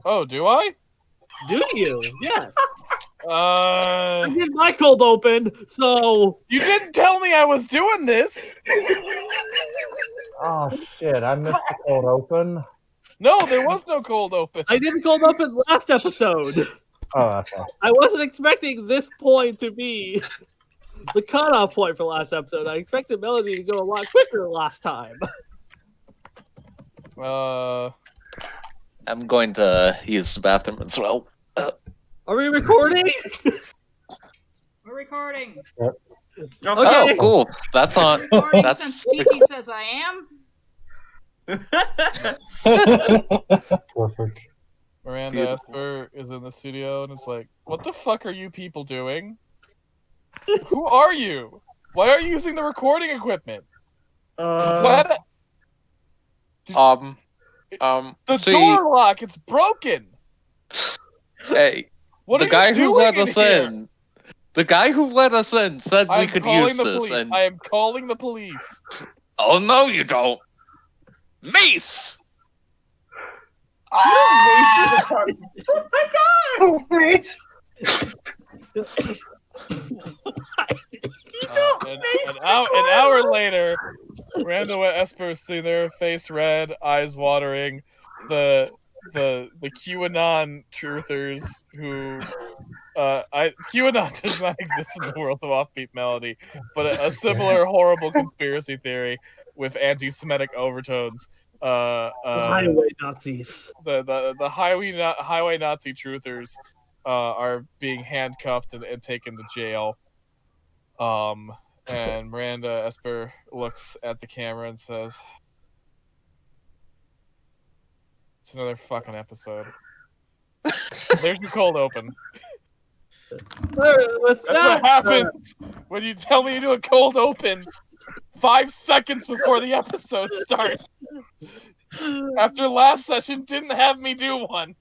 Oh, do I? Do you? Yes. I did my cold open, so... You didn't tell me I was doing this! Oh shit, I missed the cold open. No, there was no cold open. I didn't cold open last episode. Oh, okay. I wasn't expecting this point to be the cutoff point for last episode. I expected Melody to go a lot quicker last time. I'm going to use the bathroom as well. Are we recording? We're recording. Okay. Oh, cool. That's on. Recording That's since CT says I am. Perfect. Miranda Beautiful. Esper is in the studio and is like, what the fuck are you people doing? Who are you? Why are you using the recording equipment? What? The The door lock, it's broken! Hey, What the are guy you who doing let in us here? in. The guy who let us in said we could use this, and I am calling the police. oh no, you don't. Mace. Oh my god! An hour later, Miranda Esper is sitting there, face red, eyes watering. The QAnon truthers who QAnon does not exist in the world of Offbeat Melody, but a similar horrible conspiracy theory with anti-Semitic overtones. The highway Nazis. The highway Nazi truthers are being handcuffed and taken to jail. And Miranda Esper looks at the camera and says, "It's another fucking episode." There's your cold open. That's what happens when you tell me you do a cold open 5 seconds before the episode starts. After last session didn't have me do one.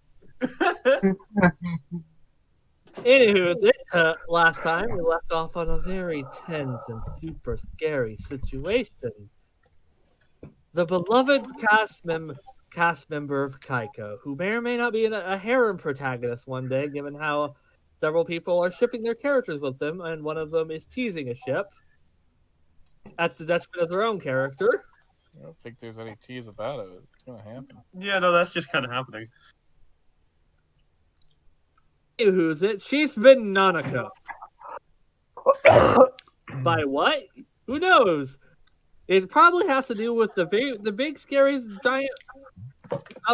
Anywho, last time we left off on a very tense and super scary situation. The beloved cast member of Kaiko, who may or may not be a harem protagonist one day, given how several people are shipping their characters with them, and one of them is teasing a ship at the detriment of their own character. I don't think there's any tease about it. It's gonna happen. Yeah, no, that's just kind of happening. Who's it? She's been Nanako. By what? Who knows? It probably has to do with the big scary giant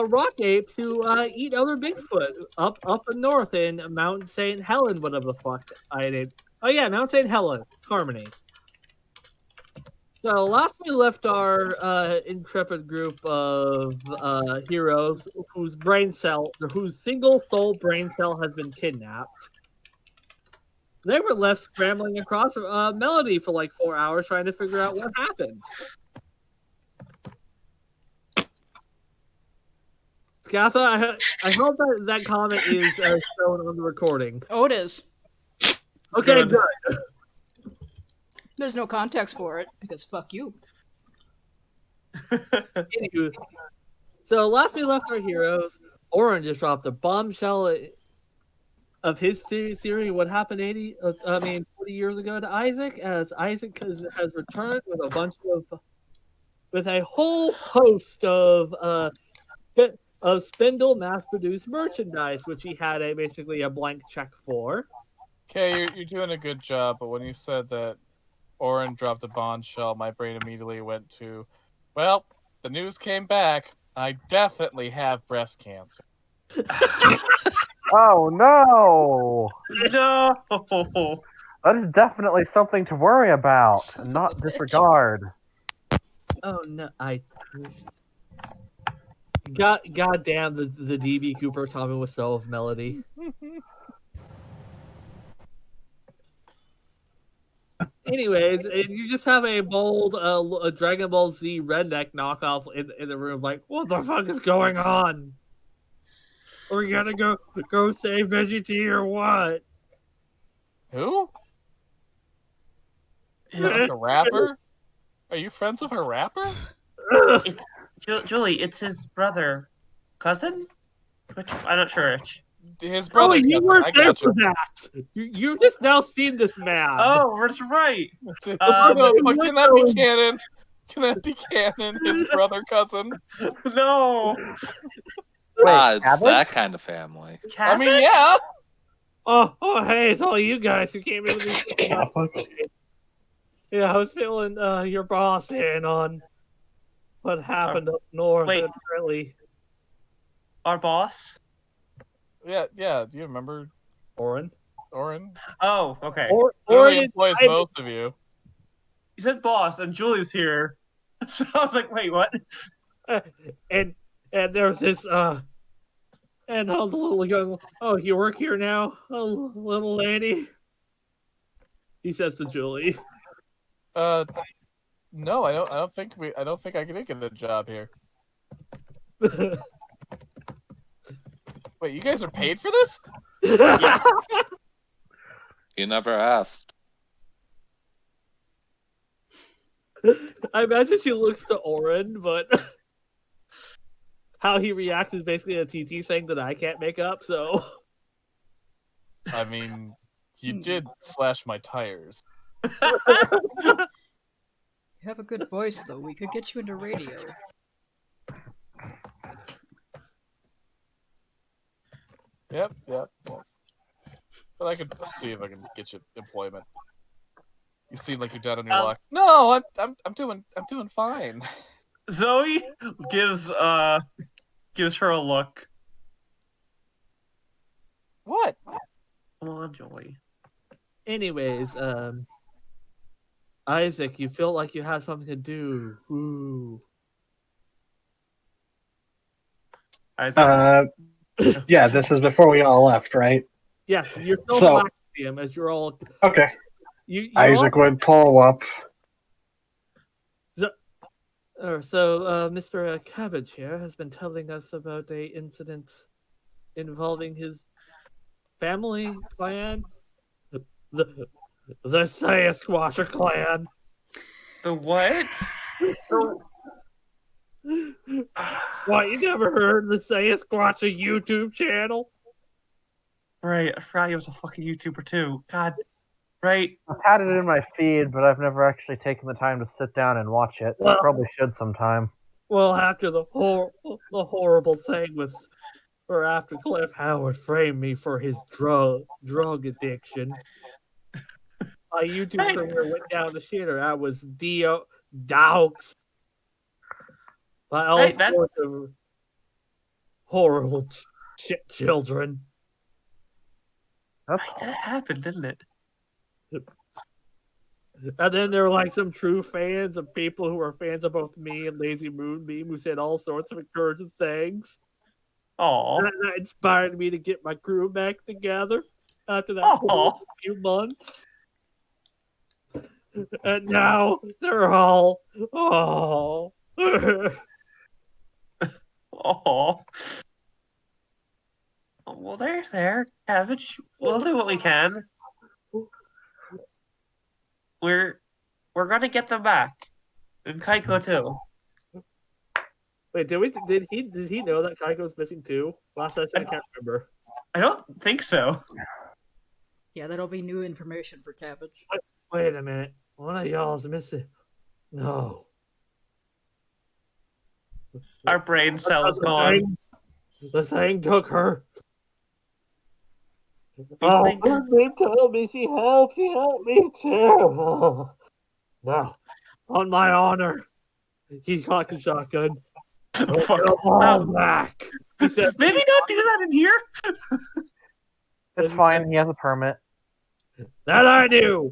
rock apes who eat other Bigfoot up north in Mount St. Helen, whatever the fuck I did. Oh yeah, Mount St. Helen, Harmony. So last we left our intrepid group of heroes whose single soul brain cell has been kidnapped. They were left scrambling across Melody for like 4 hours trying to figure out what happened. Scatha, I hope that comment is shown on the recording. Oh, it is. Okay, good. There's no context for it, because fuck you. Anywho, so last we left our heroes, Oren just dropped a bombshell of his theory what happened 40 years ago to Isaac, as Isaac has returned with a whole host of Spindle mass-produced merchandise, which he had basically a blank check for. Okay, you're doing a good job, but when you said that Oren dropped a bombshell, my brain immediately went to, well, the news came back. I definitely have breast cancer. Oh no! No! That is definitely something to worry about, and not disregard. Oh no, God damn, the DB Cooper comment was so of Melody. Anyways, you just have a bold a Dragon Ball Z redneck knockoff in the room, like, what the fuck is going on? Are we gonna go save Veggie or what? Who? Is that like a rapper? Are you friends with a rapper? Julie, it's his brother. Cousin? I'm not sure which. His brother. Oh, you cousin, weren't I there got for that. You just now seen this man. Oh, that's right. No, but can that be Window- canon? Can that be canon? His brother cousin. No. Wait, It's Cabbage? that kind of family. I mean, Cabbage? yeah. Oh, hey, it's all you guys who came in with me. Yeah, I was filling your boss in on what happened up north. wait. Apparently, Our boss? Yeah, yeah. Do you remember Oren. Oren? Oh, okay. Clearly Oren employs is both of you. He said boss, and Julie's here. So I was like, wait, what? and there's this and I was a little going, oh, you work here now, oh, little lady. He says to Julie. No, I don't think I don't think I can get a job here. Wait, you guys are paid for this? Yeah. You never asked. I imagine she looks to Oren, but how he reacts is basically a TT thing that I can't make up, so I mean, you did slash my tires. You have a good voice, though. We could get you into radio. Yep. But I could see if I can get you employment. You seem like you're down on your luck. No, I'm doing fine. Zoe gives her a look. What? Come on, Joey. anyways, Isaac, you feel like you have something to do. Ooh. Yeah, this is before we all left, right? Yes, you're still So- talking to him as you're all Okay. you're Isaac would pull up. Mr. Cabbage here has been telling us about a incident involving his family clan, the Sasquatcher clan. The what? What, you never heard of the Sasquatcher YouTube channel? Right, I forgot he was a fucking YouTuber too. God. Right. I've had it in my feed, but I've never actually taken the time to sit down and watch it. I Well- probably should sometime. Well, after the horrible thing with, or after Cliff Howard framed me for his drug addiction, my YouTube career went down the shitter. I was doxed by all Hey, that- sorts of horrible children. That's That happened, didn't it? And then there were like some true fans of people who were fans of both me and Lazy Moonbeam who said all sorts of encouraging things. Aw. That inspired me to get my crew back together after that Aw. few months. And now they're all oh. Aw. Well, they're there, Cabbage. We'll do what we can. We're gonna get them back, and Kaiko too. Wait, did he know that Kaiko was missing too? Last session I can't remember. I don't think so. Yeah, that'll be new information for Cabbage. Wait a minute. One of y'all's missing. No. Our brain cell is The gone. thing- The thing took her. Oh, think- they told me she helped me too. Oh. No, on my honor. He cocked a shotgun. Fuck. Come on back. He said, Maybe don't do that in here. it's fine. He has a permit. that I do.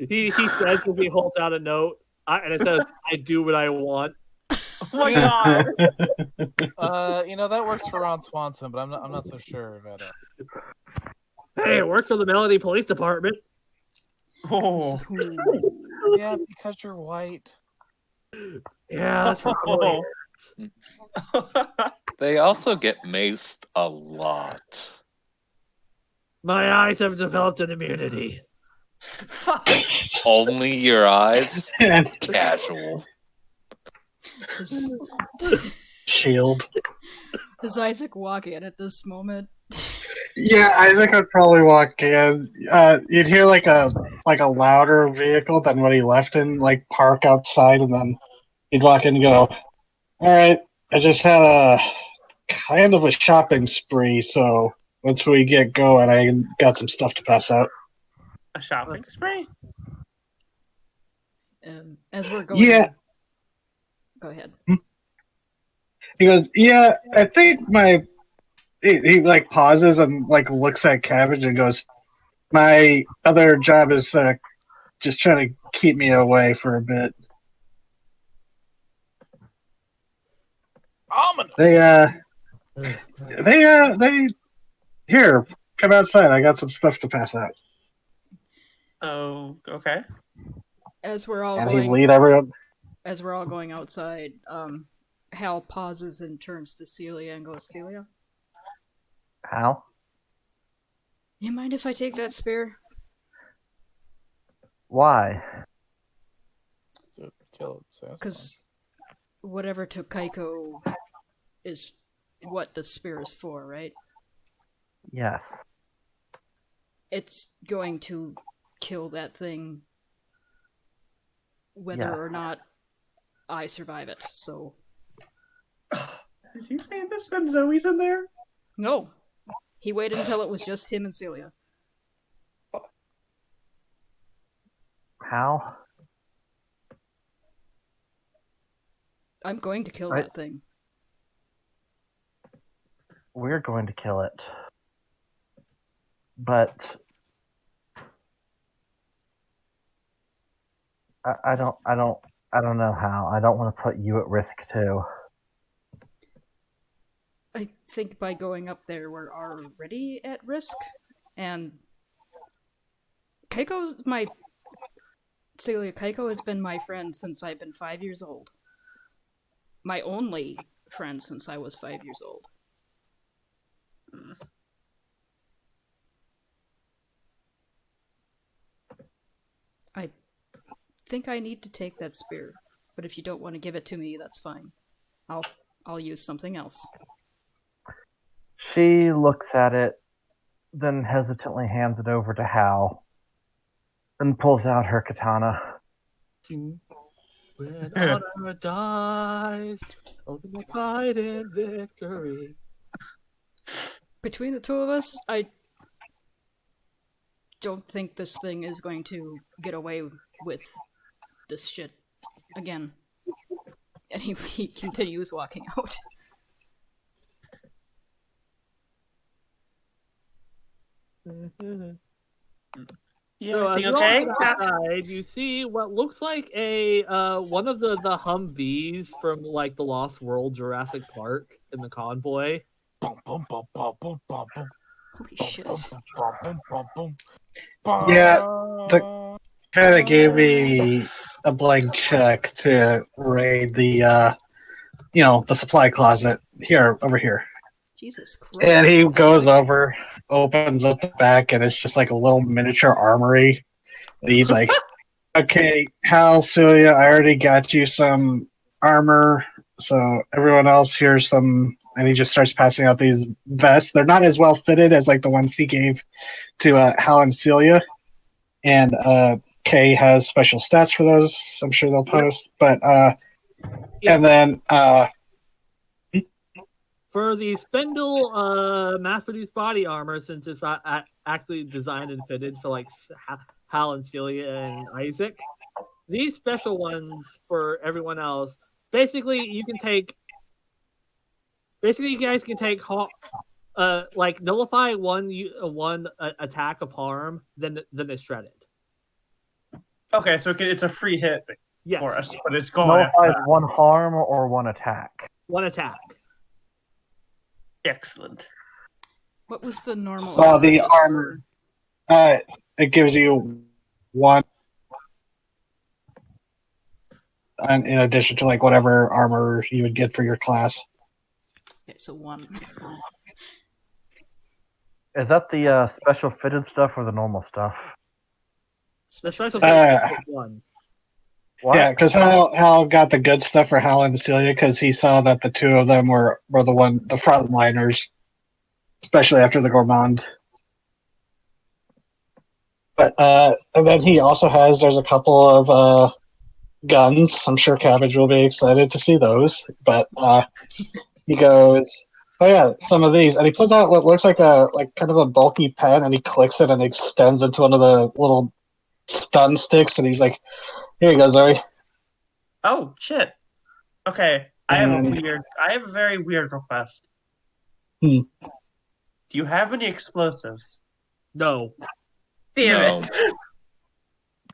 He says as he holds out a note, and it says, I do what I want. Oh my god. That works for Ron Swanson, but I'm not so sure about it. Hey, it works for the Melody Police Department. Oh. Yeah, because you're white. Yeah, that's probably it. They also get maced a lot. My eyes have developed an immunity. Only your eyes? Casual. Does, shield. Does Isaac walk in at this moment? Yeah, Isaac would probably walk in. You'd hear like a louder vehicle than what he left in, like park outside, and then he'd walk in and go, "All right, I just had a kind of a shopping spree, so once we get going, I got some stuff to pass out." A shopping spree? As we're going, Yeah, go ahead. he goes, "Yeah, I think my." He like pauses and like looks at Cabbage and goes, "My other job is just trying to keep me away for a bit." Ominous. They here, come outside. I got some stuff to pass out. Oh, okay. As we're all And he going, lead everyone. as we're all going outside, Hal pauses and turns to Celia and goes, "Celia, How? you mind if I take that spear?" Why? To kill Sasquatch. Because whatever took Kaiko is what the spear is for, right? Yes. It's going to kill that thing whether Yes. or not I survive it, so... Did you say this when Zoe's in there? No. He waited until it was just him and Celia. How? I'm going to kill Right. that thing. We're going to kill it. But I don't know how. I don't want to put you at risk too. I think by going up there we're already at risk, and Celia, Kaiko has been my friend since I've been 5 years old. My only friend since I was 5 years old. I think I need to take that spear, but if you don't want to give it to me, that's fine. I'll use something else. She looks at it, then hesitantly hands it over to Hal, then pulls out her katana. When honor dies, ultimate pride and victory. Between the two of us, I don't think this thing is going to get away with this shit again. And he continues walking out. You So as everything you all okay? get outside, you see what looks like a one of the Humvees from like the Lost World Jurassic Park in the convoy. Boom, boom, boom, boom, boom, boom, boom. Holy shit. Boom, boom, boom. Yeah, kind of gave me a blank check to raid the the supply closet here over here. Jesus Christ. And he goes Isaac. over, opens up the back, and it's just like a little miniature armory. And he's like, "Okay, Hal, Celia, I already got you some armor. So everyone else, here's some." And he just starts passing out these vests. They're not as well fitted as like the ones he gave to Hal and Celia. And Kay has special stats for those. I'm sure they'll post. But and then For the Spindle mass-produced body armor, since it's not actually designed and fitted for like Hal and Celia and Isaac, these special ones for everyone else, basically you guys can take like nullify one attack of harm, then it's shredded. Okay, so it's a free hit Yes, for us, but it's gone Nullifies after that. one harm or one attack. one attack. Excellent. What was the normal well, the just armor it gives you one, and in addition to like whatever armor you would get for your class. Okay, so one. Is that the special fitted stuff or the normal stuff? The special Uh, one. What? Yeah, because Hal got the good stuff for Hal and Celia because he saw that the two of them were the frontliners, especially after the Gourmand. But and then he also there's a couple of guns. I'm sure Cabbage will be excited to see those. But he goes, "Oh yeah, some of these," and he pulls out what looks like kind of a bulky pen, and he clicks it and extends into one of the little stun sticks, and he's like, "Here you go, Zoe." Oh shit. Okay, I And have a very weird request. Hmm. Do you have any explosives? No. Damn No. it!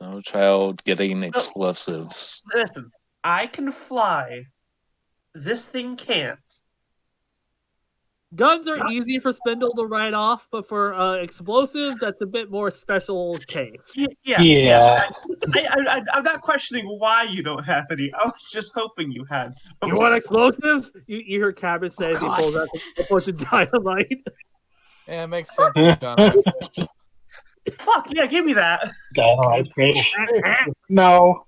No child getting explosives. Listen, I can fly. This thing can't. Guns are easy for Spindle to write off, but for explosives, that's a bit more special case. Yeah. I'm not questioning why you don't have any. I was just hoping you had some. You want explosives? You hear Cabbage say as he God. pulls out a bunch of dynamite. Yeah, it makes sense. He's dynamite fish. Fuck yeah, give me that. Dynamite fish. No.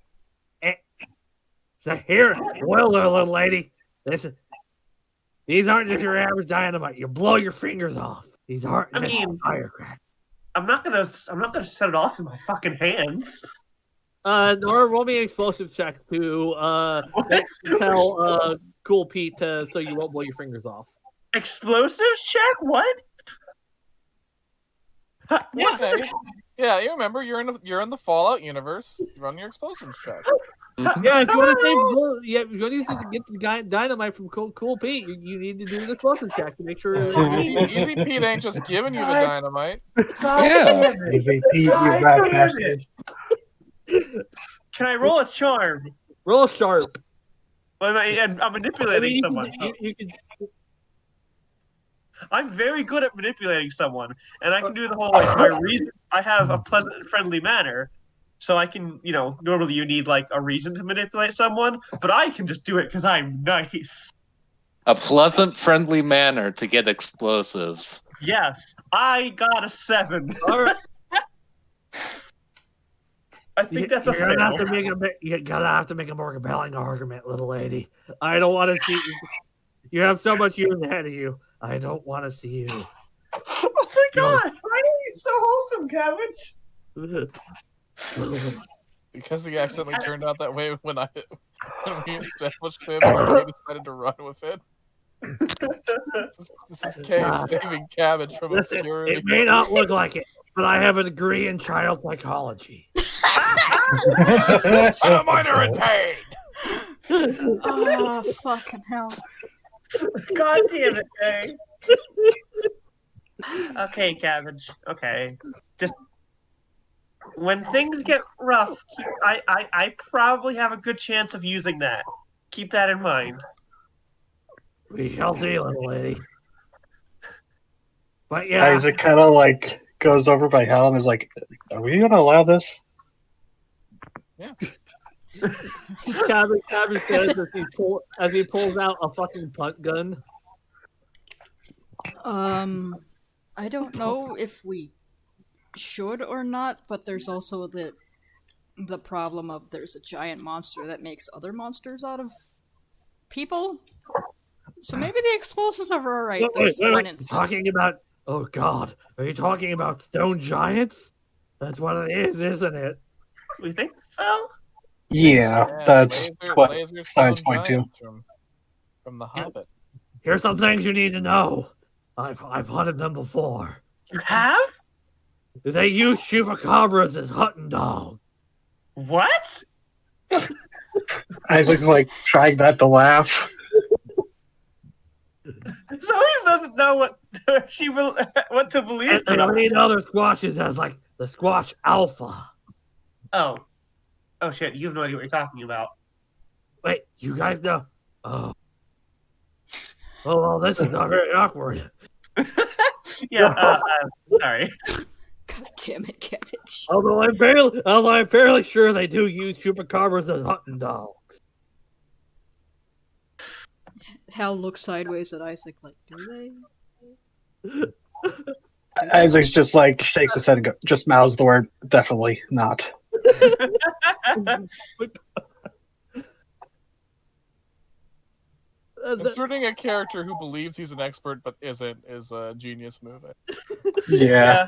So here, well, little lady, listen. These aren't just your average dynamite. You blow your fingers off. These aren't I just mean- firecrackers. I'm not gonna set it off in my fucking hands. Nora, roll me an explosives check to tell Cool Pete so you won't blow your fingers off. Explosives check? What? Okay. Yeah, you remember you're in the Fallout universe. Run your explosives check. Yeah, if you want to if you want to get the dynamite from Cool Pete, you need to do the explosive check to make sure. Easy Pete ain't just giving you the dynamite. Yeah. Easy Pete, you rat bastard. Can I roll a charm? Roll sharp. Well, I'm manipulating someone. You can. I'm very good at manipulating someone, and I can do the whole like my reason. I have a pleasant and friendly manner, so I can, normally you need like a reason to manipulate someone, but I can just do it because I'm nice. A pleasant, friendly manner to get explosives. Yes, I got a 7. All right. I think that's a You're gonna have fail. to make you're gonna have to make a more compelling argument, little lady. I don't want to see you. You have so much years ahead of you. I don't want to see you. Oh my god! Finally, it's so wholesome, Cabbage. Because he accidentally turned out that way when we established him and we decided to run with it. This is Kay saving Cabbage from Listen, obscurity. it may not look like it, but I have a degree in child psychology. I'm a minor in pain. Oh, fucking hell. God damn it, Kay. Okay, Cabbage. Okay. Just when things get rough, I probably have a good chance of using that. Keep that in mind. We shall see, little lady. But yeah, Isaac kind of like goes over by Hal and is like, "Are we gonna allow this?" Cabbage says as he pulls out a fucking punt gun. I don't know if we should or not, but there's also the problem of there's a giant monster that makes other monsters out of people. So maybe the explosives are alright. This one instance. Talking about? Oh God, are you talking about stone giants? That's what it is, isn't it? We think so? Yeah, that's what laser science stone point to. giants from the Hobbit. Here's some things you need to know. I've hunted them before. You have? They use chupacabras as hunting dogs. What? Isaac's like trying not to laugh. Zoe doesn't know what what to believe. And I need other squashes as like the squash alpha. Oh shit! You have no idea what you're talking about. Wait, you guys know? Oh. Oh well, this is not very awkward. Yeah. Sorry. God damn it, Cabbage. Although I'm fairly sure they do use chupacabras as hunting dogs. Hal looks sideways at Isaac like, do they? Isaac's just like shakes his head and just mouths the word, "Definitely not." Inserting a character who believes he's an expert but isn't is a genius move. Yeah.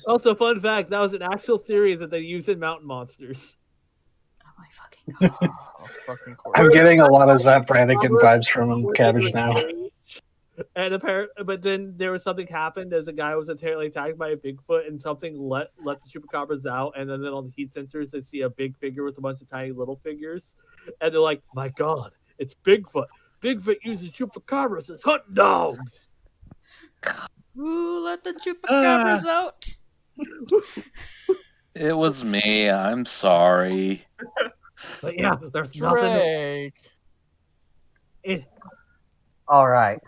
Also, fun fact, that was an actual theory that they use in Mountain Monsters. Oh my fucking god. Oh, fucking I'm course. getting a lot of Zap Brannigan vibes from Cabbage now. And but then there was something happened as a guy was apparently attacked by a Bigfoot, and something let the chupacabras out, and then on the heat sensors they see a big figure with a bunch of tiny little figures, and they're like, "My God, it's Bigfoot! Bigfoot uses chupacabras as hunting dogs." Ooh, let the chupacabras out. It was me. I'm sorry. But yeah, there's nothing. Drake. All right.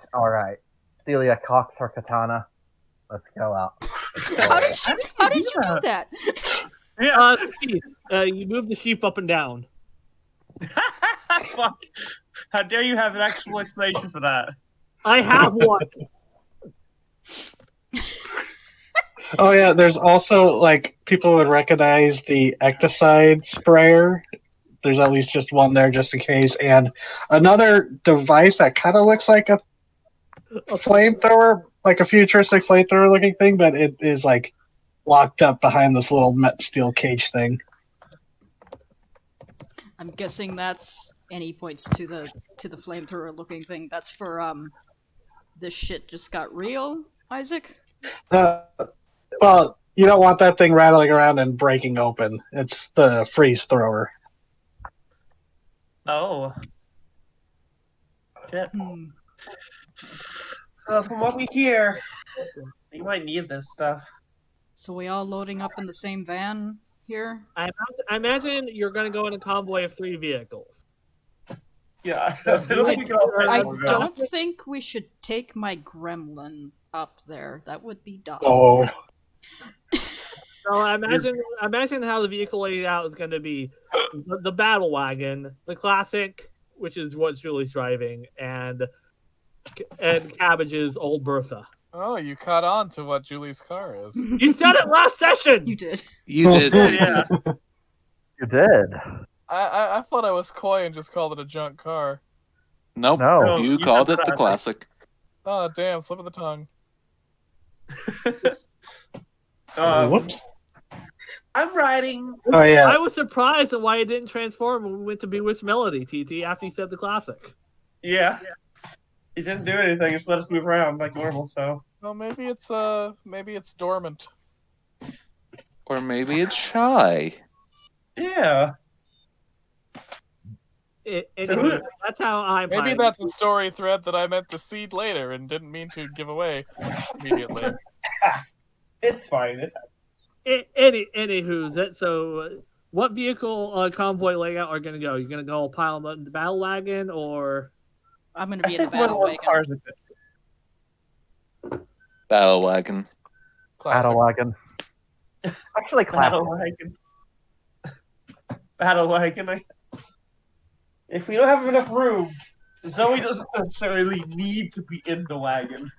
Celia cocks her katana. Let's go out. How did you do that? Yeah. You move the sheep up and down. Fuck. How dare you have an actual explanation for that? I have one. Oh yeah, there's also like people would recognize the ecticide sprayer. There's at least just one there just in case, and another device that kind of looks like a flamethrower, like a futuristic flamethrower looking thing, but it is like locked up behind this little steel cage thing. I'm guessing that's any points to the flamethrower looking thing. That's for this shit just got real, Isaac? Well, you don't want that thing rattling around and breaking open. It's the freeze thrower. Oh. Shit. From what we hear, you might need this stuff. So we all loading up in the same van here? I imagine you're going to go in a convoy of 3 vehicles. Yeah. I don't think we should take my gremlin up there. That would be dumb. Oh. So I imagine how the vehicle layout is going to be: the battle wagon, the classic, which is what Julie's driving, and Cabbage's old Bertha. Oh, you caught on to what Julie's car is. You said it last session. You did. You did. Yeah. You did. I thought I was coy and just called it a junk car. Nope. No. You you called said it the classic. Oh, damn, slip of the tongue. Whoops. I'm riding. Oh yeah. I was surprised at why it didn't transform when we went to Bewitched Melody, TT, after you said the classic. Yeah. He didn't do anything. Just let us move around like normal. So. Well, maybe it's dormant. Or maybe it's shy. Yeah. That's how I'm. Maybe that's a story thread that I meant to seed later and didn't mean to give away immediately. It's fine. Anywho's it. So, what vehicle convoy layout are going to go? You're going to go pile them in the battle wagon, or I'm gonna be in I the think one battle of wagon. cars is it. Battle wagon. Classic. Battle wagon. Actually, Battle classic. wagon. Battle wagon. If we don't have enough room, Zoe doesn't necessarily need to be in the wagon.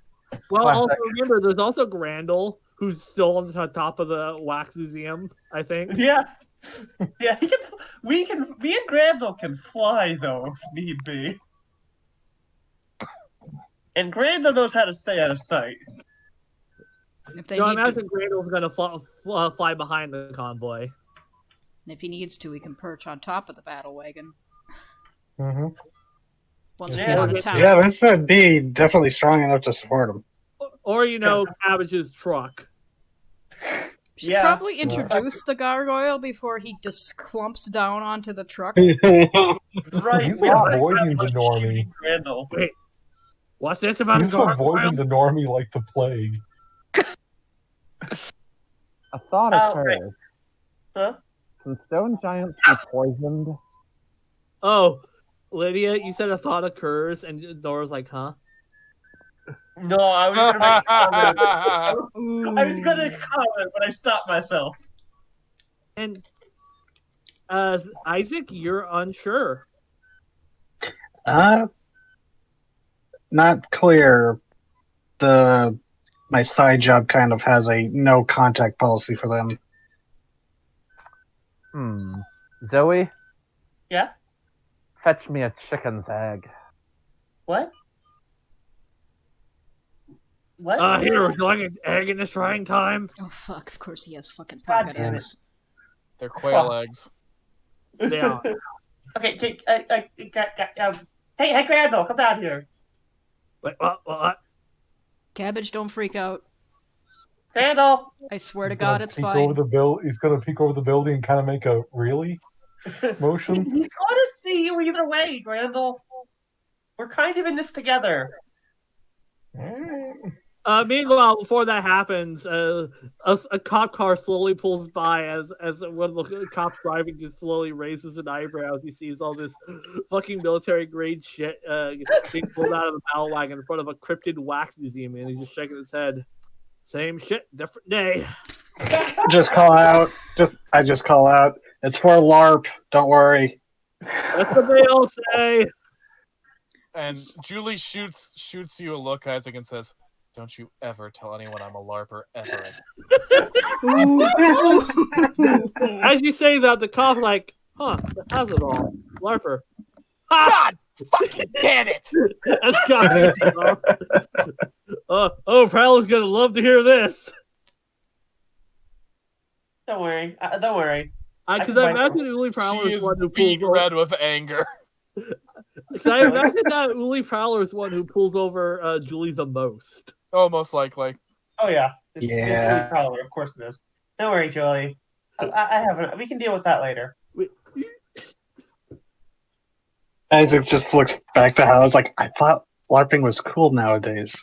well, Classic. also remember there's also Grandel, who's still on the top of the wax museum. I think. Yeah. Yeah, he can. Me and Grandel can fly though, if need be. And Grandel knows how to stay out of sight. If they So I need to, imagine Grandel's going to fly behind the convoy. and if he needs to, he can perch on top of the battle wagon Mm-hmm. once we Yeah. get out of town. Yeah, this would be definitely strong enough to support him. Or Cabbage's truck. Should Yeah. probably introduce the gargoyle before he just clumps down onto the truck. Right. He's we don't avoiding have the much normie. Grandel. Wait, what's this about He's a gargoyle? avoiding the normie like the plague. A thought right. occurs. Huh? Can stone giants be poisoned? Oh, Lydia, you said a thought occurs, and Nora's like, huh? No, I was gonna make a comment. Ooh. I was gonna comment, but I stopped myself. And Isaac, you're unsure. Not clear. My side job kind of has a no contact policy for them. Zoe, Yeah? fetch me a chicken's egg. What? What? Here, would you like an egg in this trying time? Oh fuck! Of course he has fucking God pocket damn it. eggs. They're quail Fuck. eggs. They are. Okay, hey, Crandall, come down here. Wait, what? Cabbage, don't freak out. Crandall. I swear to He's gonna God, it's peek fine. Over the he's gonna peek over the building and kind of make a really motion. He's gonna see you either way, Crandall. We're kind of in this together. Meanwhile, before that happens, a cop car slowly pulls by as one of the cops driving just slowly raises an eyebrow as he sees all this fucking military grade shit being pulled out of the battle wagon in front of a cryptid wax museum, and he's just shaking his head. Same shit, different day. Just call out. I just call out. It's for LARP. Don't worry. That's what they all say. And Julie shoots you a look, Isaac, and says, "Don't you ever tell anyone I'm a LARPer ever." As you say that, the cop's like, "Huh, that has it all, LARPer." God fucking damn it! That's got Prowler's gonna love to hear this. Don't worry. Don't worry. Because I imagine Uli She Prowler is is one who beat pulls over. red with anger. Because I imagine that Uli Prowler is one who pulls over Julie the most. Oh, most likely. Oh yeah. Yeah. It's Prowler, of course it is. Don't worry, Julie. I have. We can deal with that later. Isaac just looks back to Hal. It's like, I thought LARPing was cool nowadays.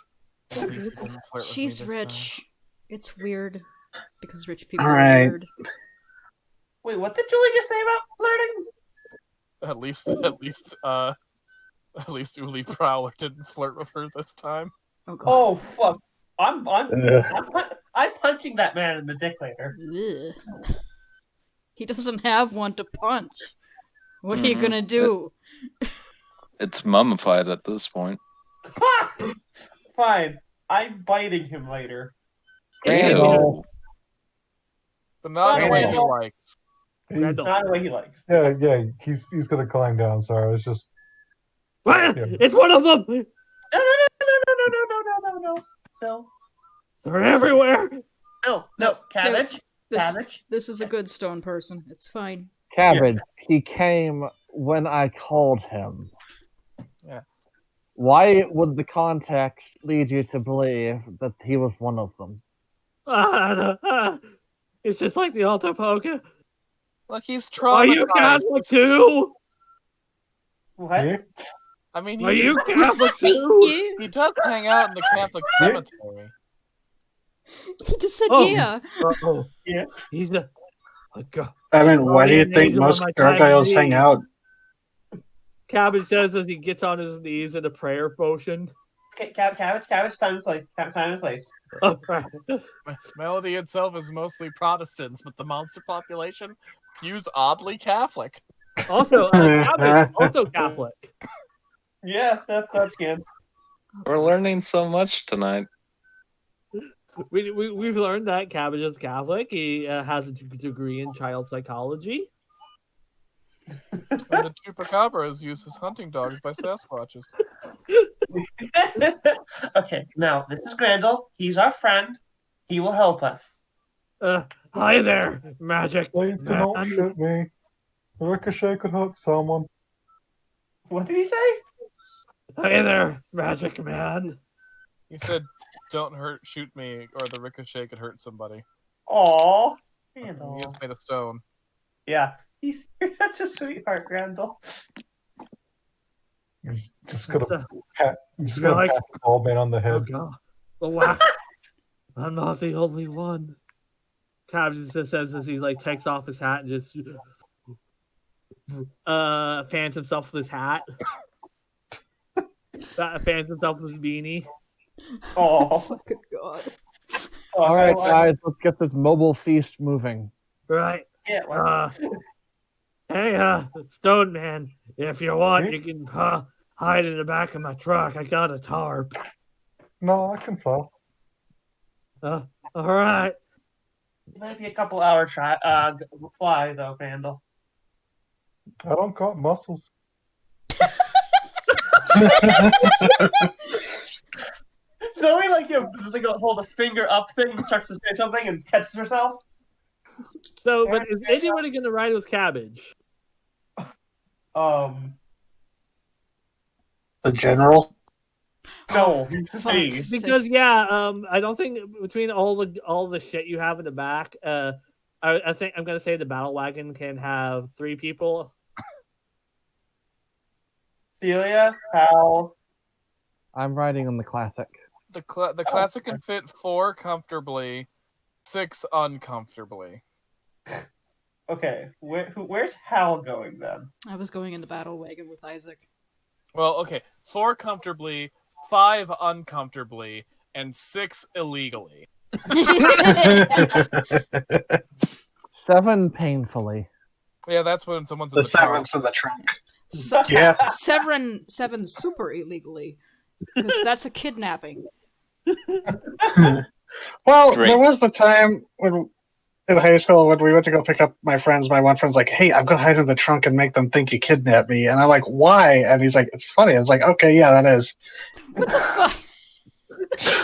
At least he didn't flirt with me She's this rich. It's weird because rich people All are right. weird. Wait, what did Julie just say about flirting? time. At least Uli Prowler didn't flirt with her this time. Oh god. Oh fuck! I'm punching that man in the dick later. Ugh. He doesn't have one to punch. What are you gonna do? It's mummified at this point. Fine. I'm biting him later. Ew. But not in a way he Randall. likes. He's, Not the way he likes. yeah, he's gonna climb down. Sorry, it's just What? Yeah. It's one of them. No. They're everywhere. No. Cabbage. This Cabbage. this is a good stone person. It's fine. Cabbage, he came when I called him. Yeah. Why would the context lead you to believe that he was one of them? It's just like the altar poker. Like he's Are you traumatized. Catholic too? What? yeah. I mean, Are you Catholic too? he does hang out in the Catholic cemetery. He just said Oh. yeah. Oh, Yeah. He's a God. I mean, why do you Guardian think angel most on my gargoyles time hang being. out? Cabbage says as he gets on his knees in a prayer potion. Okay, cabbage, time and place. Time and place. Oh, right. Melody itself is mostly Protestants, but the monster population skews oddly Catholic. Also, Cabbage, also Catholic. Yeah, that's good. We're learning so much tonight. We've learned that Cabbage is Catholic. He has a degree in child psychology. And the chupacabras used as hunting dogs by Sasquatches. Okay, now this is Grandel. He's our friend. He will help us. Hi there, magic Please do not man. shoot me. The ricochet could hurt someone. What did he say? Hi there, magic man. He said, "Don't shoot me, or the ricochet could hurt somebody." Aw. He is made of stone. Yeah, he's such a sweetheart, Grandel. Just gonna Uh, pat you're like- the bald man on the Oh head. god. Oh, wow. I'm not the only one. Cabbage just says as he like takes off his hat and just fans himself with his hat. Fans himself with his beanie. Oh, Fucking god. All right, guys, let's get this mobile feast moving. Right. Yeah, what? Hey, Stone Man, if you want, you can hide in the back of my truck. I got a tarp. No, I can fly. All right. It might be a couple hour fly though, Grandel. I don't got muscles. Zoe does like a hold a finger up thing and starts to say something and catches herself. So, but is anybody going to ride with Cabbage? The general. No, fuck's me. sake. Because I don't think between all the shit you have in the back, I think I'm going to say the battle wagon can have 3 people. Celia, Hal. I'm riding on the classic. The classic can fit 4 comfortably, 6 uncomfortably. Okay, where's Hal going then? I was going in the battle wagon with Isaac. Well, okay, 4 comfortably, 5 uncomfortably, and 6 illegally. 7 painfully. Yeah, that's when someone's in The the car. 7's in the trunk. Yeah. Yeah. 7 super illegally. Because that's a kidnapping. Well, Drink. there was the time when in high school when we went to go pick up my friends. My one friend's like, "Hey, I'm gonna hide in the trunk and make them think you kidnapped me." And I'm like, "Why?" And he's like, "It's funny." I was like, "Okay, yeah, that is." What the fuck?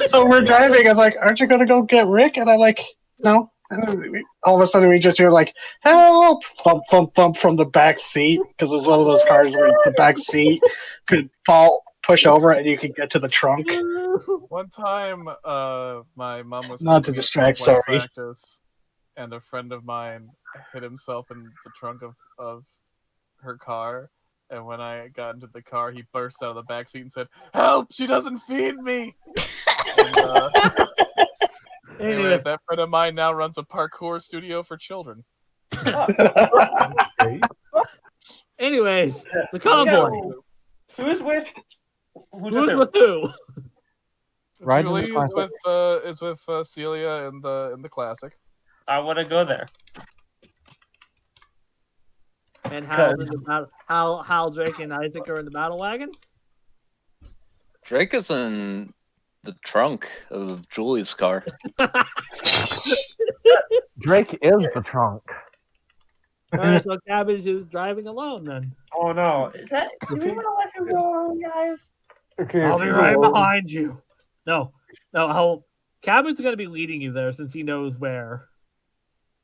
So we're driving. I'm like, "Aren't you gonna go get Rick?" And I'm like, "No." And all of a sudden, we just hear like, "Help!" Thump, thump, thump from the back seat because it was one of those cars where the back seat could push over, and you could get to the trunk. One time, my mom was Not to picking up distract, from sorry. practice, and a friend of mine hit himself in the trunk of her car. And when I got into the car, he burst out of the back seat and said, "Help! She doesn't feed me!" And, anyway, that friend of mine now runs a parkour studio for children. Okay. Anyways, the convoy. Who's with? Who's with who? Right in Julie the classic. is with Celia in the classic. I want to go there. And Hal's in the battle. Hal, Drake, and Isaac are in the battle wagon. Drake is in the trunk of Julie's car. Drake is the trunk. All right, so Cabbage is driving alone then. Oh no! Is that? Do we want to let him go alone, guys? Okay, I'll if be he's right alone- behind you. No. Cabbage's going to be leading you there since he knows where.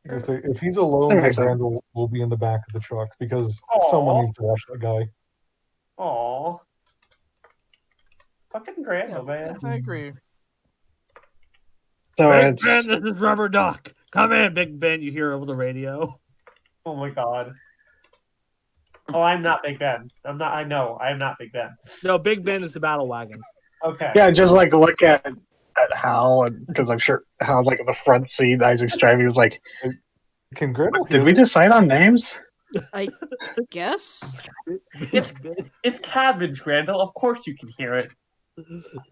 If he's alone, That then makes sense. Randall will be in the back of the truck because Aw. someone needs to watch that guy. Aw. Fucking Grandma, man. I agree. So Big it's Ben, this is Rubber Duck. Come in, Big Ben. You hear over the radio. Oh my god. Oh, I'm not Big Ben. I'm not. I know. I am not Big Ben. No, Big Ben is the battle wagon. Okay. yeah, just like look at Hal, and because I'm sure Hal's like in the front seat. Isaac's driving. He's like, Can Grandall hear "Did we me? decide on names?" I guess? It's it's cabbage, Randall. Of course you can hear it.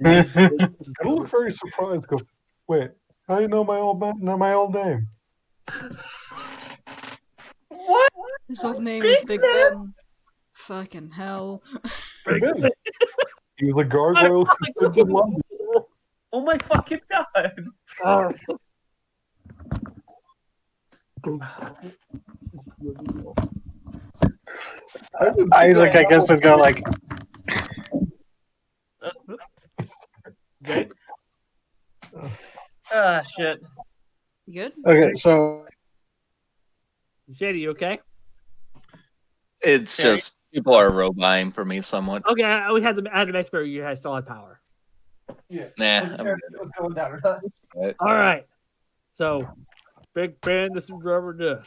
I look very surprised. Go, wait, how do you know my old name? What? His old name is Big Ben. Fucking hell. Big Ben. He was the gargoyle who lived in London. Oh my fucking god. Isaac, I guess, would go like, Jake? Ah, shit. You good? "Okay, so Shady, you okay? It's Okay. just people are roboting for me somewhat. Okay, I had to make sure you had still had power. Yeah. Nah, What's I'm your- what's going down? All right. So, Big Ben, this is Rubber Duck.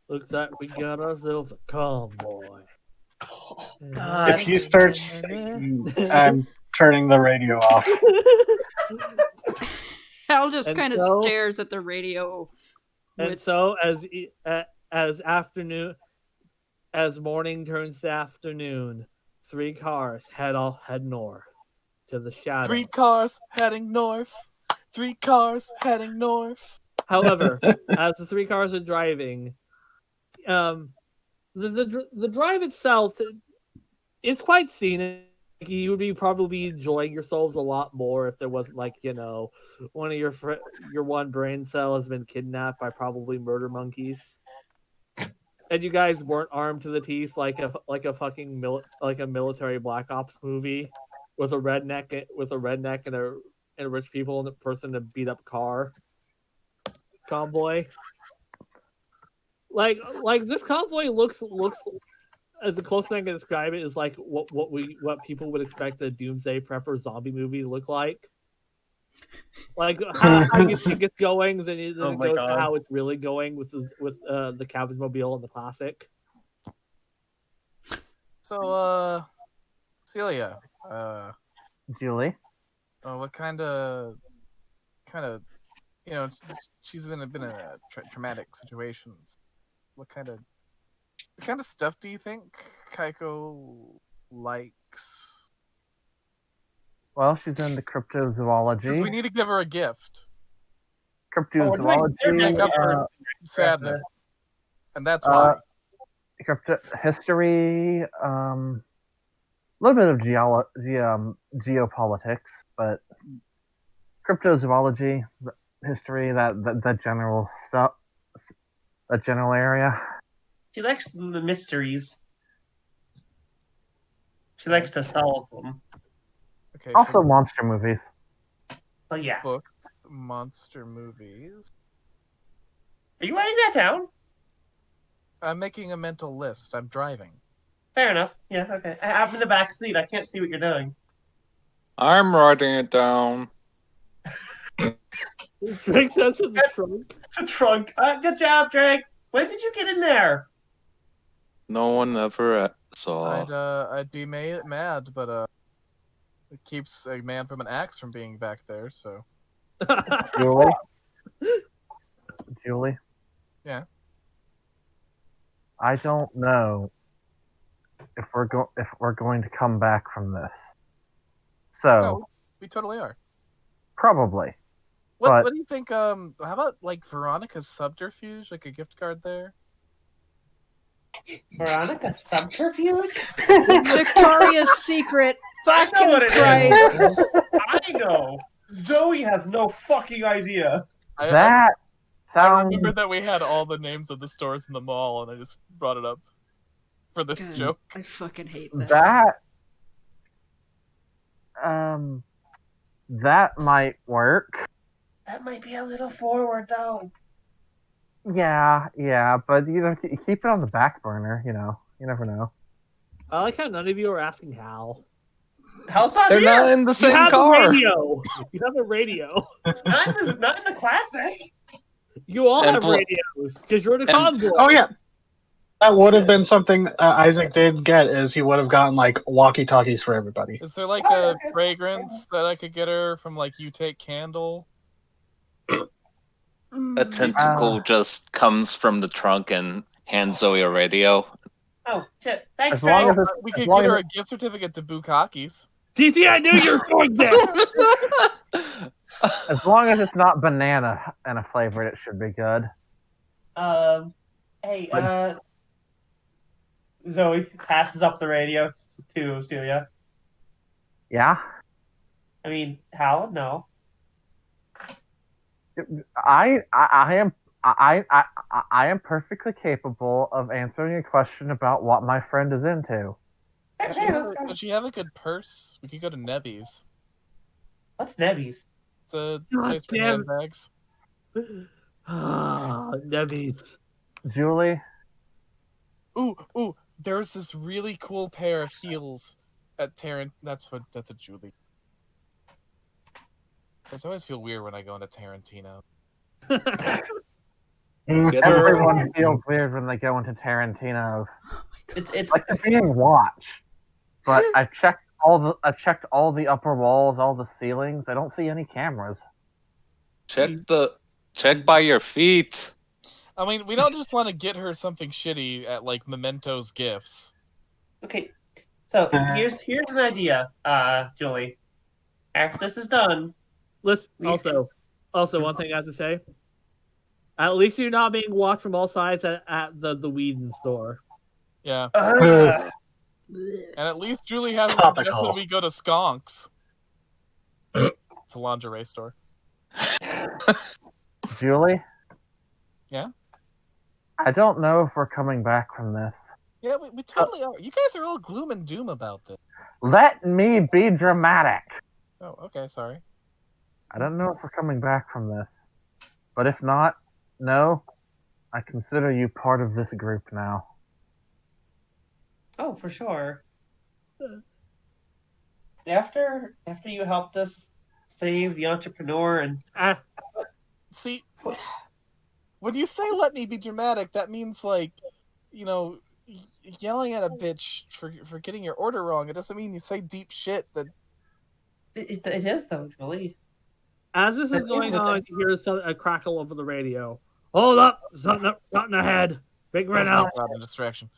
Looks like we got ourselves a convoy. if he starts singing, I'm turning the radio off." Hal just And kind of so- stares at the radio. And With- so, as morning turns to afternoon, 3 cars head north to the shadow. 3 cars heading north. 3 cars heading north. However, as the 3 cars are driving, the drive itself is quite scenic. You would be probably enjoying yourselves a lot more if there wasn't one of your one brain cell has been kidnapped by probably murder monkeys. and you guys weren't armed to the teeth like a fucking like a military black ops movie with a redneck and rich people and a person in a beat up car convoy. Like this convoy looks as the closest thing I can describe it is like what people would expect a doomsday prepper zombie movie to look like. Like how you think it's going, then it Oh my goes to God. how it's really going with the Cabin Mobile and the classic. So, Celia, Julie. what kind of, she's been in a traumatic situations. What kind of stuff do you think Kaiko likes? Well, she's into Because cryptozoology. we need to give her a gift. Cryptozoology. Make up her sadness, and that's why. History. A little bit of geopolitics, but cryptozoology, history, that general stuff, that general area. She likes the mysteries. She likes to solve them. Okay, Also, so monster movies. Oh yeah. books, monster movies. Are you writing that down? I'm making a mental list. I'm driving. Fair enough. Yeah. Okay. I'm in the back seat. I can't see what you're doing. I'm writing it down. Drake says from the trunk. The trunk. Good job, Drake. When did you get in there? No one ever saw. I'd be mad, but it keeps a man from an axe from being back there. So Julie. Yeah. I don't know if we're going to come back from this. So no, we totally are. probably. What do you think? How about like Veronica's subterfuge, like a gift card there? Veronica subterfuge? Victoria's Secret. I know Fucking what it is. Christ. I know. Zoe has no fucking idea. That I sounds. remember that we had all the names of the stores in the mall, and I just brought it up for this God, joke. I fucking hate that. That might work. That might be a little forward, though. Yeah, but keep it on the back burner. You never know. I like how none of you are asking Hal. Hal's not They're here. not in the You same have a car. radio. You have a radio. Not in the classic. You all And have radios because you're in a convoy. Oh yeah, that would have been something Isaac did get. Is he would have gotten like walkie-talkies for everybody. Is there like a fragrance that I could get her from like You Take Candle? A tentacle just comes from the trunk and hands Zoe a radio. Oh shit! Thanks, As long Drake. as We could get her a gift certificate to Bukakis. TT, I knew you were going there. as long as it's not banana and a flavored, it should be good. Hey, Zoe passes up the radio to Celia. Yeah, I mean, Hal, no. I am perfectly capable of answering a question about what my friend is into. Does she have a good purse? We could go to Nebby's. What's Nebby's? It's a God place for damn it. handbags. Nebbies. Julie, Ooh! There's this really cool pair of heels at That's a Julie. I always feel weird when I go into Tarantino. Get her. everyone feels weird when they go into Tarantino's. It's Like they're being watched. But I've checked all the upper walls, all the ceilings. I don't see any cameras. Check by your feet. I mean, we don't just want to get her something shitty at like Memento's Gifts. okay. So here's an idea, Julie. After this is done, Listen, also, one thing I have to say. At least you're not being watched from all sides at the Whedon store. Yeah. uh, And at least Julie hasn't Topical. suggested we go to Skonks. It's a lingerie store. Julie? Yeah? I don't know if we're coming back from this. Yeah, we totally are. You guys are all gloom and doom about this. Let me be dramatic. Oh, okay, sorry. I don't know if we're coming back from this. But if not, no, I consider you part of this group now. Oh, for sure. After you helped us save the entrepreneur and See, when you say "let me be dramatic," that means like, you know, yelling at a bitch for getting your order wrong. It doesn't mean you say deep shit that. it is though, Julie. As this is That going is what on, you hear a crackle over the radio. Hold up! Something ahead. Big red out. Oh, God, a distraction.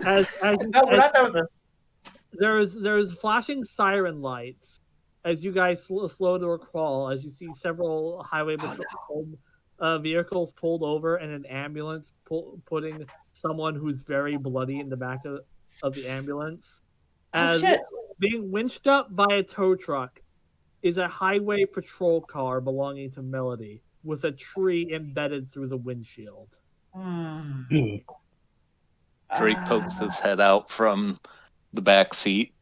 As No, we're not done with this. there's flashing siren lights as you guys slow to a crawl. As you see several highway patrol vehicles pulled over and an ambulance putting someone who's very bloody in the back of the ambulance. As shit. being winched up by a tow truck is a highway patrol car belonging to Melody with a tree embedded through the windshield. Drake pokes his head out from the back seat,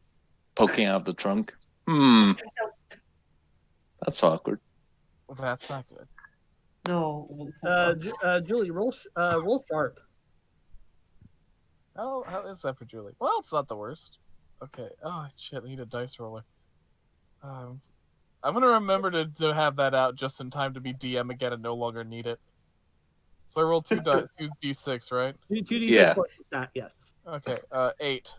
poking out the trunk. That's awkward. Well, that's not good. No. Julie, roll sharp. How is that for Julie? Well, it's not the worst. Okay. Oh shit! I need a dice roller. I'm gonna remember to have that out just in time to be DM again and no longer need it. So I roll two d6, right? 2d6 Yeah. plus that, yes. Okay. 8.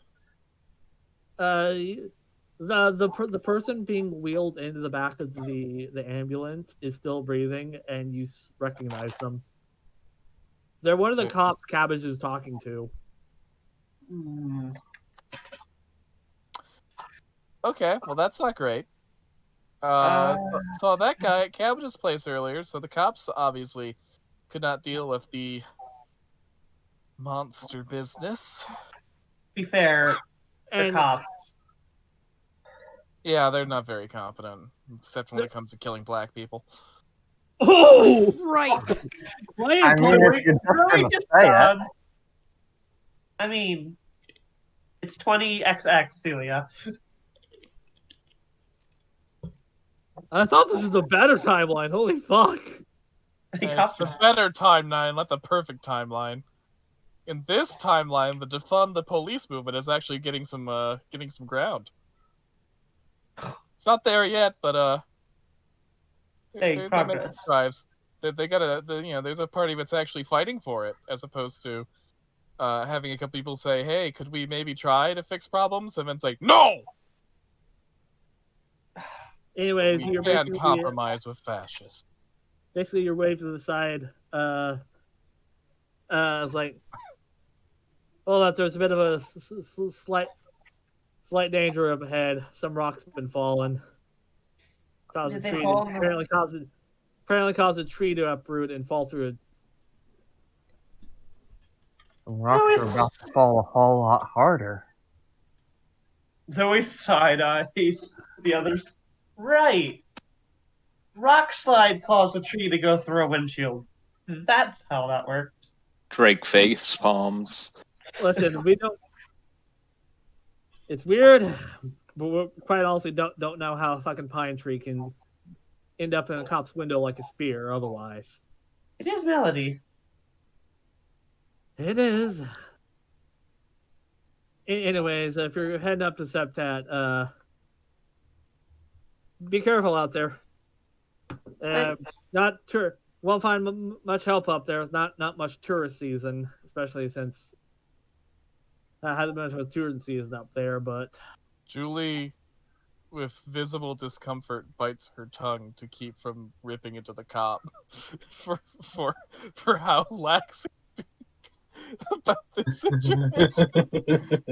The person being wheeled into the back of the ambulance is still breathing, and you recognize them. They're one of the cops Cabbage is talking to. Okay, well that's not great. Saw that guy at Cabbage's place earlier, so the cops obviously could not deal with the monster business. Be fair, the cops. Yeah, they're not very competent, except when it comes to killing black people. Oh, right. I mean, if you're just gonna say it. I mean, it's 20XX, Celia. I thought this was a better timeline. Holy fuck! It's the better timeline, not the perfect timeline. In this timeline, the defund the police movement is actually getting some ground. It's not there yet, but they're making strides. They gotta, there's a party that's actually fighting for it, as opposed to having a couple people say, "Hey, could we maybe try to fix problems?" And then it's like, "No." Anyways, we you're can't compromise with fascists. Basically, you're waved to the side. Like, that there's a bit of a slight danger up ahead. Some rocks have been falling. Apparently caused a tree to uproot and fall through it. The rocks are about to fall a whole lot harder. Zoe side eyes the others. Right. Rock slide caused a tree to go through a windshield. That's how that works. Drake face palms. Listen, we don't. It's weird, but we quite honestly don't know how a fucking pine tree can end up in a cop's window like a spear. Otherwise, it is Melody. It is. Anyways, if you're heading up to Septat, be careful out there. Won't find much help up there. Not much tourist season, especially since hasn't been much of a tourist season up there. But Julie, with visible discomfort, bites her tongue to keep from ripping into the cop for how lax about this situation,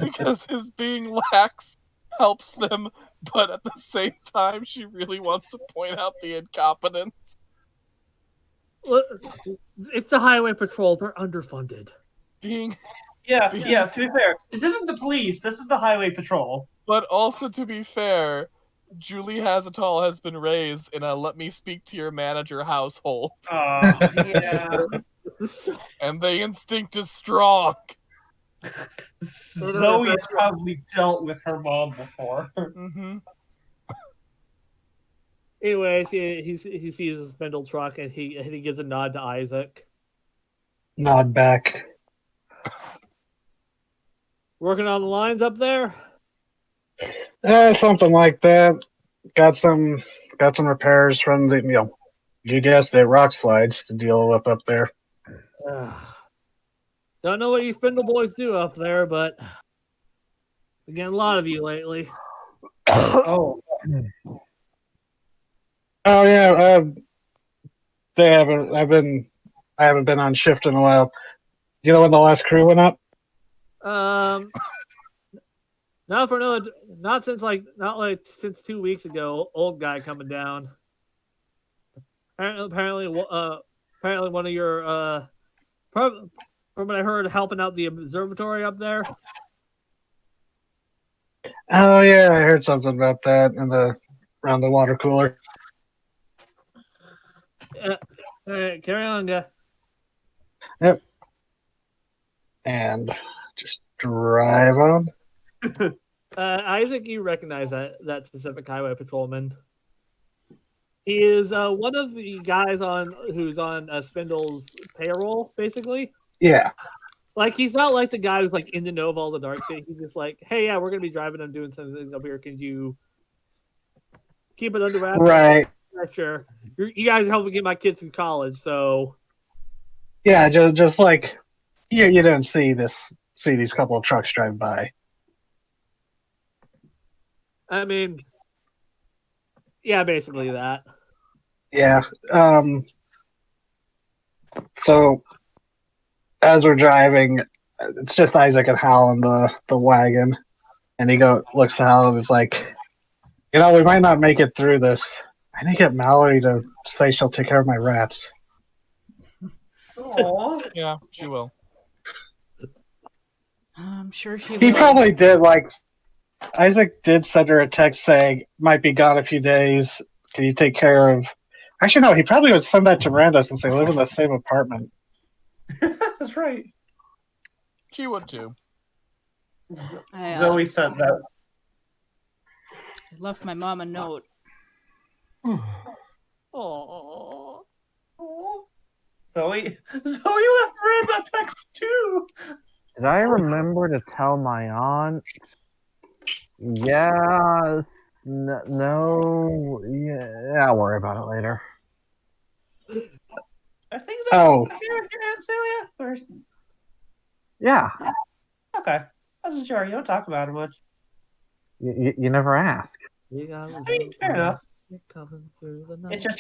because his being lax helps them, but at the same time she really wants to point out the incompetence. It's the highway patrol. They're underfunded. Yeah, to be fair, this isn't the police, this is the highway patrol. But also, to be fair, Julie Hazatal has been raised in a let me speak to your manager household. Yeah. And the instinct is strong. Zoe's probably dealt with her mom before. Mm-hmm. Anyways, he sees the spindle truck and he gives a nod to Isaac. Nod back. Working on the lines up there? Something like that. Got some repairs from the you guessed it, rock slides to deal with up there. Don't know what you spindle boys do up there, but again, a lot of you lately. Oh, Oh yeah, they haven't. I haven't been on shift in a while. You know when the last crew went up? Not since 2 weeks ago. Old guy coming down. Apparently, one of your from what I heard, helping out the observatory up there. Oh yeah, I heard something about that in the around the water cooler. Carry on, guy. Yep. And just drive on. Isaac, you recognize that specific highway patrolman. He is one of the guys who's on Spindle's payroll, basically. Yeah. Like, he's not like the guy who's like in the know of all the dark shit. He's just like, hey, yeah, we're gonna be driving. I'm doing some things up here. Can you keep it under wraps? Right. Yeah, sure. You guys are helping get my kids in college, so Yeah, just like you didn't see these couple of trucks drive by. I mean, yeah, basically that. Yeah. So as we're driving, it's just Isaac and Hal in the wagon, and he looks to Hal and is like, we might not make it through this. I need to get Mallory to say she'll take care of my rats. Aww. Yeah, she will. I'm sure she He will. probably did. Like, Isaac did send her a text saying, might be gone a few days. Can you take care of... Actually, no, he probably would send that to Miranda since they live in the same apartment. That's right. She would too. Zoe said that. I left my mom a note. Oh, Zoe left Miranda a text too. Did I remember to tell my aunt? Yes. No. Yeah, I'll worry about it later. I think Oh. here with your Aunt Celia? Or... Yeah. Okay. I wasn't sure. You don't talk about it much. You never ask. I mean, fair enough. It's just,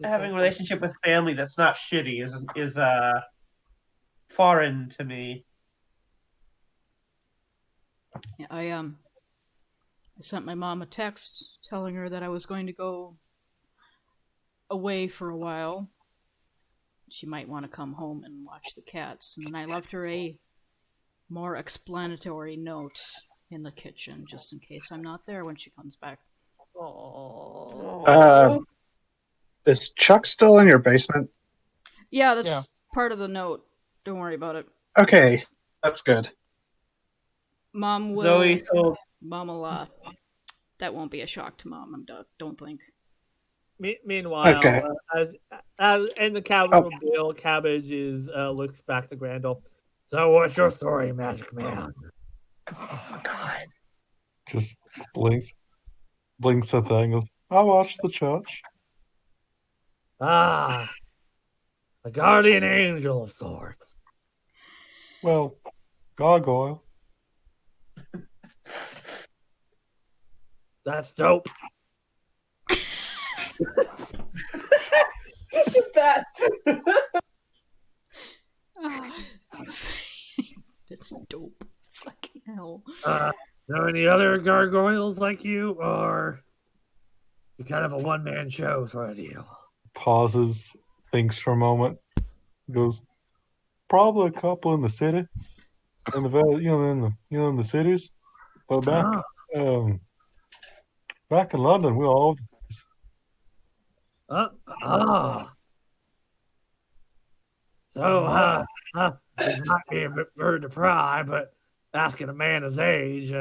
having a relationship with family that's not shitty is foreign to me. Yeah, I sent my mom a text telling her that I was going to go away for a while. She might want to come home and watch the cats. And then I left her a more explanatory note in the kitchen, just in case I'm not there when she comes back. Is Chuck still in your basement? Yeah, that's part of the note. Don't worry about it. Okay, that's good. Mom will. Zoe told. Mom will. That won't be a shock to Mom. Don't think. Meanwhile, Okay. As in the Cabbage looks back to Grandel. So, what's your story, Magic Man? Oh God. Just blinks at that and goes, I watched the church. Ah, a guardian angel of sorts. Well, gargoyle. That's dope. That. That's dope. Fucking hell. Know any other gargoyles like you, or you kind of a one-man show sort of deal? Pauses, thinks for a moment, goes, probably a couple in the city, in the cities, but back in London, we all. So, this might be a bit rude to pry, but asking a man his age,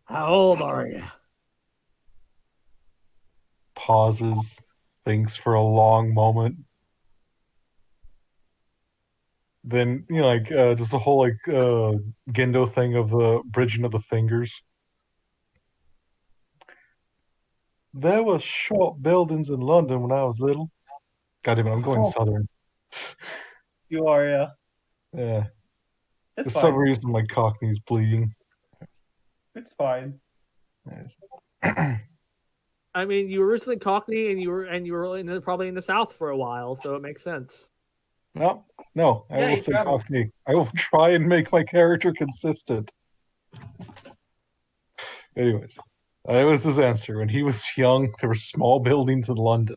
how old are you? Pauses, thinks for a long moment. Then, like, just a whole, like, Gendo thing of the bridging of the fingers. There were short buildings in London when I was little. God damn it, I'm going southern. You are, yeah. Yeah. It's For some fine. reason, my Cockney's bleeding. It's fine. Yes. I mean, you were originally Cockney, and you were probably in the South for a while, so it makes sense. No, I Yeah, will you say traveled. Cockney. I will try and make my character consistent. Anyways, that was his answer. When he was young, there were small buildings in London.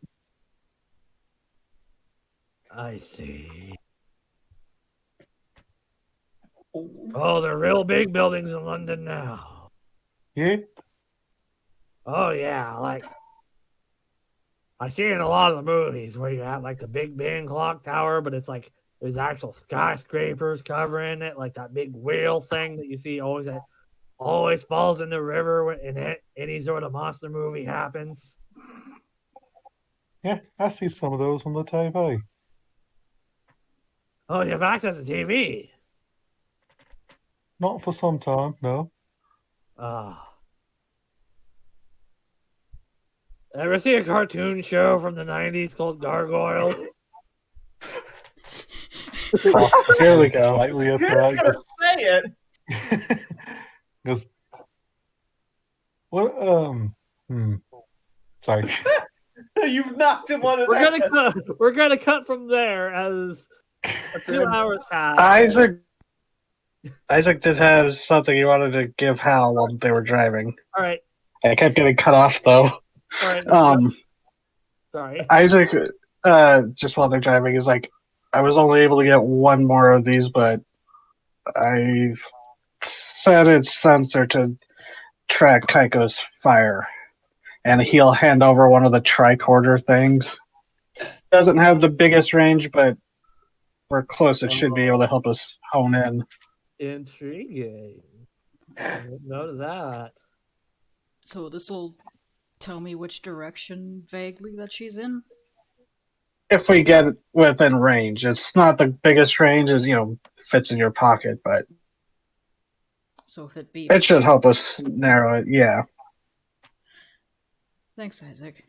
I see. Oh, they're real big buildings in London now. Yeah? Oh yeah, like I see in a lot of the movies where you have like the Big Ben clock tower, but it's like there's actual skyscrapers covering it, like that big wheel thing that you see always falls in the river when any sort of monster movie happens. Yeah, I see some of those on the TV. Oh, you have access to TV. Not for some time, no. Ah. Ever see a cartoon show from the 90s called Gargoyles? Here we go. Slightly at You're not gonna that. say it. Goes, what, sorry. You've knocked him on his We're gonna cut from there as 2 hours pass. Isaac did have something he wanted to give Hal while they were driving. All right. I kept getting cut off though. All right. Sorry. Isaac, just while they're driving, is like, I was only able to get one more of these, but I set its sensor to track Kaiko's fire, and he'll hand over one of the tricorder things. Doesn't have the biggest range, but we're close. It should be able to help us hone in. Intriguing. I didn't know that. So this'll tell me which direction vaguely that she's in? If we get within range, it's not the biggest range, as fits in your pocket, but So if it beeps... it should help us narrow it. Yeah. Thanks, Isaac.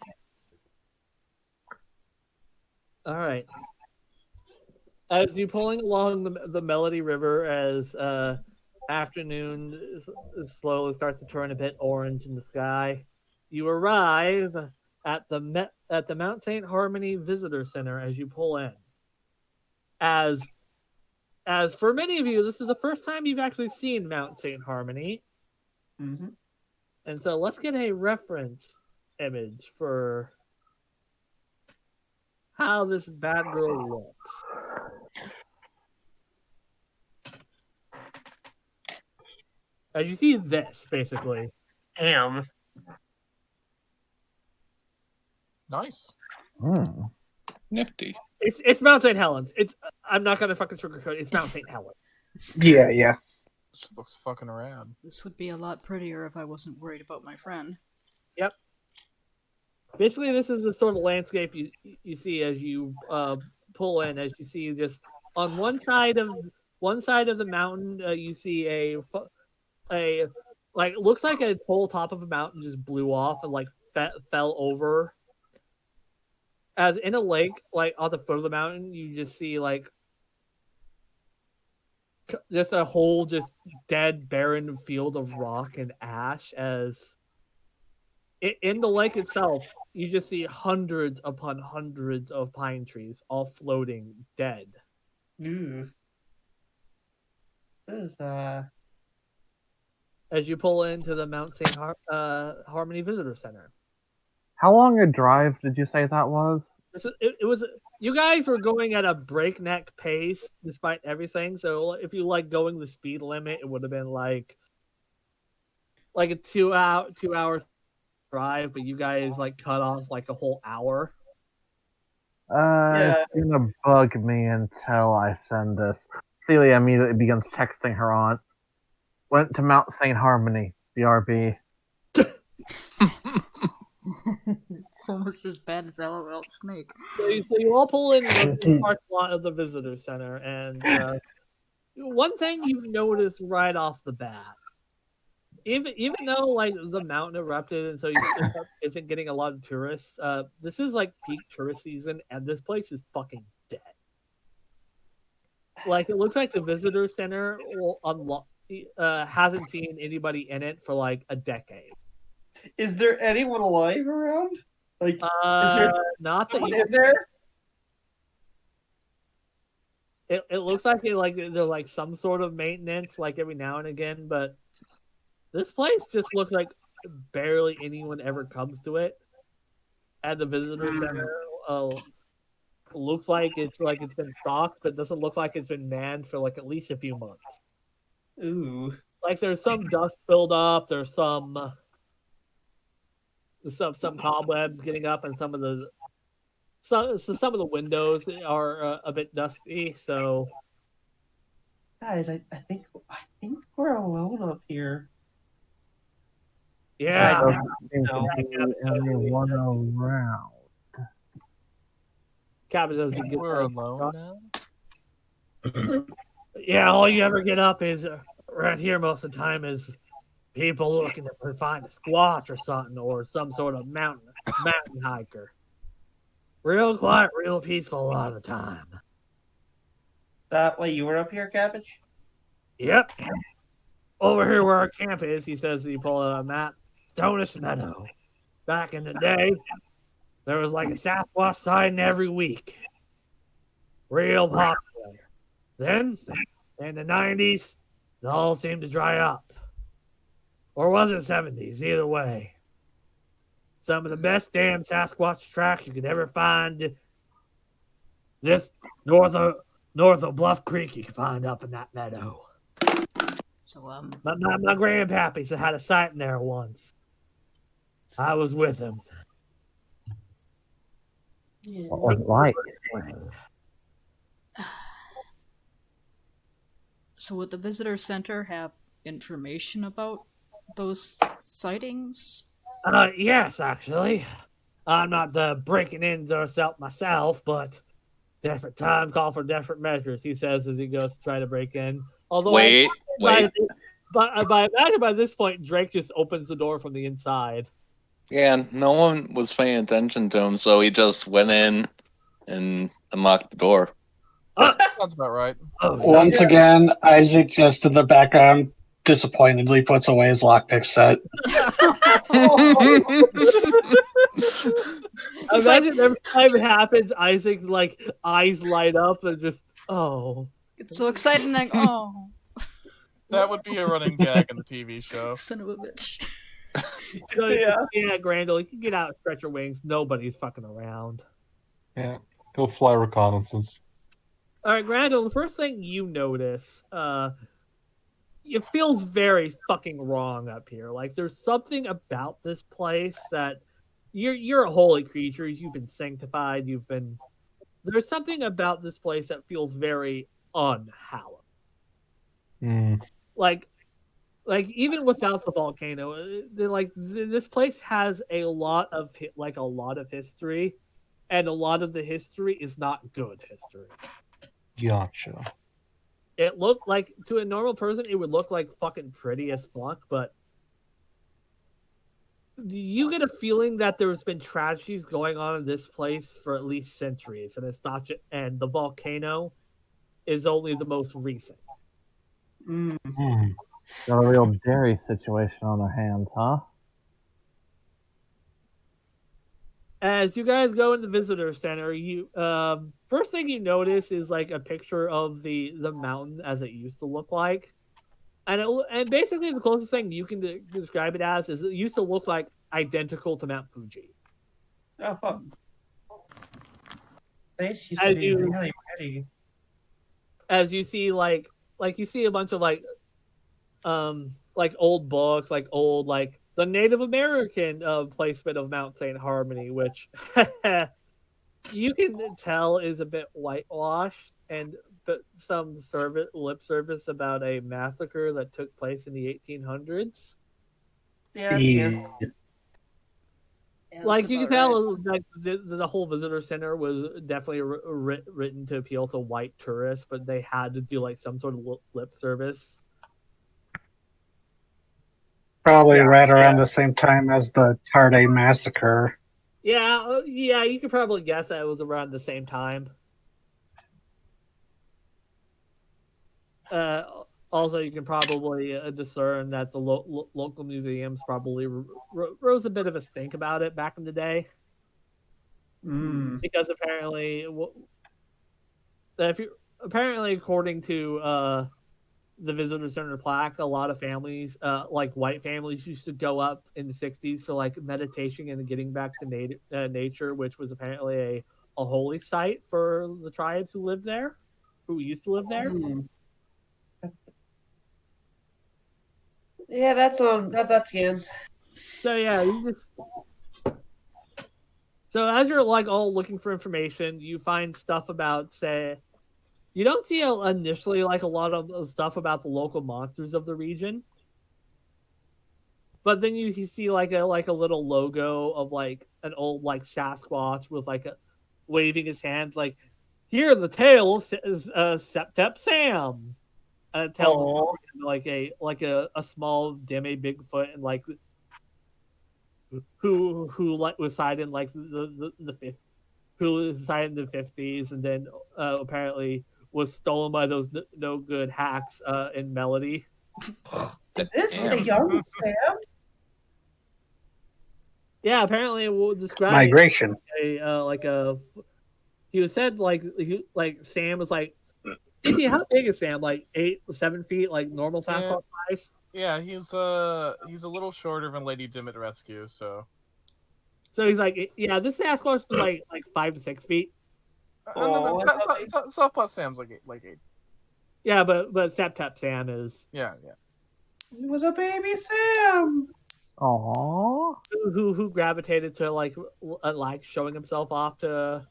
All right. As you're pulling along the Melody River, as afternoon slowly starts to turn a bit orange in the sky, you arrive at the Mount St. Harmony Visitor Center as you pull in. As for many of you, this is the first time you've actually seen Mount St. Harmony. Mm-hmm. And so let's get a reference image for how this bad girl looks. As you see this, basically. Damn. Nice. Nifty. It's Mount St. Helens. I'm not gonna fucking sugarcoat it. It's Mount St. Helens. Yeah. This looks fucking rad. This would be a lot prettier if I wasn't worried about my friend. Yep. Basically, this is the sort of landscape you see as you pull in. As you see, just on one side of the mountain, you see a like looks like a whole top of a mountain just blew off and like fell over. As in a lake, like on the foot of the mountain, you just see like just a whole just dead, barren field of rock and ash. As in the lake itself, you just see hundreds upon hundreds of pine trees, all floating dead. Ooh. This is As you pull into the Mount St. Harmony Visitor Center. How long a drive did you say that was? It was. You guys were going at a breakneck pace despite everything. So if you like going the speed limit, it would have been like a 2 hour drive, but you guys like cut off like a whole hour. Yeah. It's gonna bug me until I send this. Celia immediately begins texting her aunt. Went to Mount St. Harmony, BRB. It's almost as bad as LOL Snake. So you all pull in the parking lot of the visitor center, and one thing you notice right off the bat, even though like the mountain erupted and so isn't getting a lot of tourists, this is like peak tourist season, and this place is fucking dead. Like it looks like the visitor center will unlock. Hasn't seen anybody in it for like a decade. Is there anyone alive around? Like, is there Not that someone you. in there? It looks like there's like some sort of maintenance like every now and again, but this place just looks like barely anyone ever comes to it. And the visitor center looks like it's been stocked, but doesn't look like it's been manned for like at least a few months. Ooh. Like there's some dust buildup, there's some cobwebs getting up, and some of the windows are a bit dusty. So Guys, I think we're alone up here. yeah, Doesn't seem No. to be anyone around. Cabot doesn't get We're alone now. Yeah, all you ever get up is right here most of the time is people looking to find a squatch or something, or some sort of mountain hiker. Real quiet, real peaceful a lot of the time. That way you were up here, Cabbage? Yep. Over here where our camp is, he says, he pulled out a map. Stonish Meadow. Back in the day, there was like a Sasquatch sighting every week. Real popular. Then, in the 90s, it all seemed to dry up. Or was it 70s? Either way. Some of the best damn Sasquatch tracks you could ever find. This north of Bluff Creek you can find up in that meadow. So My grandpappy had a sighting there once. I was with him. What was it like? So would the visitor center have information about those sightings? Yes, actually. I'm not breaking into myself, but different times call for different measures, he says as he goes to try to break in. Although Wait. by this point, Drake just opens the door from the inside. Yeah, no one was paying attention to him, so he just went in and unlocked the door. Sounds about right. Once again, Isaac just in the background disappointedly puts away his lockpick set. Imagine every time it happens, Isaac's like eyes light up and just It's so exciting. Like, oh, That would be a running gag in the TV show. son of a bitch. So, yeah, Grandel, you can get out and stretch your wings. Nobody's fucking around. Yeah, go fly reconnaissance. All right, Grandel, the first thing you notice, it feels very fucking wrong up here. Like there's something about this place that you're a holy creature. You've been sanctified. There's something about this place that feels very unhallowed. Like even without the volcano, this place has a lot of history, and a lot of the history is not good history. Gotcha. It looked like, to a normal person, it would look like fucking pretty as fuck, but you get a feeling that there's been tragedies going on in this place for at least centuries, and it's not just, and the volcano is only the most recent. Got a real dairy situation on their hands, huh? As you guys go in the visitor center, you first thing you notice is like a picture of the mountain as it used to look like, and basically the closest thing you can describe it as is it used to look like identical to Mount Fuji. Oh fuck! This used to be really pretty. As you see, like you see a bunch of like old books, like old the Native American placement of Mount St. Harmony, which you can tell is a bit whitewashed and but some lip service about a massacre that took place in the 1800s. Yeah, that's good. Yeah, Like that's you can about right. tell, like the whole visitor center was definitely written to appeal to white tourists, but they had to do like some sort of lip service. Probably Yeah, right around the same time as the Tarde massacre. Yeah, yeah, you could probably guess that it was around the same time. Uh, Also, you can probably discern that the local museums probably rose a bit of a stink about it back in the day, Mm. because apparently, if you apparently according to the visitor center plaque, a lot of families, like white families, used to go up in the 60s for like meditation and getting back to nature, which was apparently a holy site for the tribes who lived there, who used to live there. Mm. Yeah, that scans. So yeah, so as you're like all looking for information, you find stuff about, say, you don't see initially like a lot of stuff about the local monsters of the region, but then you see like a little logo of like an old like Sasquatch with like a waving his hands like, "Hear the tale of Septep Sam," and it tells Oh, a small demi Bigfoot and like who like was sighted in like the fifth, who was sighted in the 50s, and then apparently was stolen by those no good hacks in Melody. is this a Damn. young Sam? Yeah, apparently we'll describe Migration. like a he was said like Sam was like, CT, how big is Sam? Like 8-7 feet, like normal Yeah. Sasquatch size? Yeah, he's a little shorter than Lady Dimit Rescue, so So he's like, yeah, this Sasquatch is like 5 to 6 feet. and then Oh, Softbot Sam's like eight. Yeah, but Tap Sam is Yeah. it was a baby Sam. Aww. who gravitated to like showing himself off to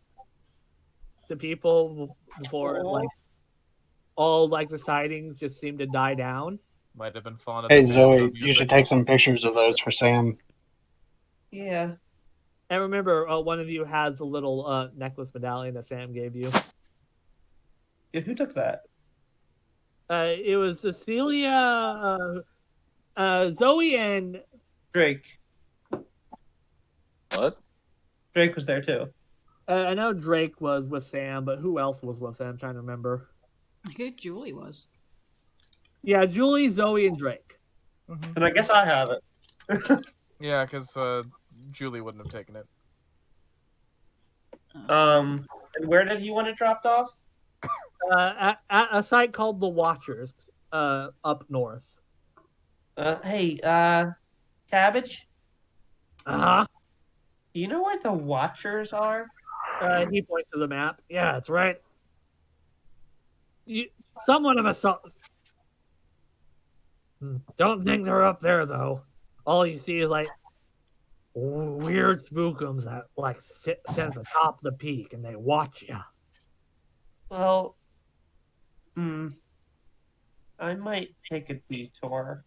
people before Aw. like all like the sightings just seemed to die down. Might have been fond of Hey the Zoe, banjo you should music. take some pictures of those for Sam. Yeah. And remember, one of you has the little necklace medallion that Sam gave you. Yeah, who took that? It was Cecilia, Zoe, and Drake. What? Drake was there too. I know Drake was with Sam, but who else was with him? I'm trying to remember. I think Julie was. Yeah, Julie, Zoe, and Drake. Mhm. And I guess I have it. Yeah, because Julie wouldn't have taken it. And where did you want it dropped off? At a site called the Watchers, up north. Hey, Cabbage, Uh do you know where the Watchers are? huh. He points to the map. Yeah, that's right. Someone of us saw. Don't think they're up there though. All you see is like weird spookums that like sit at the top of the peak and they watch you. Well, I might take a detour.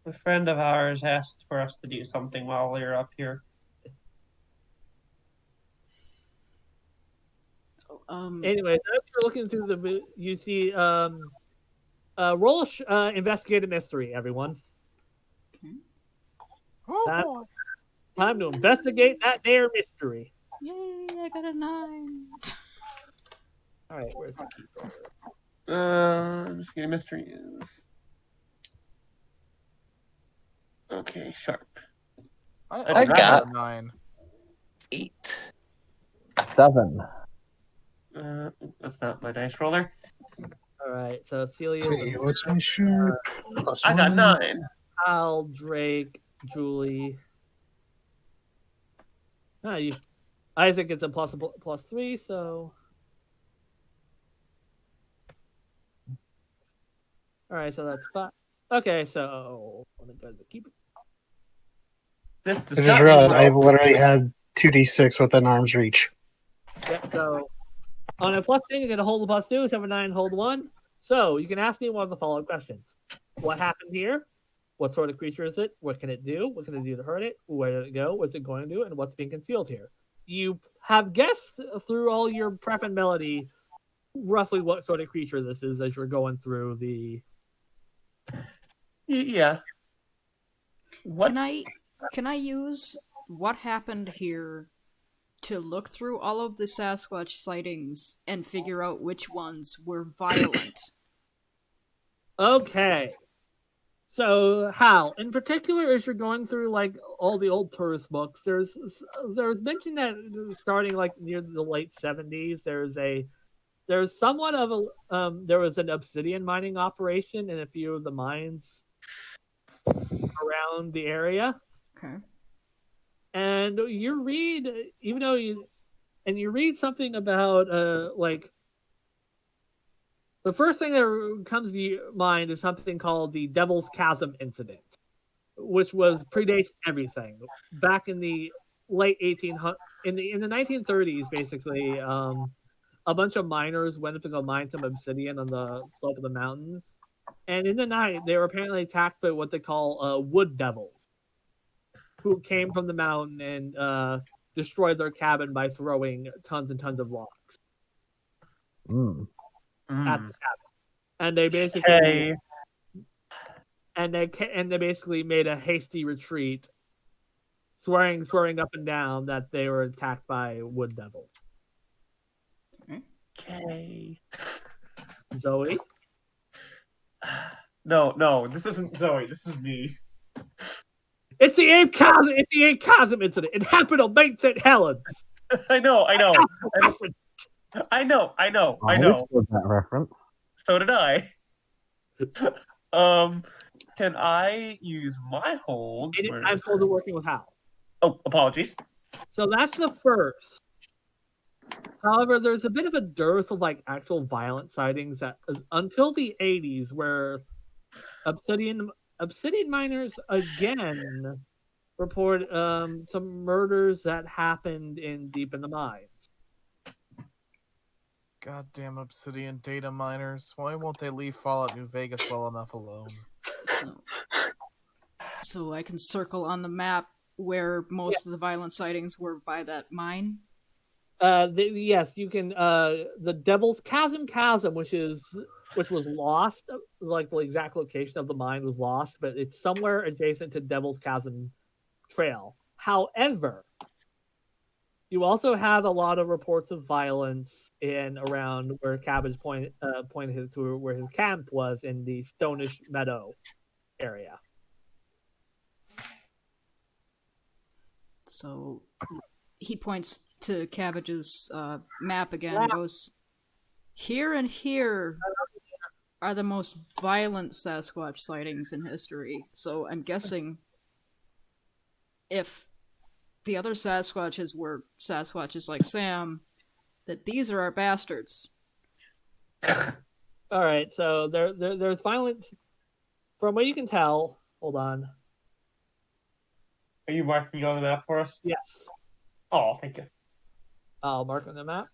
A friend of ours asked for us to do something while we were up here. Anyway, as you're looking through you see roll investigate a mystery, everyone. Okay. Time to investigate that there mystery. Yay, I got a 9. All right, where's the key? Just a mystery is. Okay, sharp. I got- a 9. 8. 7. That's not my dice roller. All right, so Celia, Hey, what's my shirt? Plus I got one. 9. Al, Drake, Julie. Isaac gets a plus 3, so. All right, so that's 5. Okay, so let me go to the keeper. This I does just not realized mean I've literally had 2d6 within arm's reach. Yep, so on a plus thing, you get a hold of plus 2, 7, 9, hold 1. So you can ask me one of the follow-up questions. What happened here? What sort of creature is it? What can it do? What can it do to hurt it? Where did it go? What's it going to do? And what's being concealed here? You have guessed through all your prep and melody roughly what sort of creature this is as you're going through the... Yeah. What? Can I use what happened here to look through all of the Sasquatch sightings and figure out which ones were violent? Okay. So, Hal, in particular, as you're going through like all the old tourist books, there's mention that starting like near the late 70s, there's somewhat of a there was an obsidian mining operation in a few of the mines around the area. Okay. And you read, even though you read something about like the first thing that comes to your mind is something called the Devil's Chasm incident, which was predates everything. Back in the late 1800s, in the 1930s, basically, a bunch of miners went up to go mine some obsidian on the slope of the mountains, and in the night they were apparently attacked by what they call wood devils, who came from the mountain and destroyed their cabin by throwing tons and tons of rocks at the cabin. And they basically they basically made a hasty retreat, swearing up and down that they were attacked by wood devils. Okay. Zoe? No, this isn't Zoe. This is me. It's the Abe Chasm incident. It happened on Main St. Helens. I know. I understood that reference. So did I. Can I use my hold? I'm told they're working with Hal. Oh, apologies. So that's the first. However, there's a bit of a dearth of like actual violent sightings until the 80s, where obsidian miners again report some murders that happened deep in the mines. Goddamn obsidian data miners. Why won't they leave Fallout New Vegas well enough alone? So I can circle on the map where most of the violent sightings were by that mine. Yes, you can. The Devil's Chasm, which was lost, like the exact location of the mine was lost, but it's somewhere adjacent to Devil's Chasm Trail. However, you also have a lot of reports of violence in around where Cabbage pointed to where his camp was in the Stonish Meadow area. So he points to Cabbage's map again and goes, "Here and here are the most violent Sasquatch sightings in history." So I'm guessing if the other Sasquatches were Sasquatches like Sam, that these are our bastards. All right, so there's violence. From what you can tell, hold on. Are you marking on the map for us? Yes. Oh, thank you. I'll mark on the map.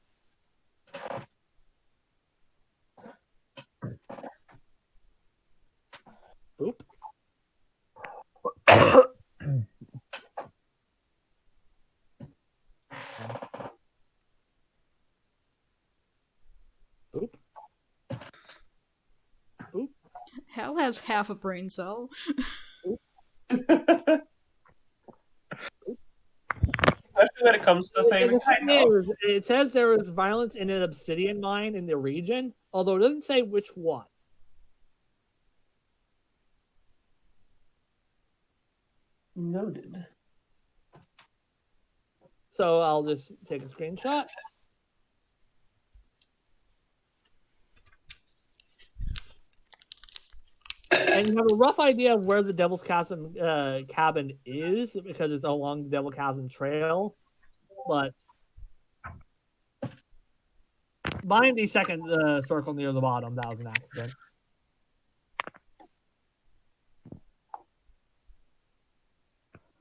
Oop. Oop. Oop. Hal has half a brain cell. Especially when it comes to things. It says there was violence in an obsidian mine in the region, although it doesn't say which one. Noted. So I'll just take a screenshot. And you have a rough idea of where the Devil's Chasm cabin is because it's along the Devil's Chasm Trail. But behind the second circle near the bottom, that was an accident.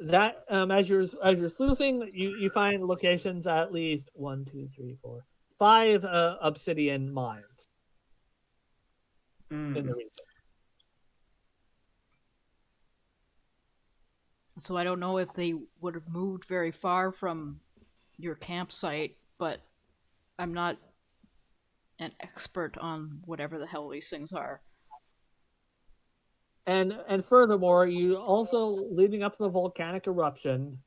that as you're sleuthing, you find locations at least 1, 2, 3, 4, 5 obsidian mines in the region. So I don't know if they would have moved very far from your campsite, but I'm not an expert on whatever the hell these things are. And furthermore, you also leading up to the volcanic eruption,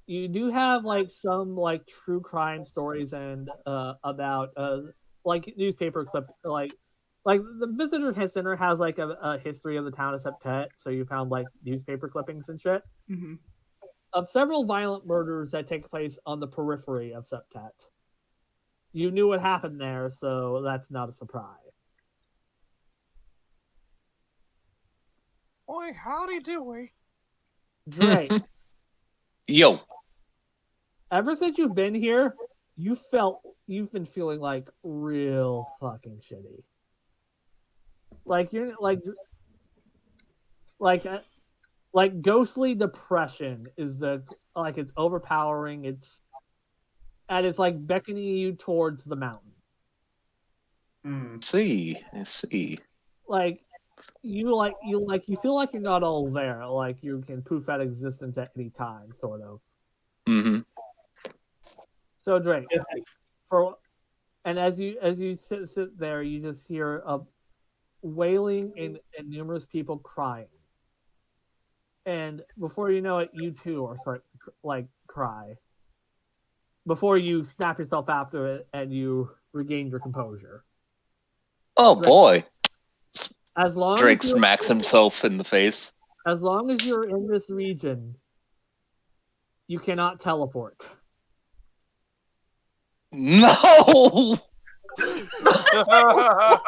you do have like some like true crime stories and about like newspaper clip like the visitor center has like a history of the town of Septet, so you found like newspaper clippings and shit Mm-hmm. of several violent murders that take place on the periphery of Septet. You knew what happened there, so that's not a surprise. Oi, howdy doey. Drake, Yo. ever since you've been here, you've been feeling like real fucking shitty. Like you're like like ghostly depression is the like it's overpowering. It's like beckoning you towards the mountain. I see. Like you feel like you're not all there. Like you can poof out existence at any time, sort of. Mm-hmm. So Drake, for and as you sit there, you just hear a wailing and numerous people crying. And before you know it, you too are start like cry. Before you snap yourself after it and you regain your composure. Oh Drake, boy. as long Drake as you're smacks himself in the face. as long as you're in this region, you cannot teleport. No! No!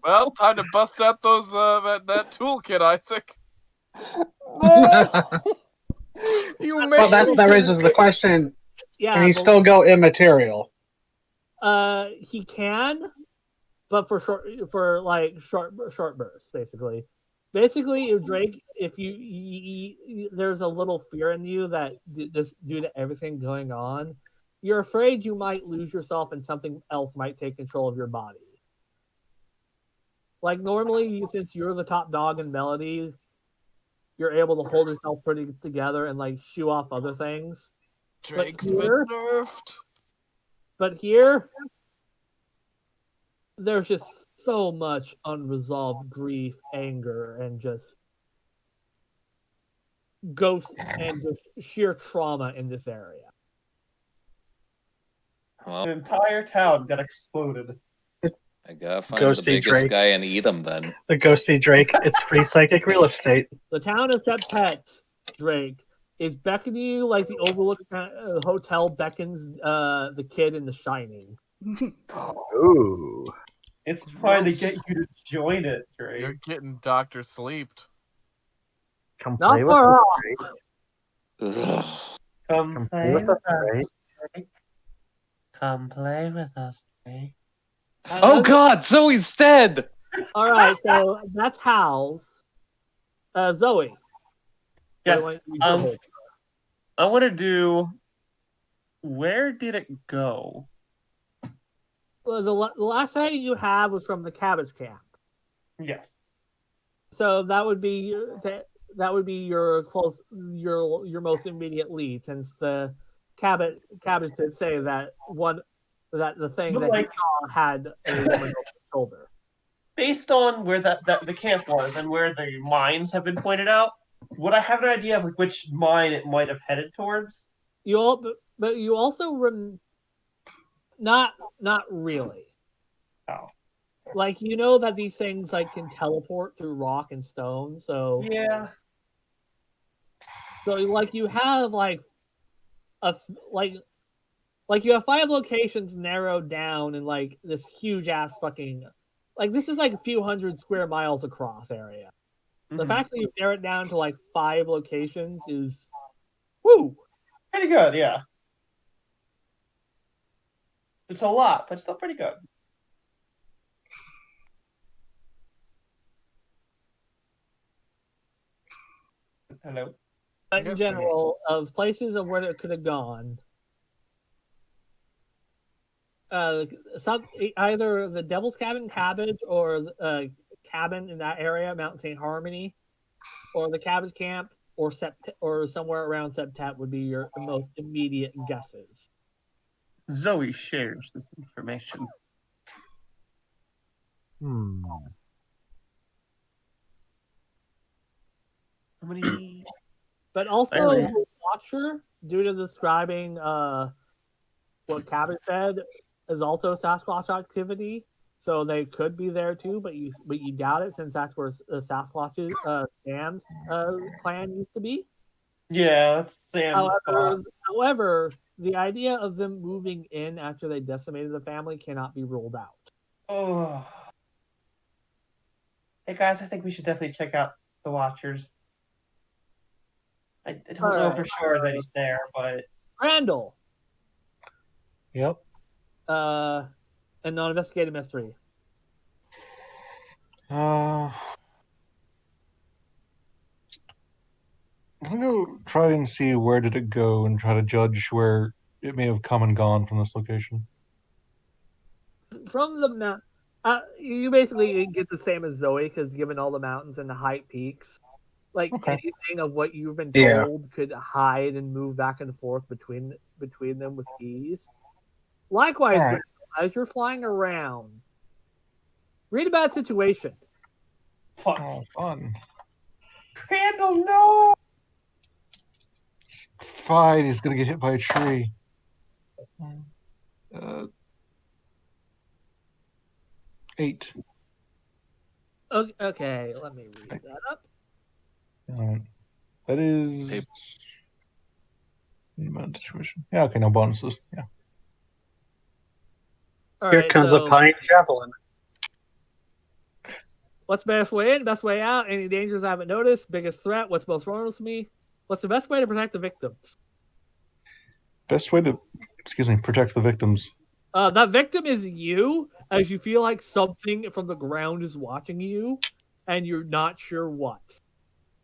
Well, time to bust out those that toolkit, Isaac. No! You made Well, that raises the question: Yeah, can he but, still go immaterial? he can, but for short bursts, basically. Basically, if Drake, if there's a little fear in you that this due to everything going on, you're afraid you might lose yourself and something else might take control of your body. Like normally, since you're the top dog in Melody, you're able to hold yourself pretty together and like shoo off other things. Drake's But been here, nerfed. but here, there's just so much unresolved grief, anger, and just ghosts and just sheer trauma in this area. An entire town got exploded. I gotta find Go the see biggest Drake. guy and eat him then. The ghosty Drake. It's free psychic real estate. The town of Septet, Drake, is beckoning you like the Overlook Hotel beckons the kid in The Shining. Ooh. It's trying Gross. to get you to join it, Drake. You're getting Dr. Sleeped. Come Not play with far us, off. Drake. Ugh. Come play with us, Drake. Drake. Come play with us, Drake. Oh god, Zoe's dead! All right, so that's Hal's. Zoe. Yes. What do you want to do? I want to do. Where did it go? Well, the last sighting you have was from the cabbage camp. Yes. So that would be your your most immediate lead, since the cabbage did say that the thing But, that like, he saw had a woman over the shoulder. Based on where that the camp was and where the mines have been pointed out, would I have an idea of like which mine it might have headed towards? But you also not really. Oh. Like you know that these things like can teleport through rock and stone, so Yeah. so like you have like you have 5 locations narrowed down in like this huge ass fucking like this is like a few hundred square miles across area. The Mhm. fact that you narrow it down to like 5 locations is woo. Pretty good, yeah. It's a lot, but still pretty good. Hello. But in Yes, general, of places of where it could have gone, either the Devil's Cabin Cabbage or cabin in that area, Mount St. Harmony, or the Cabbage Camp, or or somewhere around Septet would be your most immediate guesses. Zoe shares this information. How many? But also, Really? the Watcher, due to describing what Cabot said, is also Sasquatch activity. So they could be there too, but you doubt it since that's where Sasquatch's Sam's clan used to be. Yeah, that's Sam's spot. However, the idea of them moving in after they decimated the family cannot be ruled out. Oh. Hey guys, I think we should definitely check out the Watchers. I don't know for sure that he's there, but Randall, Yep. a non-investigated mystery. I'm gonna go try and see where did it go and try to judge where it may have come and gone from this location. From the mount, you basically get the same as Zoe because given all the mountains and the high peaks, like anything of what you've been told could hide and move back and forth between them with ease. Likewise, Right. as you're flying around, read about situation. fuck. Oh, fun. Crandall, no! Fine, he's gonna get hit by a tree. 8. Okay, let me read that up. That is situation. Yeah, okay, no bonuses. Yeah. All Here right, comes so a pine javelin. what's the best way in, best way out? Any dangers I haven't noticed? Biggest threat? What's most vulnerable to me? What's the best way to protect the victims? Best way to, protect the victims. That victim is you, as you feel like something from the ground is watching you, and you're not sure what.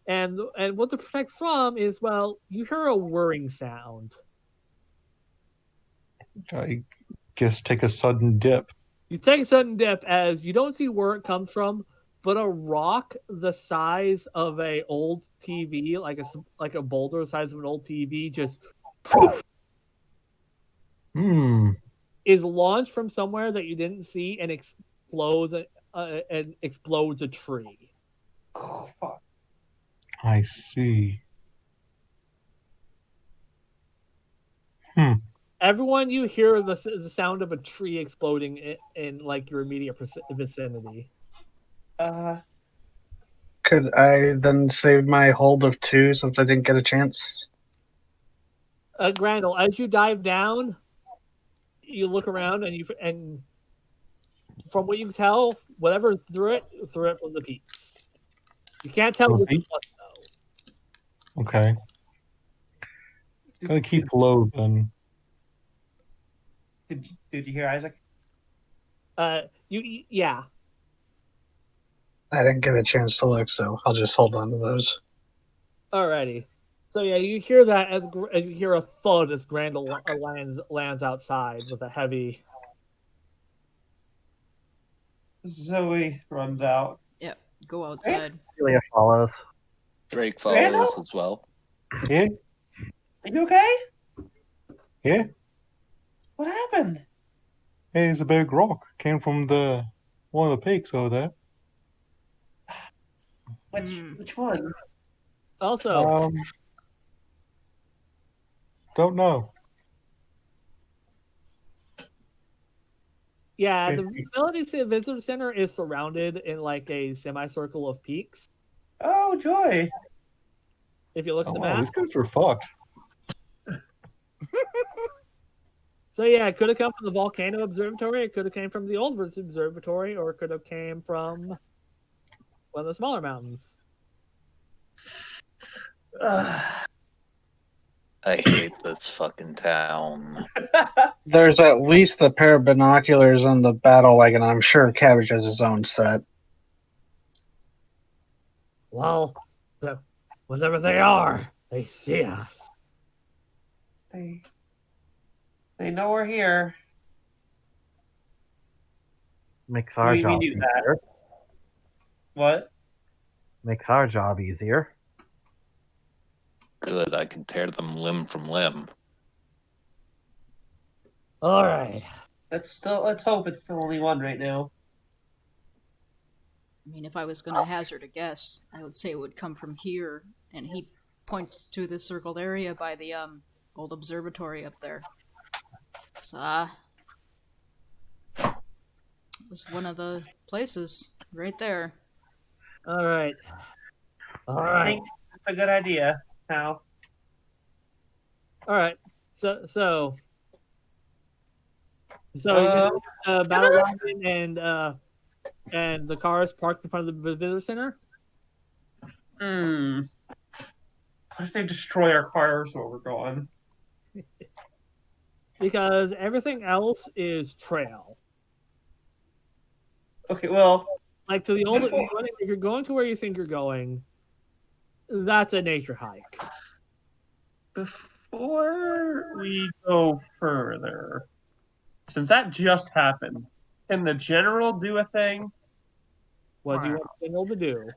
And what to protect from is, well, you hear a whirring sound. I guess take a sudden dip. You take a sudden dip as you don't see where it comes from, but a rock the size of a old TV, like a boulder the size of an old TV, just is launched from somewhere that you didn't see and explodes a tree. Oh, fuck. I see. Everyone, you hear the sound of a tree exploding in like your immediate vicinity. Could I then save my hold of 2 since I didn't get a chance? Grandel, as you dive down, you look around and from what you can tell, whatever threw it from the peak. You can't tell which one though. Okay. Gotta keep low then. Did you hear Isaac? Yeah. I didn't get a chance to look, so I'll just hold on to those. Alrighty. So yeah, you hear that as you hear a thud as Grandel lands outside with a heavy. Zoe runs out. Yep, go outside. Celia follows. Drake follows as well. Yeah? Are you okay? Yeah? What happened? Hey, it's a big rock. Came from one of the peaks over there. Which one? Also, don't know. Yeah, the Ability Visitor Center is surrounded in like a semicircle of peaks. Oh, joy! If you look at the Wow, map. these guys are fucked. So yeah, it could have come from the volcano observatory. It could have came from the old observatory, or it could have came from one of the smaller mountains. I hate this fucking town. There's at least a pair of binoculars on the battle wagon. I'm sure Cabbage has his own set. Well, Whatever they are, they see us. They know we're here. Makes our We job knew that. easier. What? Makes our job easier. Good, I can tear them limb from limb. All right. Let's hope it's still only one right now. I mean, if I was gonna hazard a guess, I would say it would come from here, and he points to the circled area by the old observatory up there. So, it was one of the places right there. All right. All I right. think that's a good idea. Now, All right. So you're gonna battle wagon and the cars parked in front of the visitor center. what if they destroy our cars while we're gone? Because everything else is trail. Okay, well, Like to the old, if you're going to where you think you're going, that's a nature hike. before we go further, since that just happened, can the general do a thing? What do you want the general to do?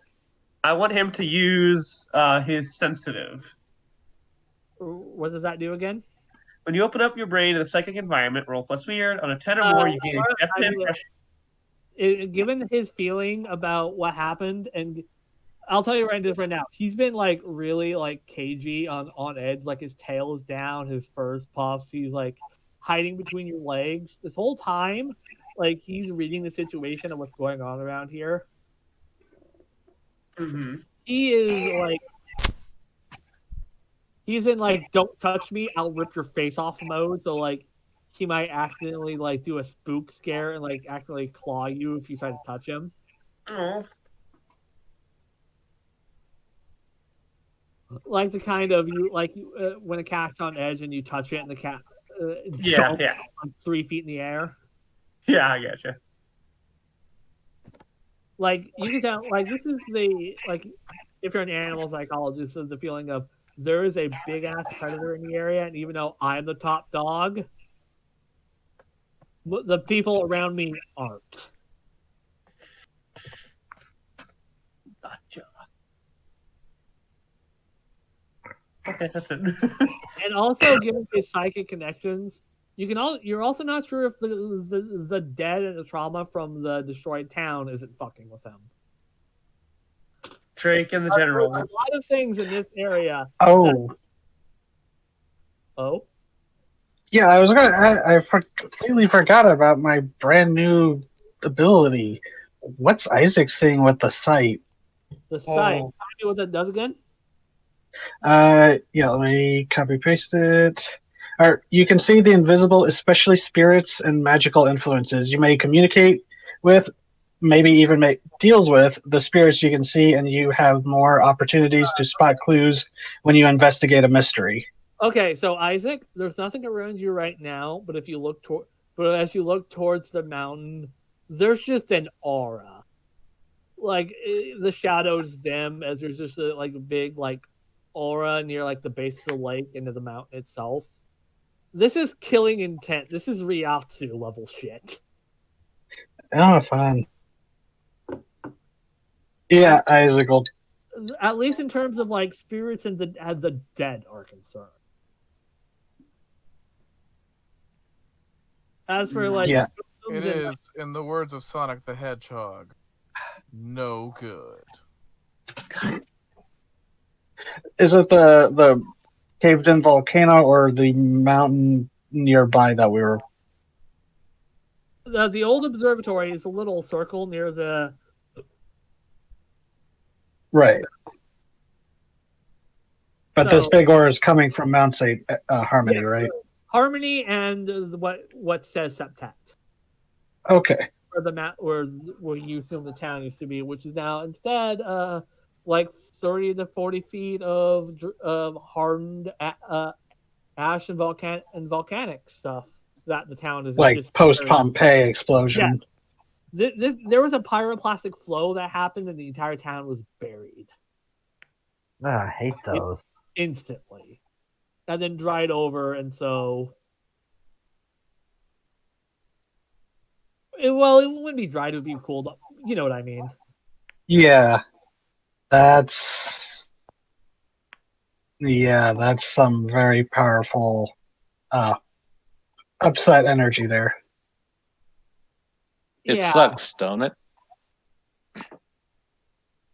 I want him to use his sensitive. What does that do again? When you open up your brain in a psychic environment, roll plus weird. On a 10 or more, you gain a definite impression. Given his feeling about what happened, and I'll tell you right now, he's been like really like cagey on edge. Like his tail is down, his fur's puffed. He's like hiding between your legs this whole time. Like he's reading the situation and what's going on around here. Mm-hmm. He is like, he's in like don't touch me, I'll rip your face off mode. So like he might accidentally like do a spook scare and like accidentally claw you if you try to touch him. Oh. Like the kind of you like when a cat's on edge and you touch it and the cat Yeah. like 3 feet in the air. Yeah, I gotcha. Like you can tell, like this is the like if you're an animal psychologist, is the feeling of there is a big ass predator in the area, and even though I'm the top dog, the people around me aren't. Gotcha. Okay, that's it. And also, given his psychic connections, you're also not sure if the dead and the trauma from the destroyed town isn't fucking with him. Drake and the general. There's a lot of things in this area. Oh, Oh, yeah. I completely forgot about my brand new ability. What's Isaac seeing with the sight? the site. Oh. Tell me what that does again. Yeah. Let me copy paste it. Or you can see the invisible, especially spirits and magical influences. You may communicate with, maybe even make deals with the spirits you can see, and you have more opportunities to spot clues when you investigate a mystery. Okay, so Isaac, there's nothing around you right now, but if you look as you look towards the mountain, there's just an aura. Like the shadows dim as there's just a big like aura near like the base of the lake into the mountain itself. This is killing intent. This is Ryatsu level shit. Oh, fun. Yeah, Isaac will. At least in terms of like spirits and the dead are concerned. As for like, Yeah. It is, in the words of Sonic the Hedgehog, no good. Is it the caved in volcano or the mountain nearby that we were? The old observatory is a little circle near the. Right. But So- this big ore is coming from Mount St. Harmony, Yeah. right? Harmony and what says Septet, Okay. or the map where you assume the town used to be, which is now instead like 30 to 40 feet of hardened ash and volcanic stuff that the town is Like just post Pompeii explosion. There was a pyroclastic flow that happened, and the entire town was buried. I hate those. instantly, and then dried over, and so it wouldn't be dried; it would be cooled up. You know what I mean? Yeah, that's that's some very powerful uh upset energy there. It Yeah, sucks, don't it?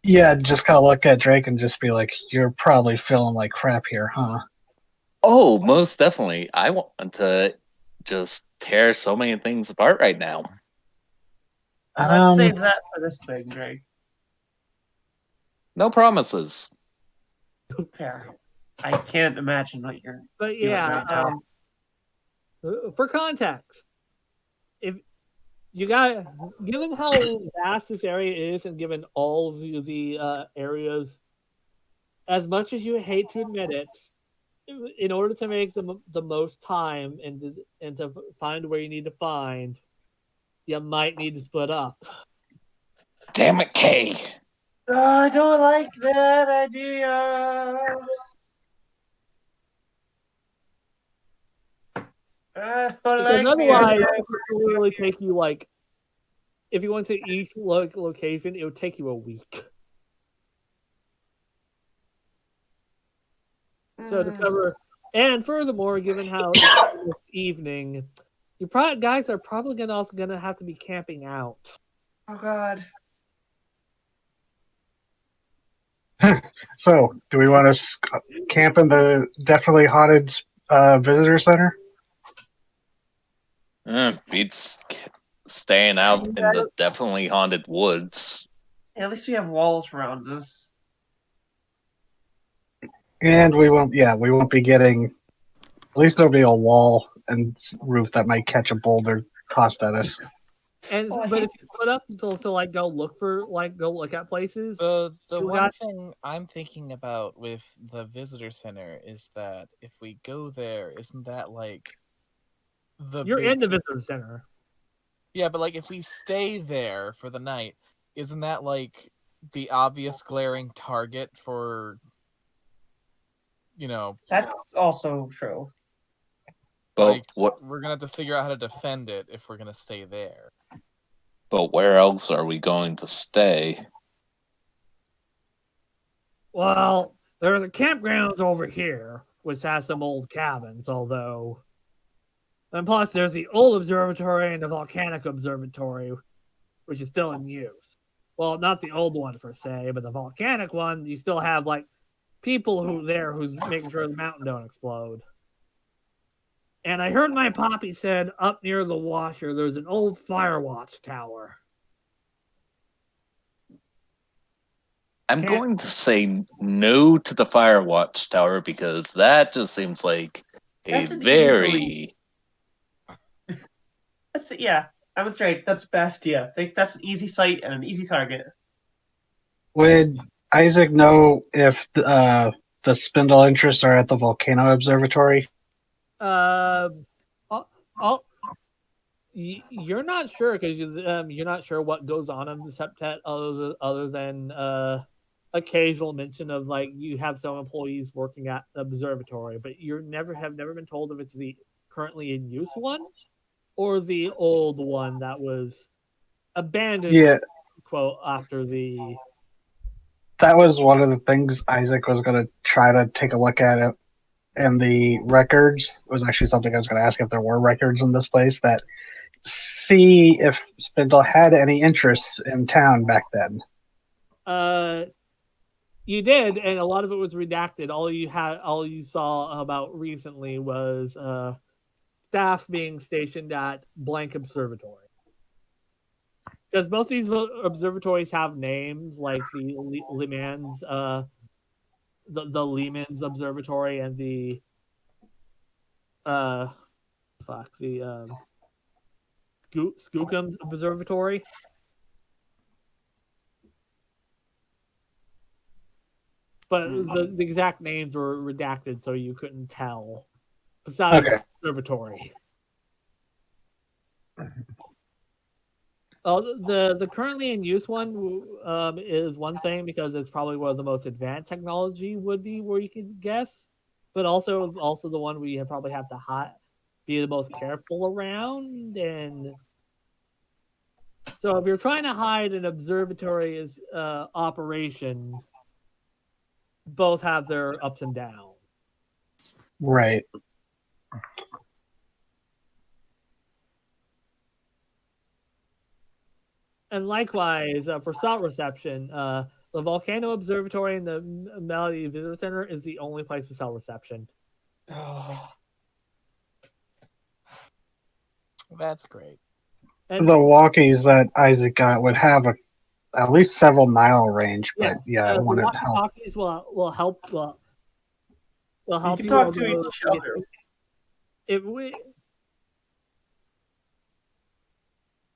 Yeah, just kind of look at Drake and just be like, "You're probably feeling like crap here, huh?" Oh, most definitely. I want to just tear so many things apart right now. Let's save that for this thing, Greg. No promises. Fair. I can't imagine what you're but doing yeah. right now. For context, if you got, given how vast this area is, and given all of the areas, as much as you hate to admit it, in order to make the most time and to find where you need to find, you might need to split up. Damn it, Kay. Oh, I don't like that idea. But Because like otherwise, the it would really take you like, if you went to each location, it would take you a week. So to cover, and furthermore, given how it's this evening, you guys are probably also gonna have to be camping out. Oh God. So, do we want to camp in the definitely haunted visitor center? Beats staying out in the definitely haunted woods. At least we have walls around us. And we won't. Yeah, we won't be getting. At least there'll be a wall and roof that might catch a boulder tossed at us. And but if you split up to like go look at places, The you one got- thing I'm thinking about with the visitor center is that if we go there, isn't that like the you're big in the visitor center. Yeah, but like if we stay there for the night, isn't that like the obvious glaring target for That's also true. But like what? we're gonna have to figure out how to defend it if we're gonna stay there. But where else are we going to stay? Well, there's a campgrounds over here, which has some old cabins, although. And plus, there's the old observatory and the volcanic observatory, which is still in use. Well, not the old one per se, but the volcanic one, you still have like people who's making sure the mountain don't explode. And I heard my poppy said up near the washer there's an old fire watch tower. I'm going to say no to the fire watch tower because that just seems like a That's an very yeah, I'm with Drake. That's a bad idea. I think that's an easy site and an easy target. Would Isaac know if the spindle interests are at the volcano observatory? You're not sure because you're not sure what goes on in the septet other than occasional mention of like you have some employees working at the observatory, but have never been told if it's the currently in use one or the old one that was abandoned. Yeah, quote after the. that was one of the things Isaac was going to try to take a look at it. And the records was actually something I was going to ask if there were records in this place that see if Spindle had any interests in town back then. You did, and a lot of it was redacted. All you saw about recently was staff being stationed at blank observatory. Because most of these observatories have names, like the Lehman's, the Lehman's Observatory and the Skookum's Observatory. But the exact names were redacted, so you couldn't tell. Besides Okay. observatory. The currently in use one is one thing because it's probably one of the most advanced technology would be where you can guess, but also the one we probably have to be the most careful around. And so if you're trying to hide an observatory operation, both have their ups and downs. Right. And likewise, for cell reception, the Volcano Observatory and the Melody Visitor Center is the only place for cell reception. That's great. And The walkies that Isaac got would have at least several mile range, but I the wanted help. walkie-talkies will help. Will help can you. talk to although each other.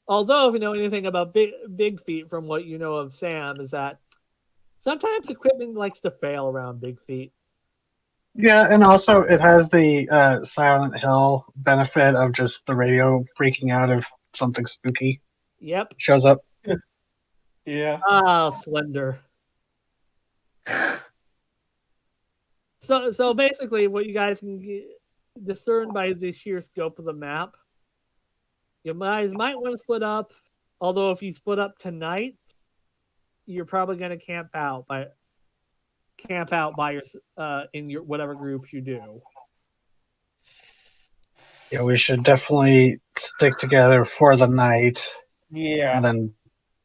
Although, if you know anything about Big Feet from what you know of Sam, is that sometimes equipment likes to fail around Big Feet. Yeah, and also it has the Silent Hill benefit of just the radio freaking out if something spooky Yep. shows up. Yeah. Ah, Slender. So basically, what you guys can discern by the sheer scope of the map, you guys might want to split up. Although if you split up tonight, you're probably going to camp out by your in your whatever groups you do. Yeah, we should definitely stick together for the night Yeah. and then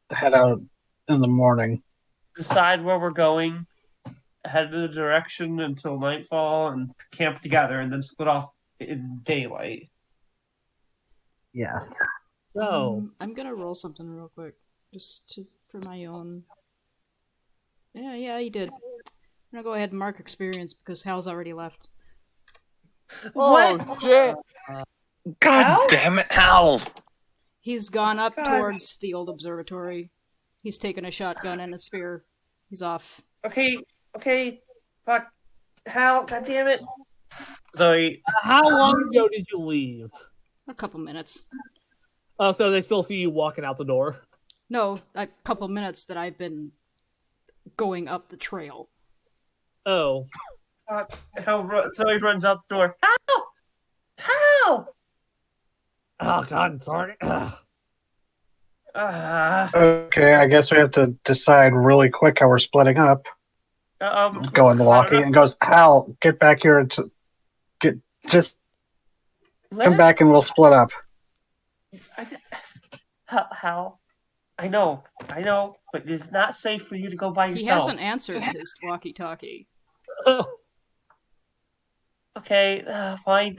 head out in the morning. Decide where we're going, head in the direction until nightfall, and camp together, and then split off in daylight. Yes. So I'm gonna roll something real quick, for my own. Yeah, you did. I'm gonna go ahead and mark experience because Hal's already left. Oh, shit! God Hal? damn it, Hal! He's gone up God. towards the old observatory. He's taken a shotgun and a spear. He's off. Okay, fuck, Hal, god damn it. Zoe, how long ago did you leave? A couple minutes. Oh, so they still see you walking out the door. No, a couple minutes that I've been going up the trail. Oh, Zoe runs out the door. Hal! oh God, sorry. Okay, I guess we have to decide really quick how we're splitting up. Go in the walkie and goes, Hal, get back here and come back and we'll split up. Hal, I know, but it's not safe for you to go by yourself. He hasn't answered his walkie-talkie. Okay, fine.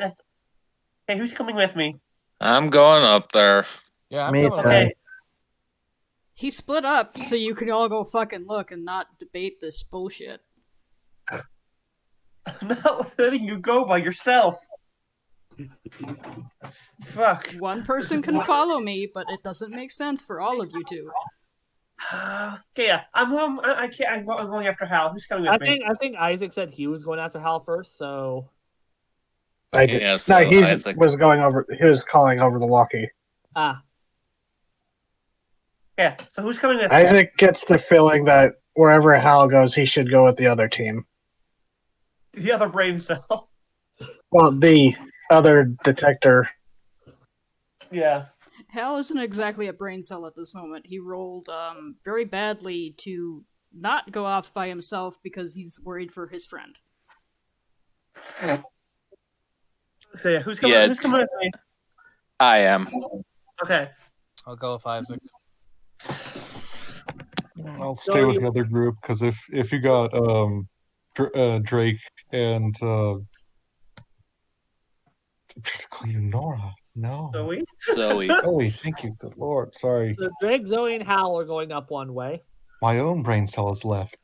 Hey, who's coming with me? I'm going up there. Yeah, I'm Me coming too. away. Okay. He split up so you can all go fucking look and not debate this bullshit. I'm not letting you go by yourself. Fuck. One person can follow me, but it doesn't make sense for all of you two. Okay, yeah, I'm home. I can't. I'm going after Hal. Who's coming with me? I think Isaac said he was going after Hal first, so I did. Yeah, so No, he Isaac. was going over. He was calling over the walkie. Yeah. So who's coming with me? Isaac gets the feeling that wherever Hal goes, he should go with the other team. The other brain cell. Well, the other detector. Yeah. Hal isn't exactly a brain cell at this moment. He rolled very badly to not go off by himself because he's worried for his friend. So yeah, who's coming? Yeah. Who's coming with me? I am. Okay. I'll go with Isaac. I'll stay with the other group because if you got Drake and call you Nora. No. Zoe. Zoe. Zoe, thank you. Good Lord. Sorry. So Drake, Zoe, and Hal are going up one way. My own brain cell is left.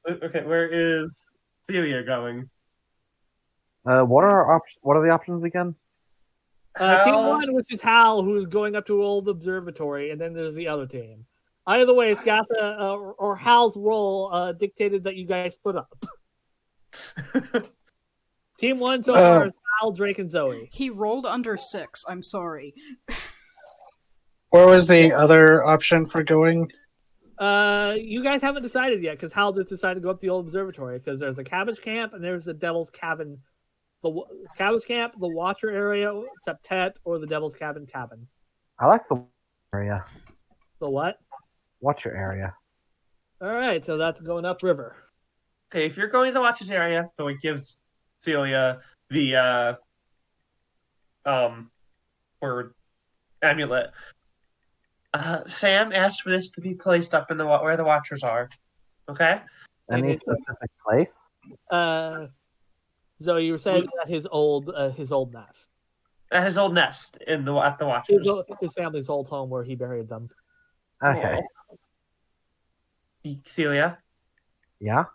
Okay, where is Celia going? What are the options again? Team Hal- one, which is Hal, who's going up to Old Observatory, and then there's the other team. Either way, Scatha or Hal's role dictated that you guys split up. Team one so far is Hal, Drake, and Zoe. He rolled under 6. I'm sorry. Where was the other option for going? You guys haven't decided yet because Hal just decided to go up the old observatory because there's a cabbage camp and there's the Devil's Cabin. Cabbage camp, the Watcher area, Septet, or the Devil's Cabin cabin. I like the area. The what? Watch your area. All right, so that's going upriver. Okay, if you're going to the Watchers area, so it gives Celia the word amulet. Sam asked for this to be placed up in the where the Watchers are. Okay. Any specific place? Zoe, you were saying at his old nest. At his old nest at the Watchers. His family's old home where he buried them. Okay. Celia, Yeah,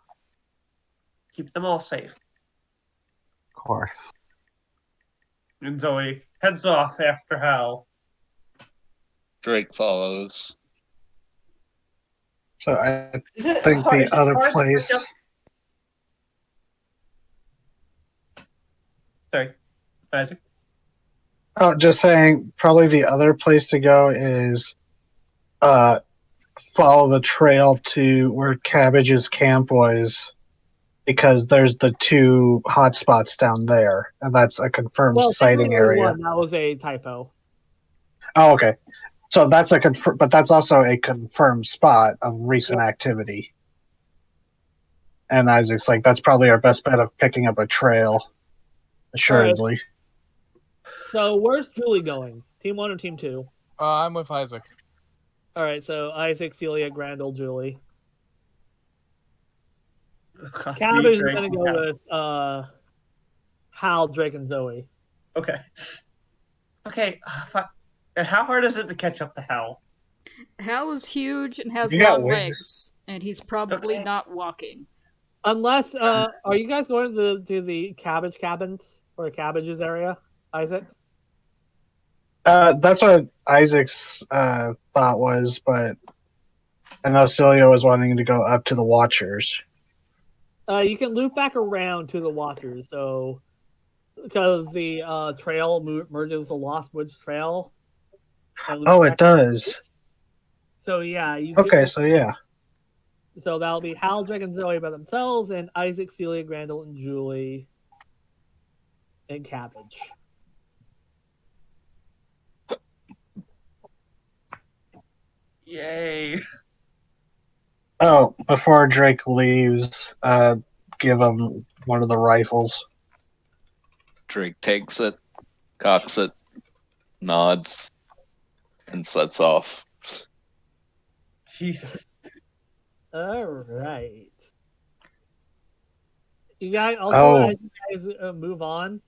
keep them all safe. of course. And Zoe heads off after Hal. Drake follows. So I Is it think hard- the is it other hard to place. pick up- Sorry, Isaac. Oh, just saying, probably the other place to go is follow the trail to where Cabbage's camp was, because there's the 2 hotspots down there, and that's a confirmed sighting technically area. one, that was a typo. Oh, okay. So that's but that's also a confirmed spot of recent activity. And Isaac's like, that's probably our best bet of picking up a trail, assuredly. So where's Julie going? Team 1 or Team 2? I'm with Isaac. All right, so Isaac, Celia, Grandel, Julie. Cabbage is going to go with Hal, Drake, and Zoe. Okay. Okay. How hard is it to catch up to Hal? Hal is huge and has You got long wings. legs, and he's probably Okay. not walking. Unless, are you guys going to the cabbage cabins or cabbages area, Isaac? That's what Isaac's thought was, but I know Celia was wanting to go up to the Watchers. You can loop back around to the Watchers, so because the trail merges the Lost Woods Trail. and loops Oh, back it does. So yeah, you Okay, so yeah. So that'll be Hal, Drake, and Zoe by themselves, and Isaac, Celia, Grandel, and Julie, and Cabbage. Yay. Oh, before Drake leaves, give him one of the rifles. Drake takes it, cocks it, nods, and sets off. Jeez. All right. You guys Oh. as you guys move on,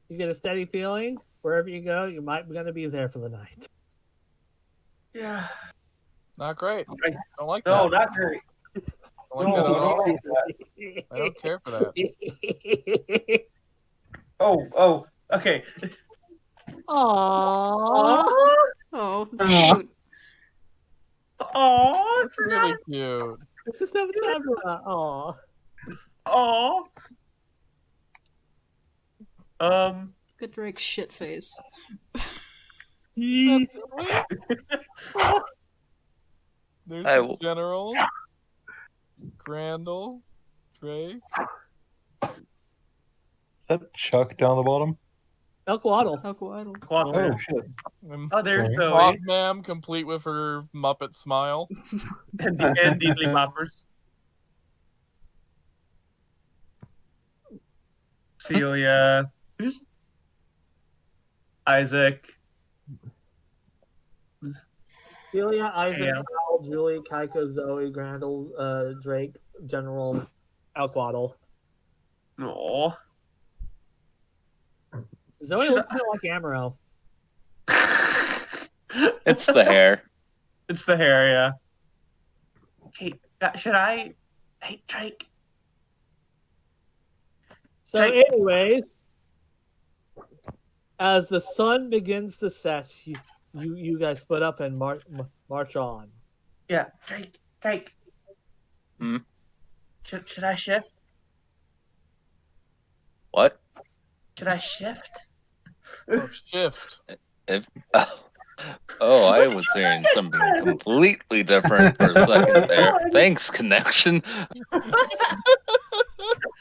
you get a steady feeling wherever you go, you might be going to be there for the night. Yeah. Not great. Don't like No, that. not great. Don't like that at all. No. I don't care for that. Oh, okay. Aww. Oh, it's Aw. cute. Aww, It's really cute. This is so Sabra. Aw. Aww. Look at Drake's shit face. There's I the will- General, Grandel, Drake. Is that Chuck down the bottom? Elk Waddle. Uncle Idol. Quattro. Oh, shit. Oh, there's Okay. Zoe Bob Ma'am, complete with her Muppet smile. and Deedly Boppers. Celia. Isaac. Celia, Isaac, Yeah. Hal, Julie, Kaiko, Zoe, Grandel, Drake, General, Elk Waddle. Aww. Zoe looks a bit like Amaro. It's the hair. It's the hair, yeah. Hey, should I? Hey, Drake. So, Drake. anyways, as the sun begins to set, you guys split up and march on. Yeah, Drake. Hmm? Should I shift? What? Should I shift? Oh, shift. If oh, I was hearing something completely different for a second there. Thanks, connection.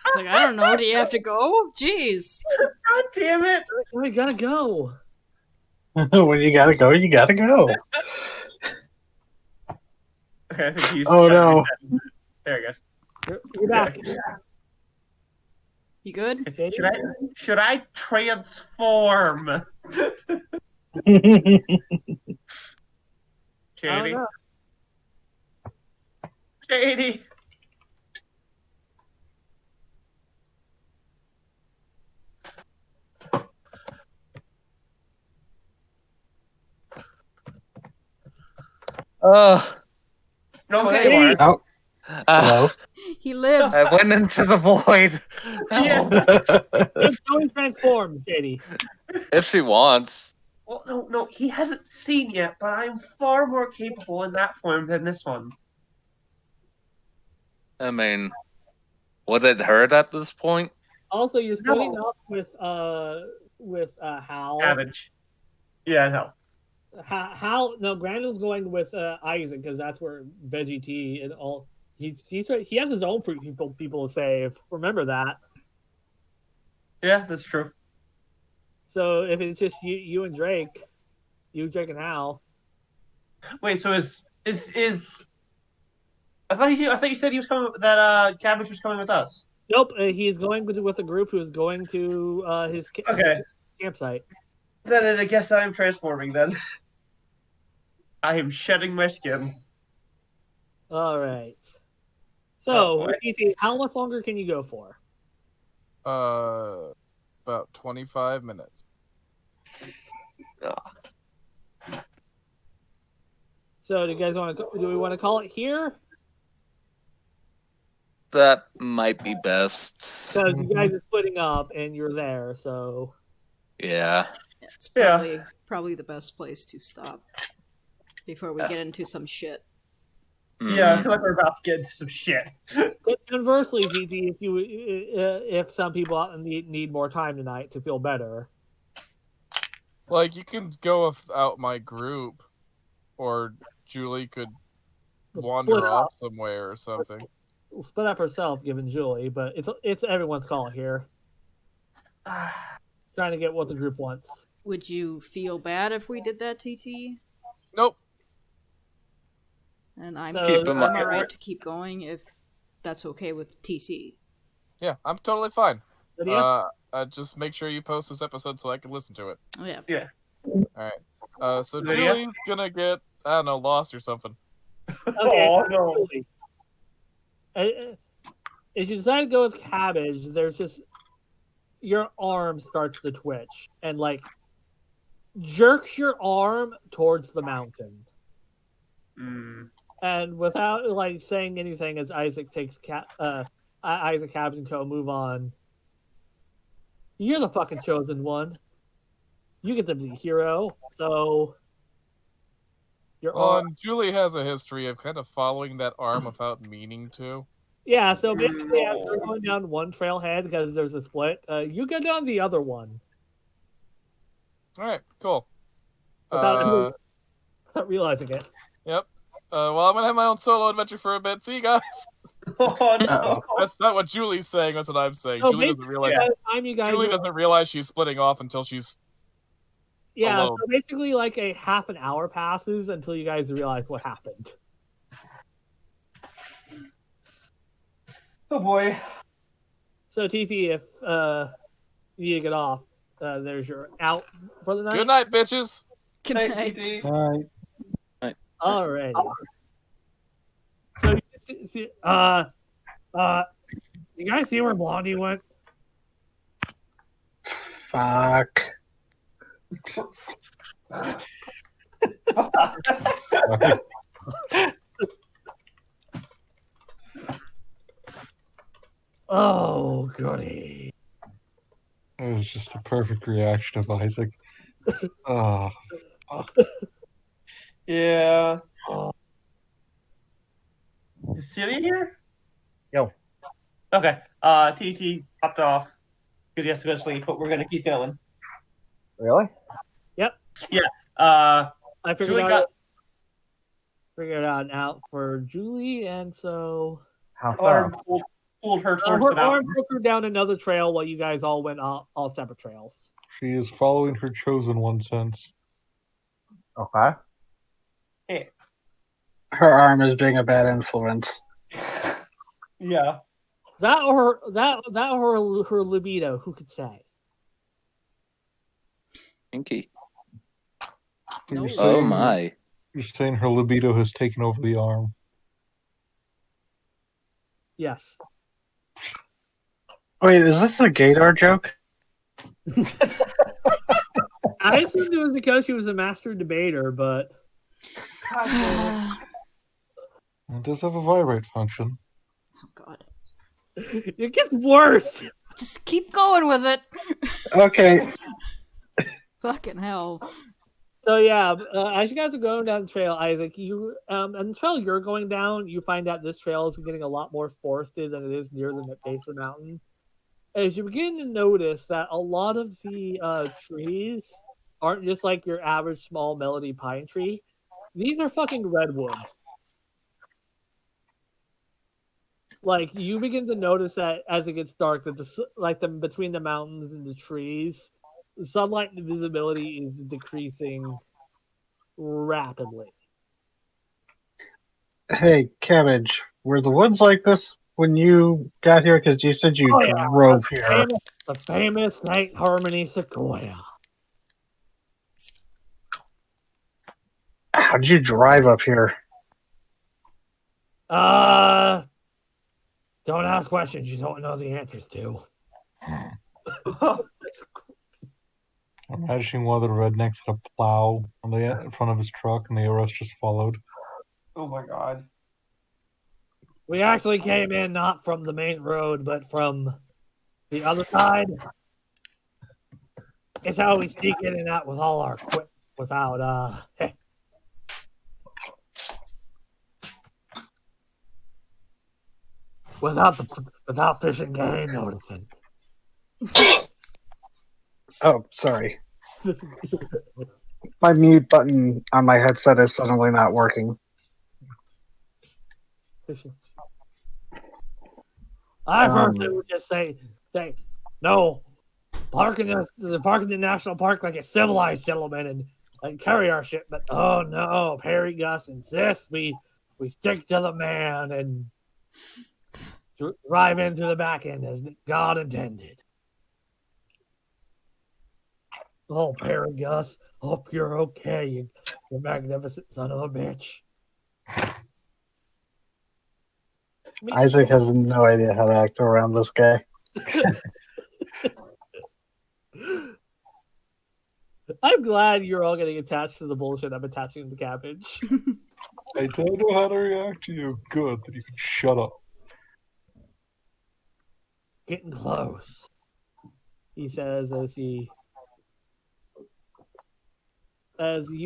It's like, I don't know. Do you have to go? Jeez. God damn it! We gotta go. When you gotta go, you gotta go. Okay, I think he's. Oh no. There he goes. You're back. You good? Should I transform? I don't Katie. know. Katie. Oh, No, Okay. there you are. Oh, hello. He lives. I went into the void. Yeah. Just don't transform, Katie. If she wants. Well, no, he hasn't seen yet, but I'm far more capable in that form than this one. I mean, would it hurt at this point? Also, you're splitting No. up with Hal. Cabbage. Yeah, no. Hal. No, Grandel's going with Isaac because that's where Veggie T and all. He has his own people to save. Remember that. Yeah, that's true. So if it's just you and Drake, Drake and Hal. Wait, so is I thought you said he was coming. That Cabbage was coming with us. Nope, he's going with a group who's going to his campsite. Then I guess I'm transforming. Then I am shedding my skin. All right. So, Oh, boy. ET, how much longer can you go for? About 25 minutes. So, do you guys want to? Do we want to call it here? That might be best. Because you guys are splitting up and you're there, so Yeah. Yeah, it's probably the best place to stop before we get into some shit. Yeah, I Mhm. feel like we're about to get into some shit. But conversely, GT, if some people need more time tonight to feel better, Like, you can go without my group, or Julie could split wander up. off somewhere or something. Split up herself, given Julie, but it's everyone's call here. Trying to get what the group wants. Would you feel bad if we did that, TT? Nope. And I'm Keep in I'm mind- alright to keep going if that's okay with TT. Yeah, I'm totally fine. Lydia? Just make sure you post this episode so I can listen to it. Oh yeah. Yeah. Alright. So Lydia? Julie's gonna get, I don't know, lost or something. Okay, Oh no. Julie. If you decide to go with Cabbage, there's just your arm starts to twitch and like jerks your arm towards the mountain. And without like saying anything, as Isaac takes Isaac, Cabbage, and Co. move on. You're the fucking chosen one. You get to be the hero. So your arm. And Julie has a history of kind of following that arm without meaning to. Yeah. So basically, as you're going down one trailhead because there's a split, you go down the other one Alright, cool. without realizing it. Yep. Well, I'm gonna have my own solo adventure for a bit. See you guys. Oh no. That's not what Julie's saying. That's what I'm saying. So Julie doesn't realize. by the time you guys Julie are- doesn't realize she's splitting off until she's. Yeah, alone. so basically like a half an hour passes until you guys realize what happened. Oh boy. So TT, if you need to get off, there's your out for the night. Good night, bitches. Good Thank night. you, D. Alright. Alrighty. So you guys see where Blondie went? Fuck. Oh goody. It was just a perfect reaction of Isaac. Oh, Yeah. Oh. Is Celia here? Yo. Okay. TT popped off. because he has to go to sleep. But we're gonna keep going. Really? Yeah. I figured Julie it out for Julie, and so How her so? arm pulled her towards her the arm mountain. took her down another trail while you guys all went all separate trails. She is following her chosen one sense. Okay. Her arm is being a bad influence. Yeah. That or her libido, who could say? Pinky. So No. you're Oh saying, my. you're saying her libido has taken over the arm. Yes. Wait, is this a gaydar joke? I assumed it was because she was a master debater, but Oh It does have a vibrate function. god. it gets worse. Just keep going with it. Okay, Fucking hell. So yeah, as you guys are going down the trail, Isaac, you and the trail you're going down, you find out this trail is getting a lot more forested than it is near the base of the mountain. As you begin to notice that a lot of the trees aren't just like your average small melody pine tree. These are fucking redwoods. Like you begin to notice that as it gets dark, that the between the mountains and the trees, the sunlight and visibility is decreasing rapidly. hey, Cabbage, were the woods like this when you got here? Because you said you Oh, yeah. drove here. The famous St. Harmony Sequoia. How'd you drive up here? Don't ask questions you don't know the answers to. I'm imagining one of the rednecks had a plow on the in front of his truck, and the rest just followed. Oh my god. We actually came in not from the main road, but from the other side. It's how we sneak in and out with all our equipment without without fishing game noticing. Oh, sorry. My mute button on my headset is suddenly not working. Fishing. I personally would just say no. Park in the national park like a civilized gentleman and carry our shit. But oh no, Perry Gus insists we stick to the man and drive in through the back end as God intended. Oh, Perry Gus, hope you're okay, you magnificent son of a bitch. Isaac has no idea how to act around this guy. I'm glad you're all getting attached to the bullshit I'm attaching to the cabbage. I don't know how to react to you. Good, that you can shut up. Getting close, he says as you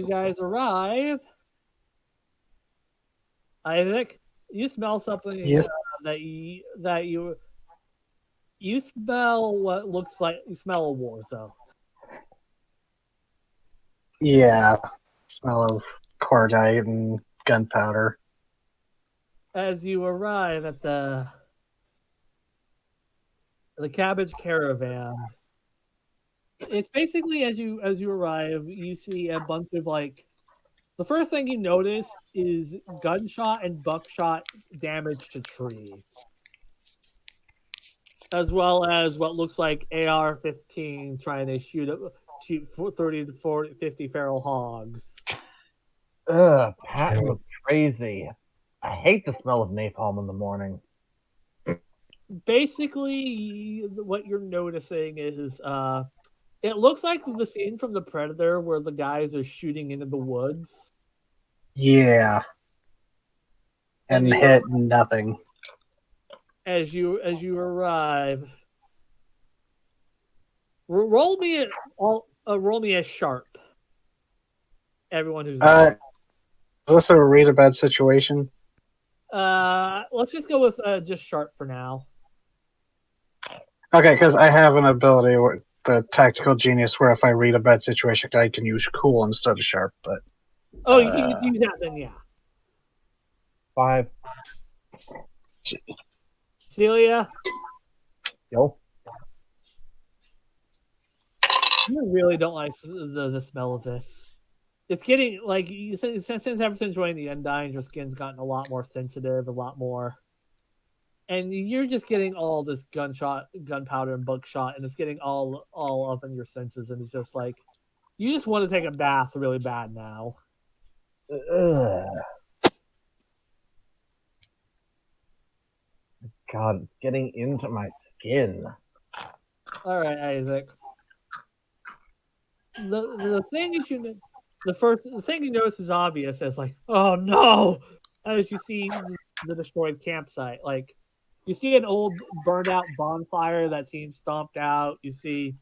guys arrive. Isaac, you smell something. Yes. That you smell what looks like you smell a war zone. Yeah, smell of cordite and gunpowder. As you arrive at the cabbage caravan, it's basically as you arrive, you see a bunch of the first thing you notice is gunshot and buckshot damage to trees, as well as what looks like AR-15 trying to shoot 30 to 40, 50 feral hogs. Ugh, Patton was crazy. I hate the smell of napalm in the morning. Basically, what you're noticing is it looks like the scene from The Predator where the guys are shooting into the woods. Yeah. And hit nothing. As you arrive, roll me a sharp. Everyone who's is this a read a bad situation? let's just go with just sharp for now. Okay, because I have an ability with the tactical genius where if I read a bad situation, I can use cool instead of sharp. But Oh, you can use that then, yeah. 5. Celia, Yo. you really don't like the smell of this. It's getting like since ever since joining the Undying, your skin's gotten a lot more sensitive, a lot more, and you're just getting all this gunpowder, and buckshot, and it's getting all up in your senses, and it's just like you just want to take a bath really bad now. Ugh. God, it's getting into my skin. All right, Isaac. The thing is, the thing you notice is obvious. It's like, oh no, as you see the destroyed campsite. Like, you see an old burned out bonfire that seems stomped out. You see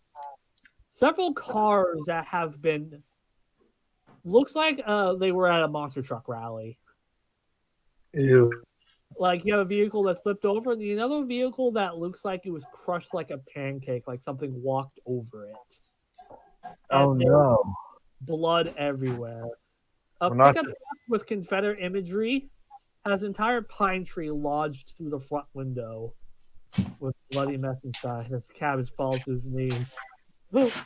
several cars that have been. Looks like they were at a monster truck rally. ew. Like you have a vehicle that flipped over, and another vehicle that looks like it was crushed like a pancake, like something walked over it. Oh And there's no. blood everywhere. A We're not pickup truck with Confederate imagery has an entire pine tree lodged through the front window with bloody mess inside. As the cabbage falls to his knees.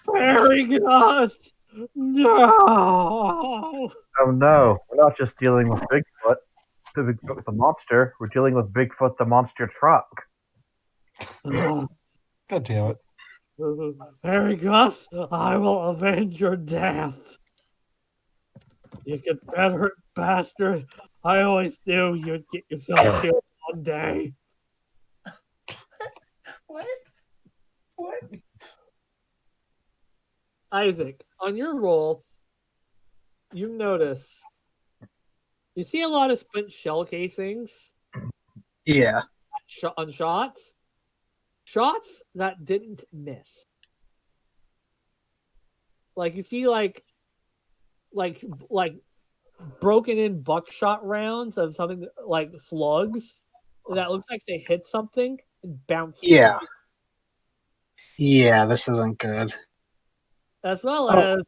Fairy dust! No! Oh no. We're not just dealing with Bigfoot. Bigfoot the monster. We're dealing with Bigfoot the monster truck. God damn it. Fairy Gus, I will avenge your death. You Confederate bastard. I always knew you'd get yourself killed one day. What? What? Isaac, on your roll, you notice you see a lot of spent shell casings Yeah. on shots that didn't miss. Like you see, like broken in buckshot rounds of something like slugs that looks like they hit something and bounced. Yeah. Yeah, this isn't good. As well Oh. as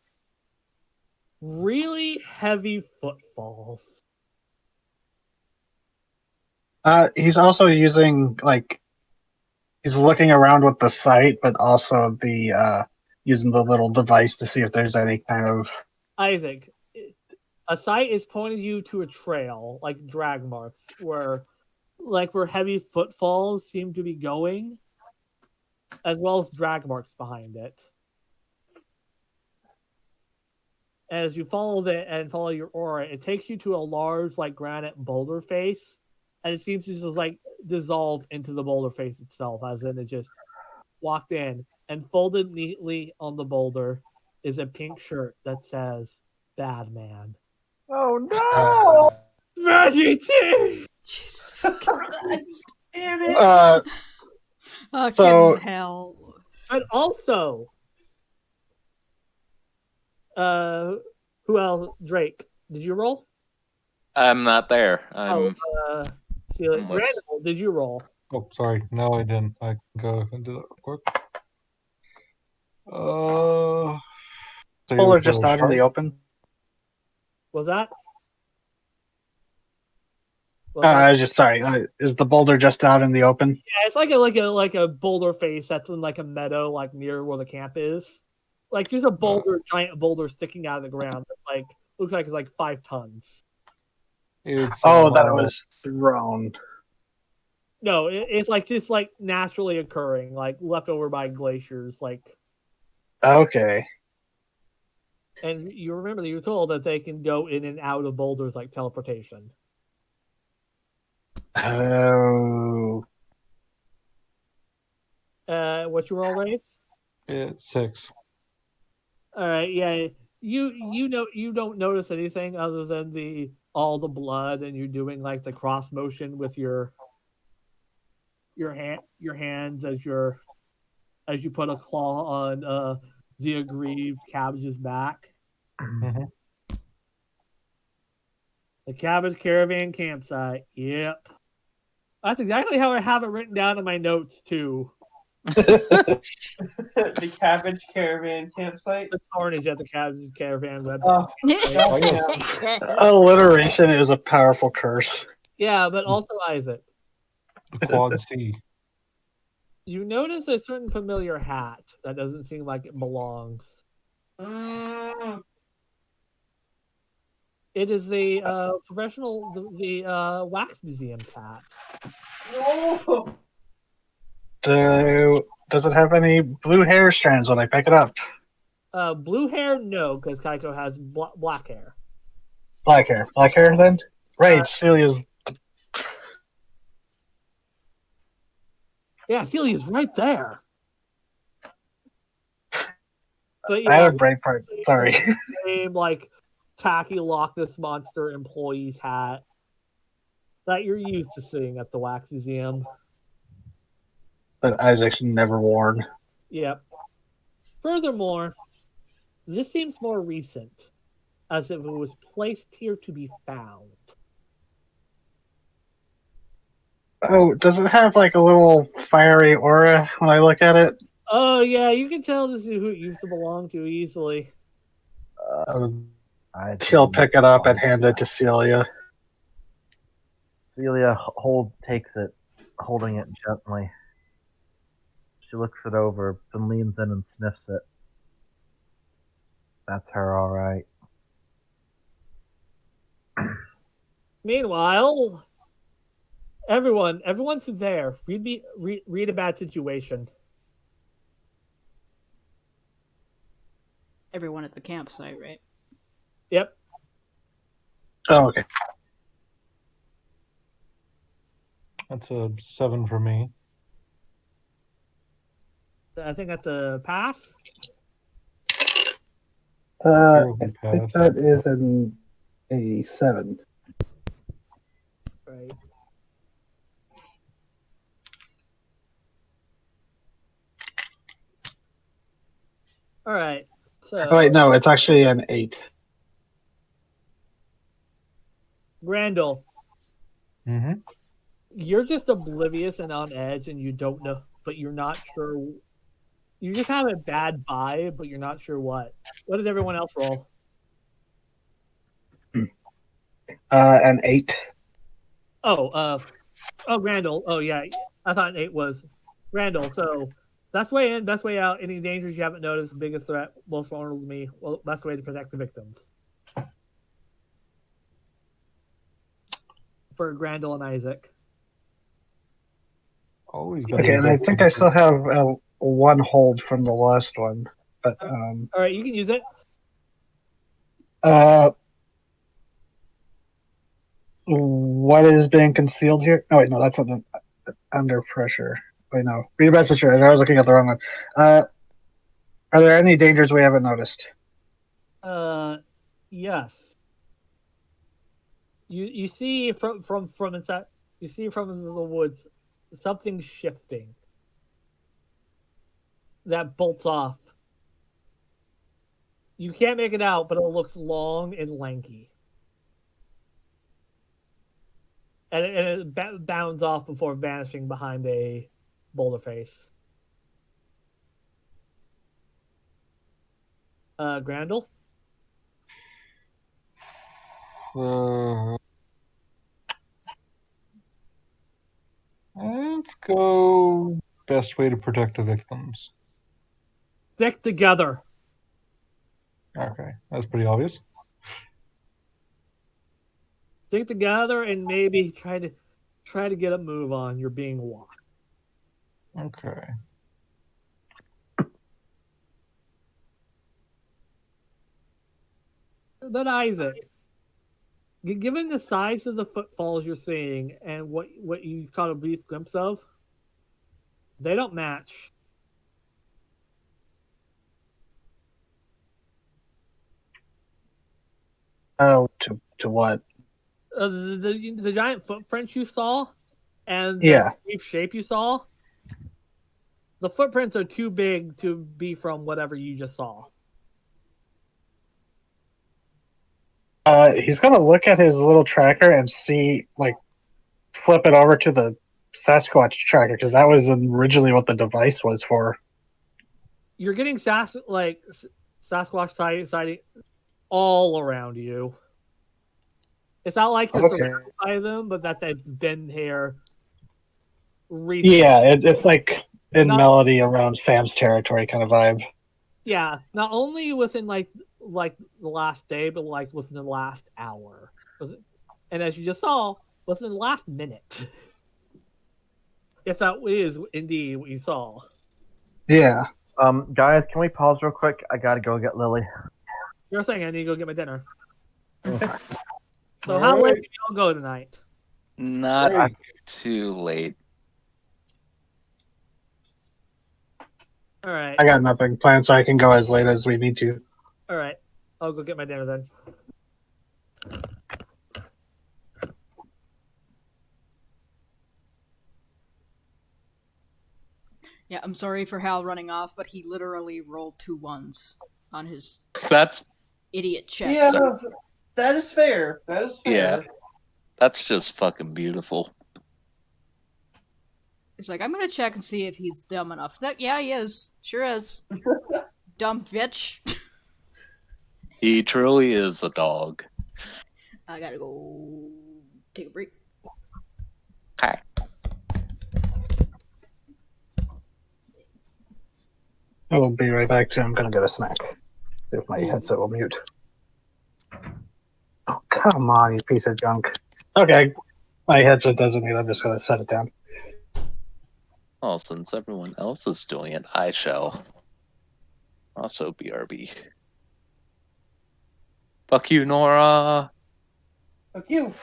really heavy footfalls. He's also using he's looking around with the sight, but also the using the little device to see if there's any kind of Isaac, a sight is pointing you to a trail, like drag marks, where heavy footfalls seem to be going, as well as drag marks behind it. As you follow follow your aura, it takes you to a large, like granite boulder face, and it seems to just like dissolve into the boulder face itself, as in it just walked in, and folded neatly on the boulder is a pink shirt that says "Bad Man." Oh no! Reggie T. Jesus fucking Christ. Damn it! Fucking So- hell. And also, who else? Drake. Did you roll? I'm not there. I'm Celia. almost- Randall, did you roll? Oh, sorry. No, I didn't. I can go and do that real quick. So Polar it's a just out in the shark? open. Was that? I was just sorry. Is the boulder just out in the open? Yeah, it's like a boulder face that's in like a meadow, like near where the camp is. Like there's a boulder, giant boulder sticking out of the ground. That's like looks like it's like 5 tons. It's That was thrown. No, it's like just like naturally occurring, like left over by glaciers. Like, Okay. and you remember that you were told that they can go in and out of boulders like teleportation. Oh. What's your roll rates? It's 6. All right, yeah. You don't notice anything other than all the blood, and you're doing like the cross motion with your hands as you put a claw on the aggrieved cabbage's back. Mhm. The cabbage caravan campsite. Yep. That's exactly how I have it written down in my notes too. The Cabbage Caravan campsite. The carnage at the caravan website. Oh, Alliteration is a powerful curse. Yeah, but also Isaac. The Quad C. You notice a certain familiar hat that doesn't seem like it belongs. It is the professional, the wax museum's hat. no. Does it have any blue hair strands when I pick it up? Blue hair, no, because Kaiko has black hair. Black hair. Black hair then? Right, Celia's. Yeah, Celia's right there. But I yeah, have a brain part. Sorry. same like tacky Loch Ness Monster employee's hat that you're used to seeing at the wax museum. That Isaac's never worn. Yep. Furthermore, this seems more recent, as if it was placed here to be found. Oh, does it have like a little fiery aura when I look at it? Oh yeah, you can tell this is who it used to belong to easily. She'll pick it up and hand it to Celia. Celia takes it, holding it gently. She looks it over, then leans in and sniffs it. That's her, all right. Meanwhile, everyone's there. Read a bad situation. Everyone at the campsite, right? Yep. Oh, okay. That's a 7 for me. I think that's a pass. I Zero can think pass. that is a 7. Right. All right. So Oh, wait, no, it's actually an 8. Grandel, Mm-hmm. you're just oblivious and on edge, and you don't know, but you're not sure. You just have a bad vibe, but you're not sure what. What did everyone else roll? An 8. Oh, Grandel. Oh yeah, I thought an 8 was Grandel. So best way in, best way out. Any dangers you haven't noticed? Biggest threat, most vulnerable to me. Well, best way to protect the victims. For Grandel and Isaac. Always got Okay, and I think I still have one hold from the last one. But All right, you can use it. What is being concealed here? Oh wait, no, that's under pressure. Wait, no. Read a bad situation. I was looking at the wrong one. Are there any dangers we haven't noticed? Yes. You see from inside. You see from the woods something shifting that bolts off. You can't make it out, but it looks long and lanky. And it bounds off before vanishing behind a boulder face. Grandel? Let's go best way to protect the victims. Stick together. Okay, that's pretty obvious. Stick together and maybe try to get a move on. You're being watched. Okay. But Isaac, given the size of the footfalls you're seeing and what you caught a brief glimpse of, they don't match. Oh, to what? The giant footprints you saw, and Yeah. the brief shape you saw. The footprints are too big to be from whatever you just saw. He's gonna look at his little tracker and see, like, flip it over to the Sasquatch tracker because that was originally what the device was for. You're getting Sasquatch sighting all around you. It's not like you're Okay. surrounded by them, but that they've been here recently. Yeah, it's like in Not- melody around Sam's territory kind of vibe. Yeah, not only within like the last day, but like within the last hour. And as you just saw, within the last minute. If that is indeed what you saw. Yeah. Guys, can we pause real quick? I gotta go get Lily. You're saying I need to go get my dinner. Okay. So how late can y'all go tonight? Not Drake. too late. All right. I got nothing planned, so I can go as late as we need to. All right. I'll go get my dinner then. Yeah, I'm sorry for Hal running off, but he literally rolled 2 ones on his That's idiot check. Yeah, that is fair. That is yeah. fair. That's just fucking beautiful. It's like, I'm gonna check and see if he's dumb enough. Yeah, he is. Sure is. Dumb bitch. He truly is a dog. I gotta go take a break. Hi. I will be right back too. I'm gonna get a snack. If my headset will mute. Oh, come on, you piece of junk. Okay, my headset doesn't mute. I'm just gonna set it down. Well, since everyone else is doing it, I shall also BRB. Fuck you, Nora. Fuck you.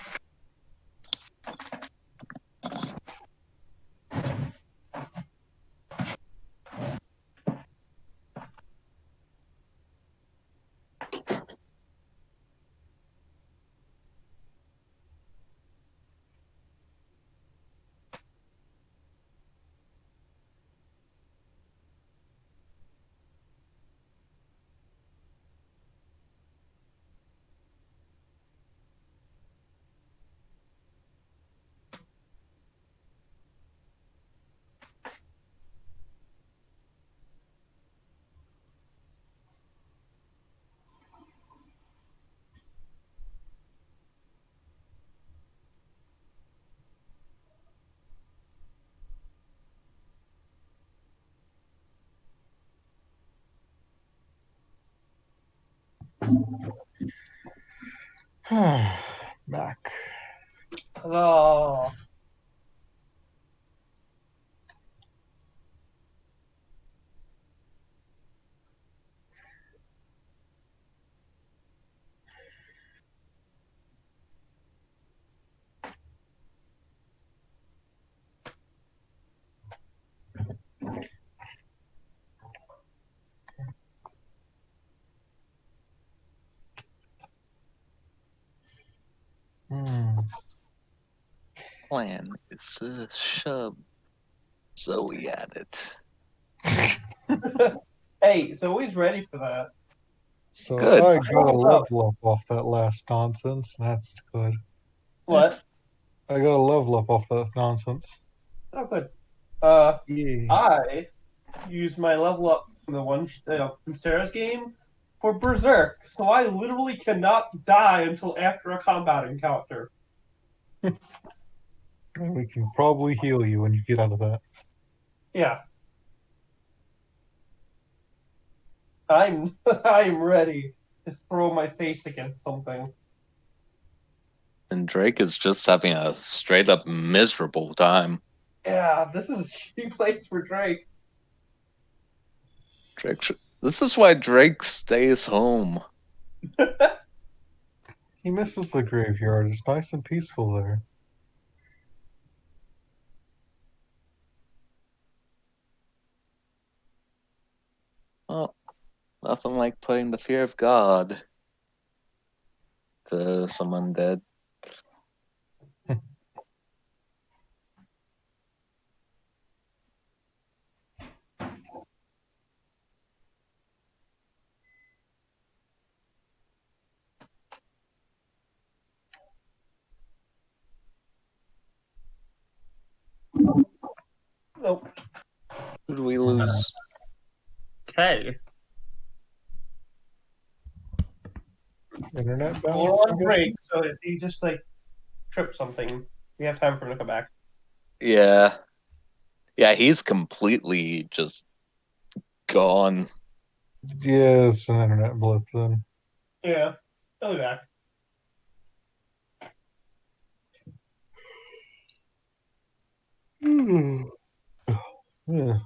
Back. Oh. Plan is to shove Zoe at it. Hey, Zoe's ready for that. So Good. I got a Hold up. level up off that last nonsense. That's good. What? I got a level up off that nonsense. Oh, good. Yeah. I used my level up from the one from Sarah's game for Berserk, so I literally cannot die until after a combat encounter. And we can probably heal you when you get out of that. Yeah. I'm ready to throw my face against something. And Drake is just having a straight up miserable time. Yeah, this is a shitty place for Drake. This is why Drake stays home. He misses the graveyard. It's nice and peaceful there. Well, nothing like putting the fear of God to someone dead. Who do we lose? Okay. Internet We're bounce. on break, so if you just like trip something, we have time for him to come back. Yeah. Yeah, he's completely just gone. Yeah, it's an internet blip then. Yeah, he'll be back. Yeah.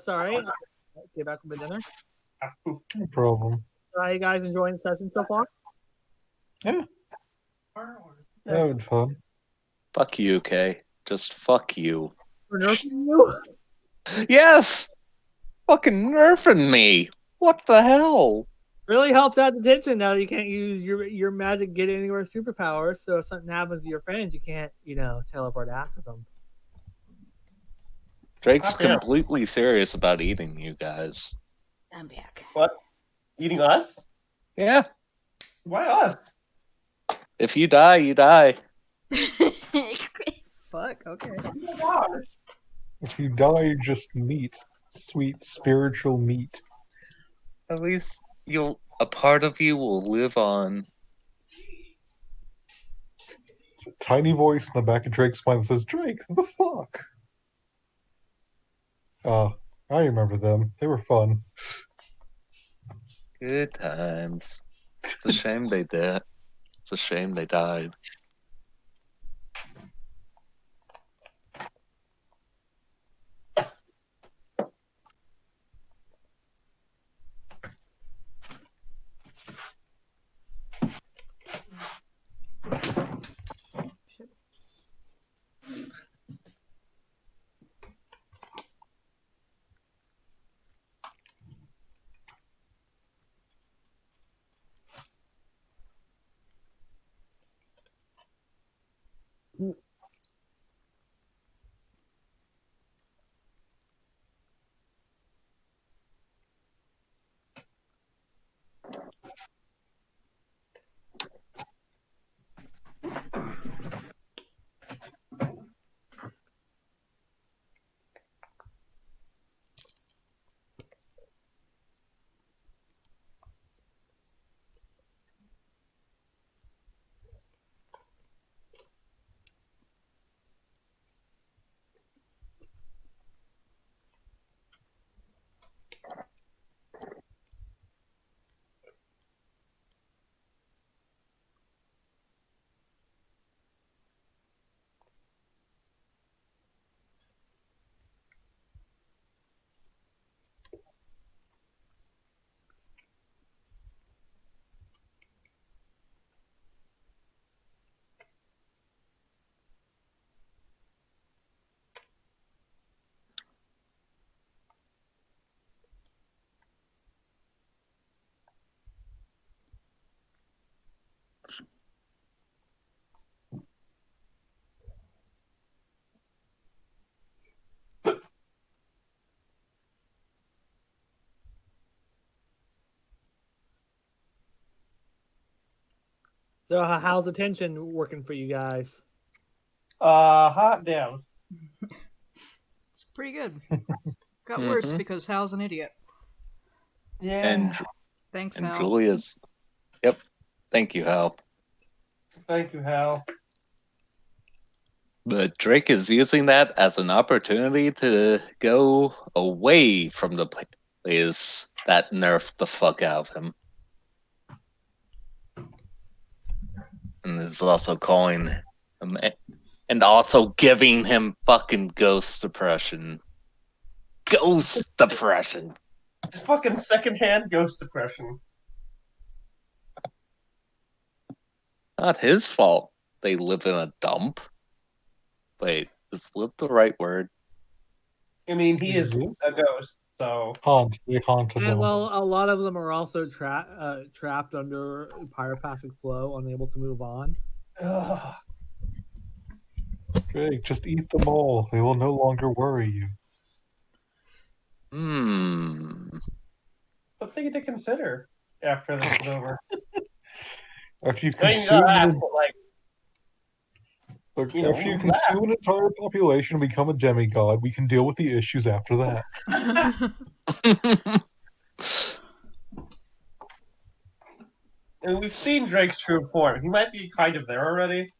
Sorry. Get back from the dinner. No problem. Are you guys enjoying the session so far? Yeah. Having fun. Fuck you, Kay. Just fuck you. For nerfing you? Yes! Fucking nerfing me! What the hell? Really helps out the tension now that you can't use your magic get anywhere superpowers, so if something happens to your friends, you can't, teleport after them. Drake's Yeah. completely serious about eating you guys. I'm back. What? Eating us? Yeah. Why us? If you die, you die. Fuck, okay. If you die, you're just meat. Sweet spiritual meat. At least a part of you will live on. It's a tiny voice in the back of Drake's mind that says, Drake, the fuck? Oh, I remember them. They were fun. Good times. It's a shame they did. It's a shame they died. So how's the tension working for you guys? Hot damn. It's pretty good. Got worse because Hal's an idiot. Yeah. And Thanks, and Hal. Julia's. Yep. Thank you, Hal. Thank you, Hal. But Drake is using that as an opportunity to go away from the place that nerfed the fuck out of him. And is also calling him, and also giving him fucking ghost depression. Ghost depression. Fucking secondhand ghost depression. Not his fault. They live in a dump. Wait, is "live" the right word? I mean, he is Is it? a ghost, so They haunt And them. well, a lot of them are also trapped under pyropathic flow, unable to move on. ugh. Drake, just eat them all. They will no longer worry you. Something to consider after this is over. If you I mean, consume that, but like, Look, you know, if you that. consume an entire population and become a demigod, we can deal with the issues after that. And we've seen Drake's true form. He might be kind of there already.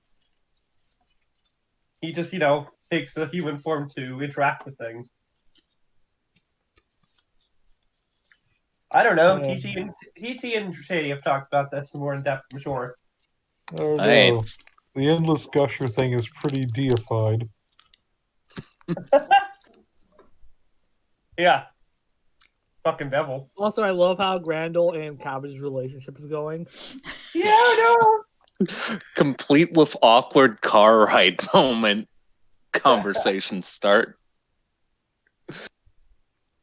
He just, takes the human form to interact with things. I don't know. TT and Shady have talked about this more in depth, I'm sure. I don't Right. know. The endless gusher thing is pretty deified. Yeah. Fucking devil. Also, I love how Grandel and Cabbage's relationship is going. Yeah, I know. Complete with awkward car ride moment. Conversation start.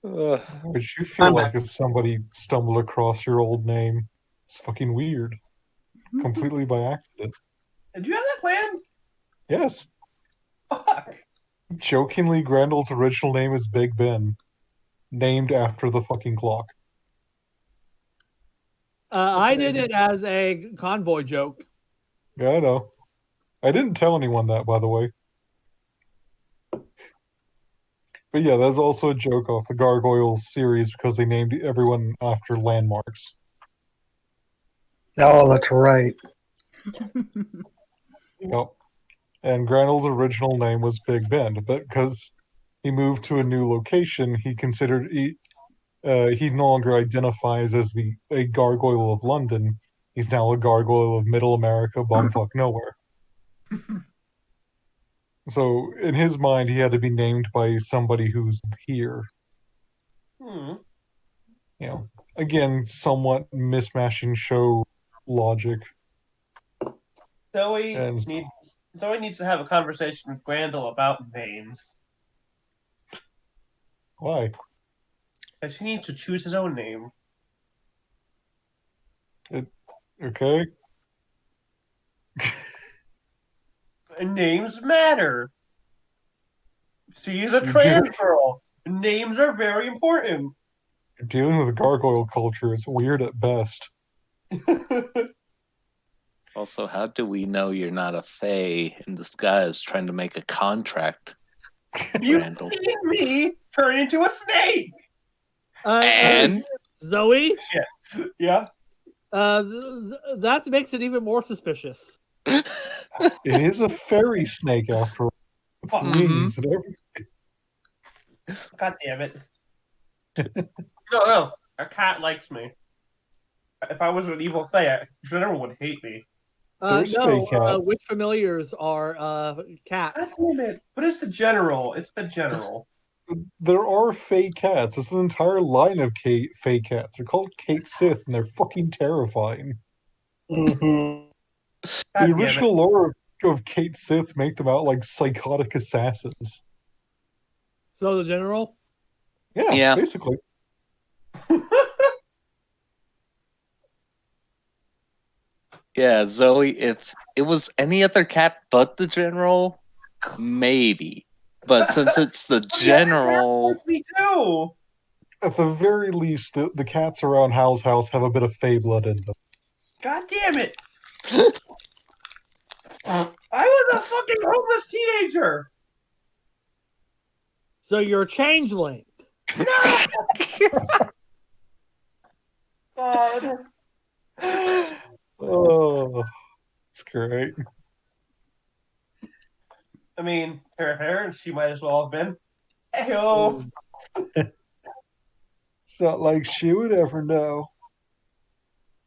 Which you feel like if somebody stumbled across your old name. It's fucking weird. Completely by accident. Did you have that plan? Yes. Fuck. Jokingly, Grandel's original name is Big Ben. Named after the fucking clock. I did it as a convoy joke. Yeah, I know. I didn't tell anyone that, by the way. But yeah, that's also a joke off the Gargoyles series because they named everyone after landmarks. Oh, that's right. Yep. And Grandel's original name was Big Ben, but because he moved to a new location, he no longer identifies as a gargoyle of London. He's now a gargoyle of Middle America, bumfuck nowhere. So in his mind, he had to be named by somebody who's here. Again, somewhat mismatching show logic. Zoe needs to have a conversation with Grandel about names. Why? Because she needs to choose his own name. Okay. And names matter. She's a trans girl. Names are very important. You're dealing with gargoyle culture. It's weird at best. Also, how do we know you're not a fae in disguise trying to make a contract? You've seen me turn into a snake! And? Zoe? Shit. Yeah? That makes it even more suspicious. It is a fairy snake after all. With wings and everything. God damn it. No. A cat likes me. If I was an evil fae, everyone would hate me. There's fake cats. Which familiars are cats? God damn it. But it's the general. It's the general. There are fake cats. There's an entire line of fake cats. They're called Kate Sith, and they're fucking terrifying. Mm-hmm. The original lore of Kate Sith make them out like psychotic assassins. So the general? Yeah. Basically. Yeah, Zoe, if it was any other cat but the general, maybe. But since it's the general... Me too! At the very least, the cats around Hal's house have a bit of fae blood in them. God damn it! I was a fucking homeless teenager! So you're a changeling. No! God. Oh, it's great. I mean, her hair, she might as well have been. Hey-ho! It's not like she would ever know.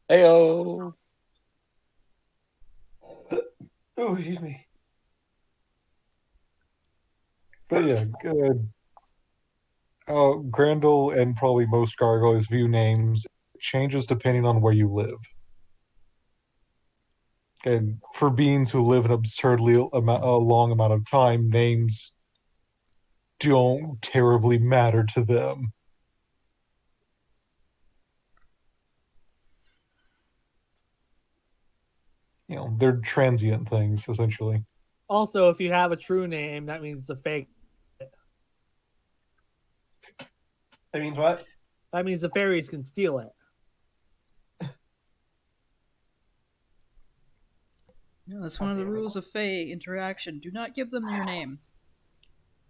Heyo. Oh, excuse me. But yeah, good. Grendel and probably most gargoyles view names changes depending on where you live. And for beings who live an absurdly long amount of time, names don't terribly matter to them. You know, they're transient things, essentially. Also, if you have a true name, that means the fake. That means what? That means the fairies can steal it. Yeah, that's one of the rules of Fae interaction. Do not give them your name.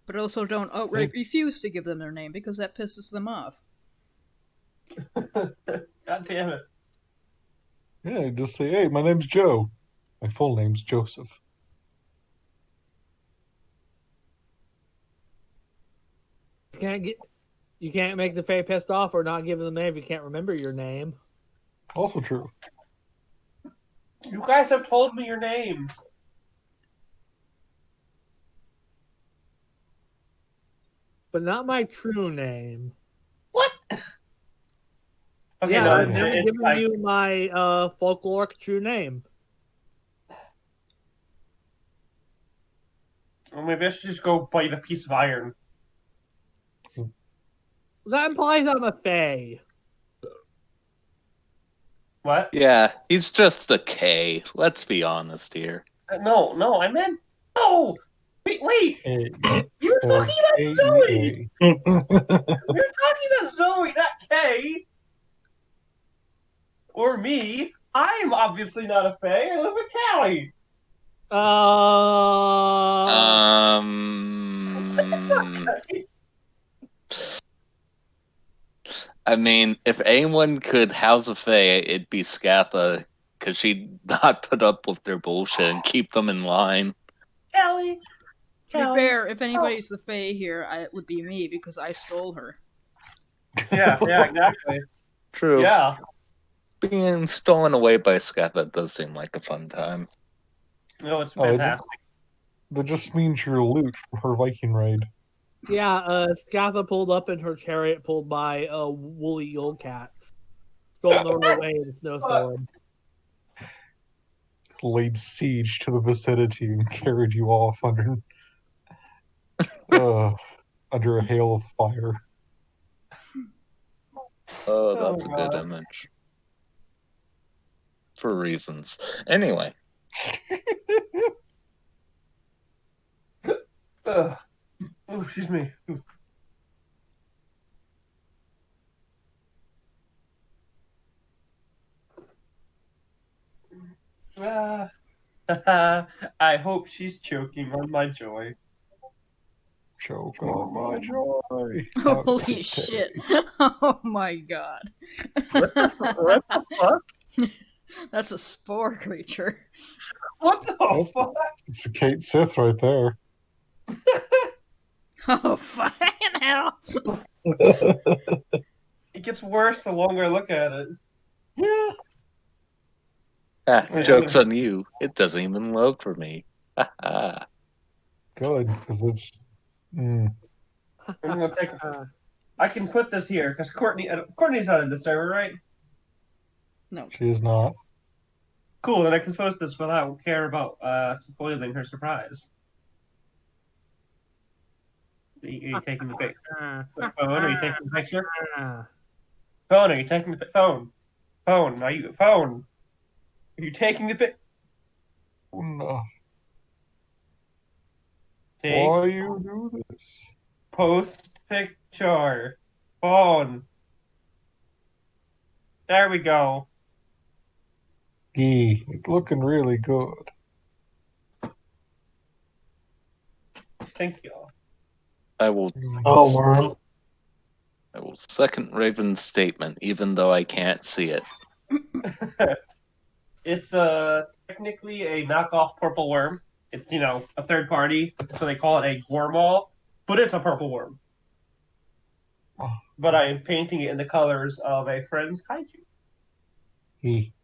But also don't outright refuse to give them their name because that pisses them off. God damn it. Yeah, just say, hey, my name's Joe. My full name's Joseph. You can't make the Fae pissed off or not give them the name if you can't remember your name. Also true. You guys have told me your names. But not my true name. What? Okay, Yeah, no, I've never it's given like, you my folkloric true name. well, maybe I should just go bite a piece of iron. That implies I'm a Fae. What? Yeah, he's just a K. Let's be honest here. No, I meant no. Wait. A. You were Spelled talking about Zoe. K-E-A. You're talking about Zoe, not Kay. Or me. I'm obviously not a Fae. I live in Cali. I mean, if anyone could house a Fae, it'd be Scatha, because she'd not put up with their bullshit and keep them in line. Cali. To be fair, if anybody's the Fae here, it would be me because I stole her. Yeah, exactly. True. Yeah. Being stolen away by Scatha does seem like a fun time. No, it's fantastic. That just means you're loot from her Viking raid. Yeah, Scatha pulled up in her chariot pulled by woolly old cats. Stolen her away in a snowstorm. Laid siege to the vicinity and carried you off under a hail of fire. Oh, that's a good image. For reasons. Anyway. Oh, excuse me. I hope she's choking on my joy. Choke on my joy. Holy shit. Oh my god. What the fuck? That's a spore creature. What the fuck? It's a Kate Sith right there. Oh, fucking hell. It gets worse the longer I look at it. Yeah. Joke's on you. It doesn't even load for me. Good, because it's... I'm gonna take. I can put this here because Courtney's not in the server, right? No. She is not. Cool, then I can post this without care about spoiling her surprise. Are you taking the picture? Phone? Are you taking the picture? Phone? Are you taking the phone? Phone? Are you phone? Are you taking the pic? No. Take Why you do this? post picture. Phone. There we go. Gee, it's looking really good. Thank you. I will Oh, world. I will second Raven's statement, even though I can't see it. It's technically a knockoff purple worm. It's a third party, so they call it a Gormall, but it's a purple worm. But I am painting it in the colors of a friend's kaiju He.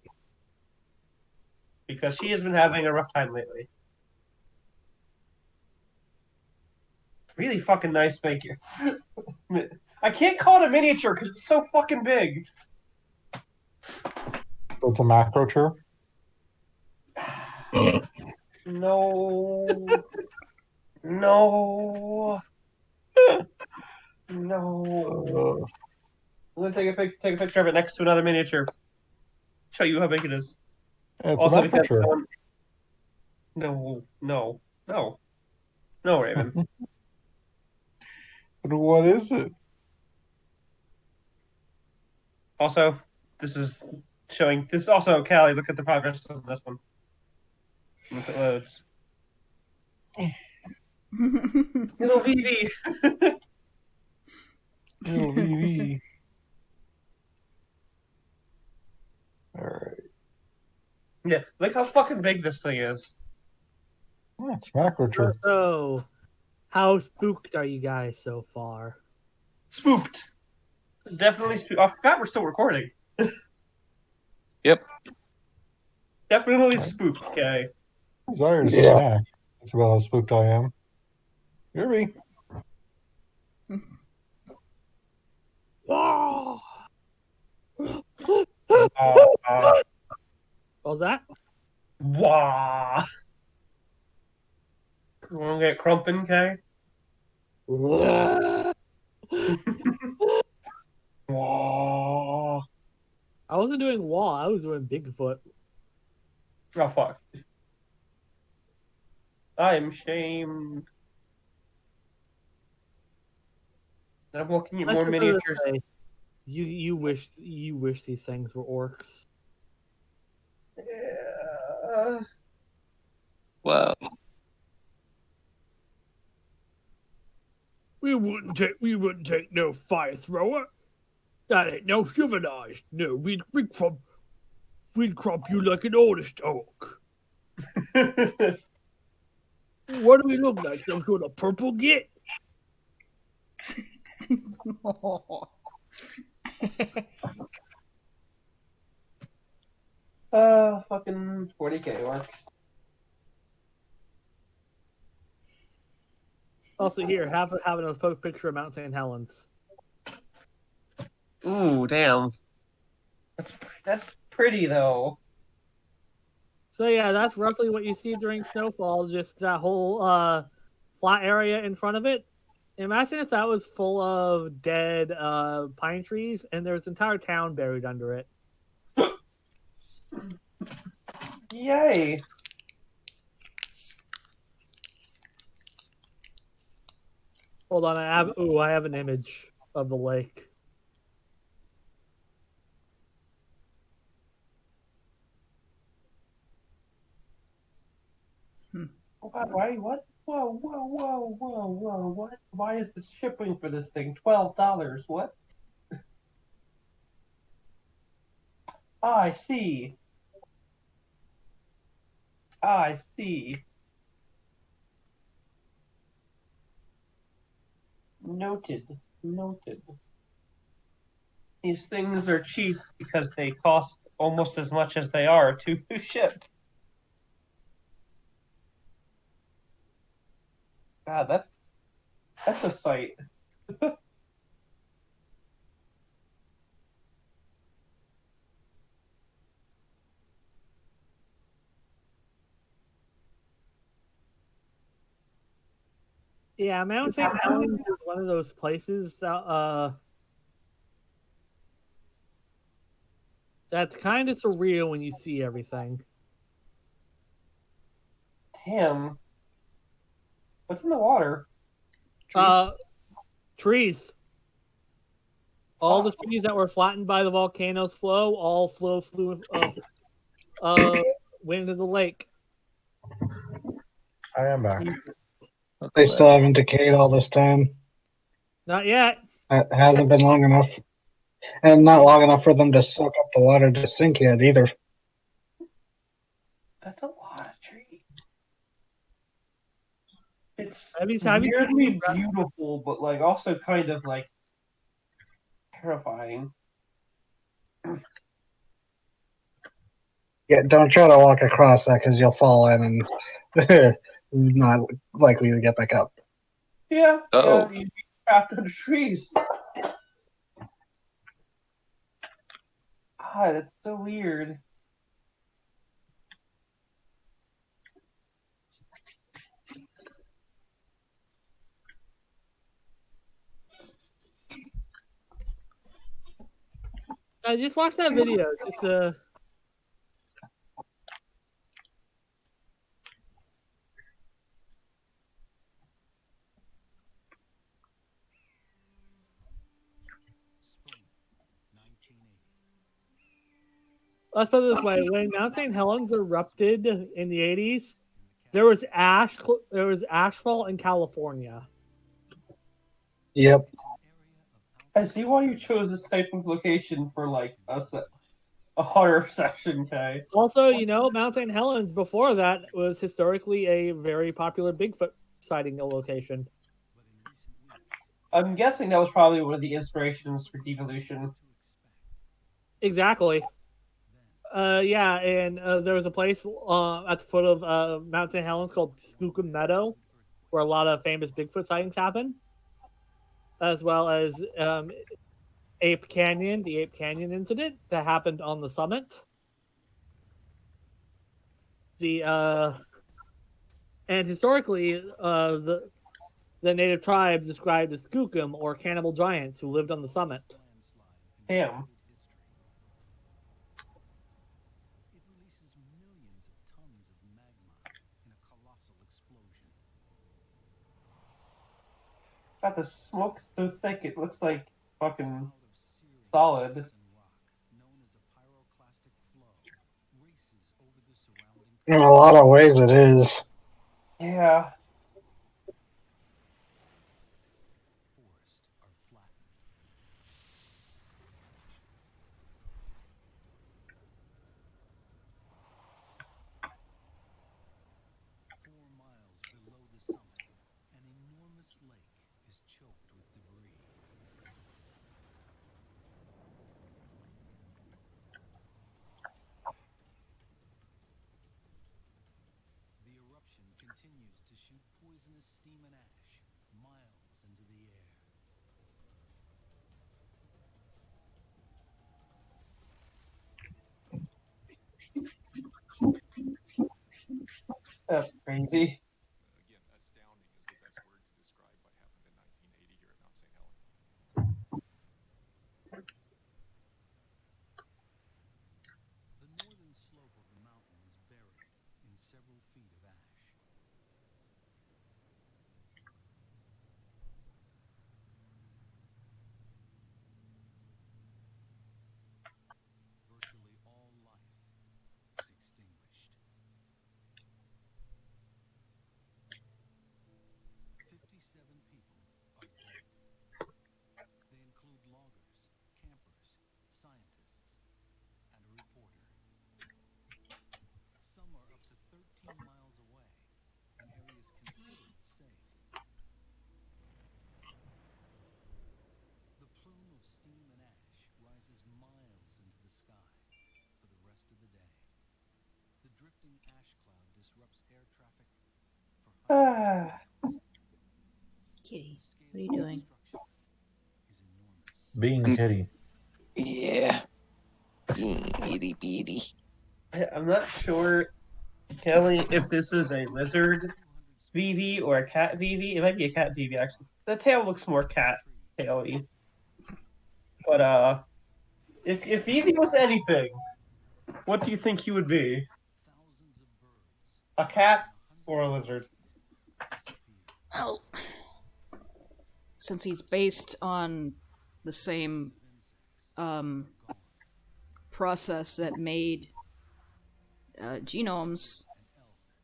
because she has been having a rough time lately. Really fucking nice figure. I can't call it a miniature because it's so fucking big. So it's a macro chair. No. No. No. I'm gonna take a picture of it next to another miniature. Show you how big it is. Yeah, it's Also a macro because chair. no, Raven. But what is it? Also, this is showing. This is also Callie. Look at the progress on this one. Once it loads. Little Vivi. Little VV. All right. Yeah, look how fucking big this thing is. Oh, it's macro chair. So, how spooked are you guys so far? Spooked. Definitely spooked. I forgot we're still recording. Yep. Definitely spooked, okay. Desire to Yeah. snack. That's about how spooked I am. Hear me? What was that? Wah. You wanna get crumpin', okay? Wah. I wasn't doing wall. I was doing Bigfoot. Oh, fuck. I am shamed. I'm looking at Let's more just put it this miniatures. way. You wish these things were orcs. Yeah. Well, We wouldn't take no fire thrower. That ain't no civilized. No, we'd crop you like an honest orc. What do we look like? Some sort of purple git? Fucking 40k works. Also, here, have a picture of Mount St. Helens. Ooh, damn. That's pretty though. So yeah, that's roughly what you see during snowfall. Just that whole flat area in front of it. Imagine if that was full of dead pine trees and there's an entire town buried under it. Yay. Hold on, I have an image of the lake. What? Whoa, what? Why is the shipping for this thing $12? What? I see. I see. Noted. These things are cheap because they cost almost as much as they are to ship. God, that's a sight. Yeah, Mount St. Helens is one of those places that that's kind of surreal when you see everything. Damn. What's in the water? Trees. All the trees that were flattened by the volcano's flow, went into the lake. I am back. They still haven't decayed all this time. Not yet. It hasn't been long enough. And not long enough for them to soak up the water to sink yet either. That's a lot of trees. It's Have you weirdly beautiful, but like also kind of like terrifying. Yeah, don't try to walk across that because you'll fall in and not likely to get back up. Yeah, Oh. you'd be trapped under trees. God, that's so weird. I just watched that video. It's let's put it this way: when Mount St. Helens erupted in the '80s, there was ashfall in California. Yep. I see why you chose this type of location for like a horror session, Kay. Also, Mount St. Helens before that was historically a very popular Bigfoot sighting location. I'm guessing that was probably one of the inspirations for devolution. Exactly. Yeah, and there was a place at the foot of Mount St. Helens called Skookum Meadow, where a lot of famous Bigfoot sightings happen, as well as Ape Canyon, the Ape Canyon incident that happened on the summit. And historically, the native tribes described as Skookum or cannibal giants who lived on the summit. Damn. God, the smoke's so thick it looks like fucking solid. In a lot of ways, it is. Yeah. That's crazy. Kitty, what are you doing? Being kitty. Yeah. Being itty bitty. I'm not sure, Kelly, if this is a lizard VV or a cat VV. It might be a cat VV actually. The tail looks more cat taily. But if VV was anything, what do you think he would be? A cat or a lizard? Well, since he's based on the same process that made genomes,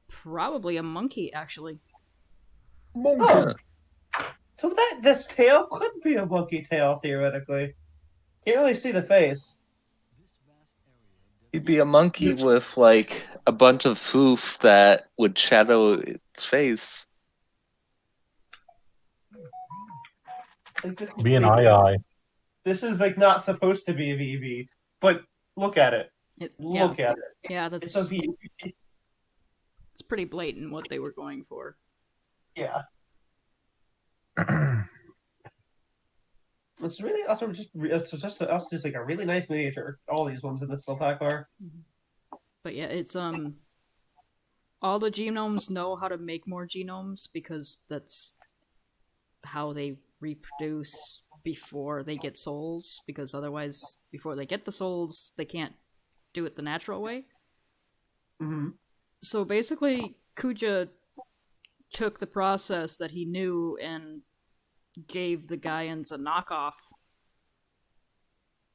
probably a monkey, actually. Monkey. Oh, so this tail could be a monkey tail theoretically. Can't really see the face. He'd be a monkey with like a bunch of hoof that would shadow its face. Like, this is Being creepy. eye. This is like not supposed to be a VV, but look at it. Yeah, Look at it. yeah, It's a that's VV. it's pretty blatant what they were going for. Yeah. It's really also just like a really nice miniature. All these ones in this little pack are. But yeah, it's all the genomes know how to make more genomes because that's how they reproduce before they get souls, because otherwise before they get the souls they can't do it the natural way. Mm-hmm. So basically Kuja took the process that he knew and gave the Gaians a knockoff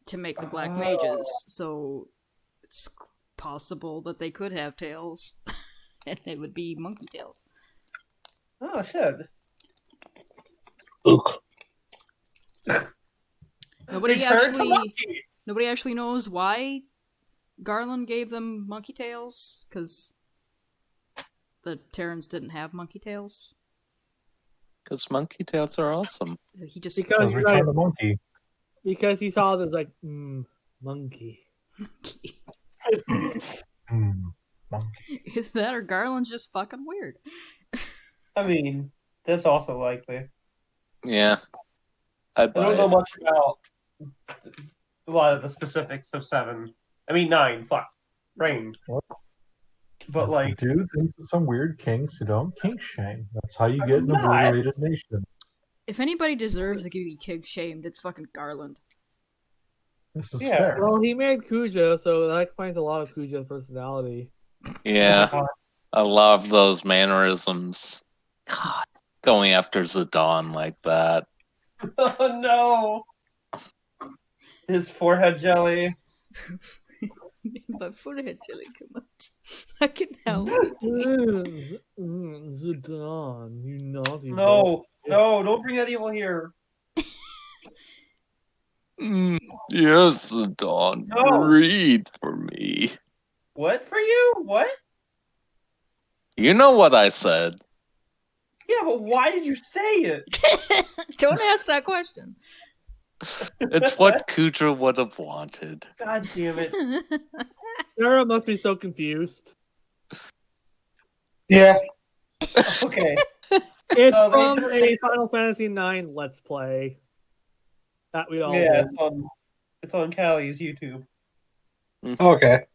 to make the black mages, so it's possible that they could have tails and it would be monkey tails. Oh shit! Ook. Nobody Return to actually monkey! nobody actually knows why Garland gave them monkey tails, because the Terrans didn't have monkey tails. Because monkey tails are awesome. He just Because Because you're Return right. the Monkey. Because he saw this like, monkey. Monkey. Is that or Garland's just fucking weird. I mean, that's also likely. Yeah. I'd I buy don't know it. much about a lot of the specifics of 7. I mean 9. Fuck, brain. What? But like, Dude, these are some weird kinks who don't kink shame. That's how you get I'm an not. obliterated nation. If anybody deserves to be kid shamed, it's fucking Garland. This is Yeah. fair. Well, he married Kuja, so that explains a lot of Kuja's personality. Yeah. Oh my God. I love those mannerisms. God. Going after Zidane like that. Oh no! His forehead jelly. My forehead jelly come out. I can help it. Zidane, you naughty boy. No, no, don't bring that evil here. Yes, Zidane. No. Read for me. What for you? What? You know what I said. Yeah, but why did you say it? Don't ask that question. It's what Kudra would have wanted. God damn it. Sarah must be so confused. Yeah. Okay. It's No, they from just- a Final Fantasy IX Let's Play that we all Yeah, did. it's on Callie's YouTube. Okay.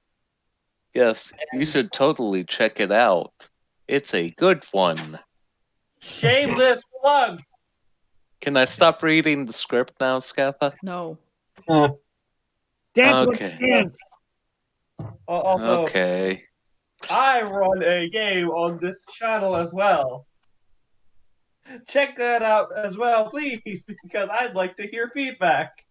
Yes, you should totally check it out. It's a good one. Shameless plug. Can I stop reading the script now, Scappa? No. Dance Okay. with dance. Also, Okay. I run a game on this channel as well. Check that out as well, please, because I'd like to hear feedback.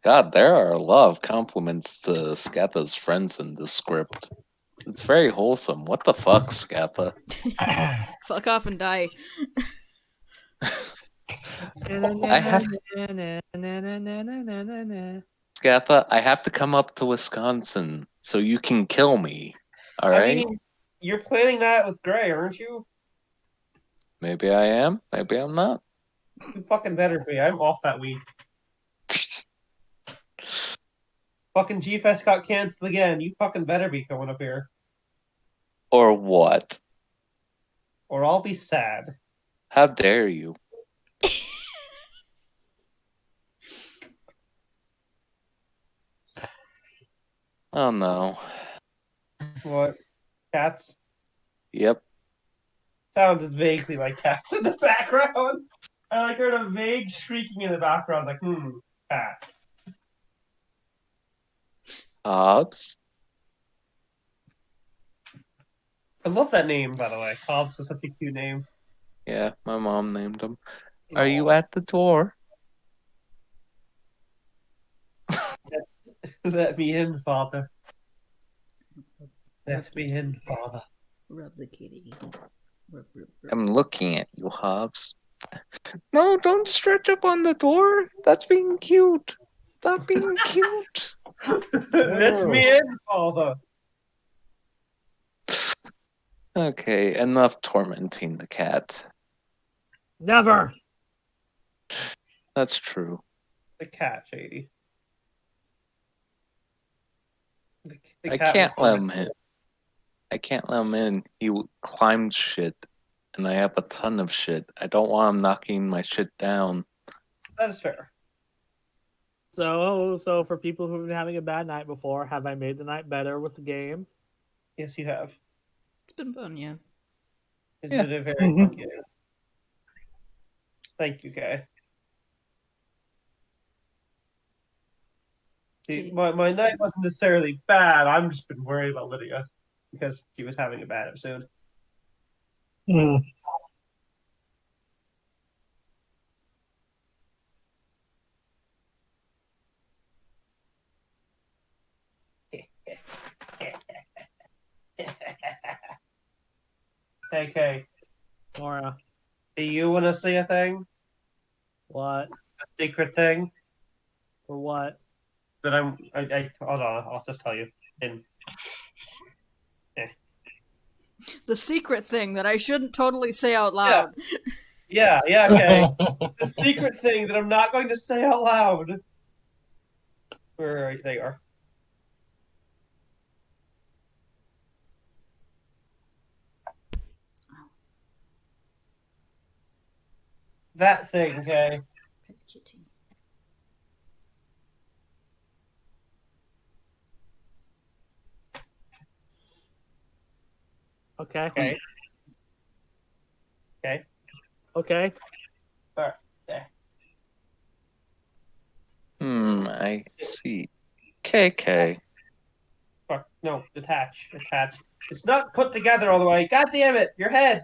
God, there are a lot of compliments to Scappa's friends in this script. It's very wholesome. What the fuck, Scappa? Fuck off and die. I have Scappa, I have to come up to Wisconsin so you can kill me. All I right? mean, you're planning that with Gray, aren't you? Maybe I am. Maybe I'm not. You fucking better be. I'm off that week. Fucking G-Fest got canceled again. You fucking better be coming up here. Or what? Or I'll be sad. How dare you? Oh no. What? Cats? Yep. Sounded vaguely like cats in the background. I like heard a vague shrieking in the background, like, cat. Hobbs? I love that name, by the way. Hobbs is such a cute name. Yeah, my mom named him. Are you at the door? Let me in, father. Let me in, father. Rub the kitty. Rub, rub, rub. I'm looking at you, Hobbs. No, don't stretch up on the door. That's being cute. Stop being cute. Let me in, father. Okay, enough tormenting the cat. Never. That's true. The cat, Shady. The I cat can't was let him in. I can't let him in. He climbed shit and I have a ton of shit. I don't want him knocking my shit down. That is fair. So for people who've been having a bad night before, have I made the night better with the game? Yes, you have. It's been fun, yeah. It's Yeah. been a very fun game. Thank you, Kay. See, my night wasn't necessarily bad. I'm just been worried about Lydia because she was having a bad episode. Mm. Hey, Kay, Nora, do you want to say a thing? what? A secret thing For what? that I hold on. I'll just tell you. And The secret thing that I shouldn't totally say out loud. yeah, Kay. The secret thing that I'm not going to say out loud. Where they are. That thing, Kay. Pet kitty. Okay. Okay. Okay. Okay. Alright. Okay. I see. KK. Fuck. No, detach. Attach. It's not put together all the way. God damn it! Your head!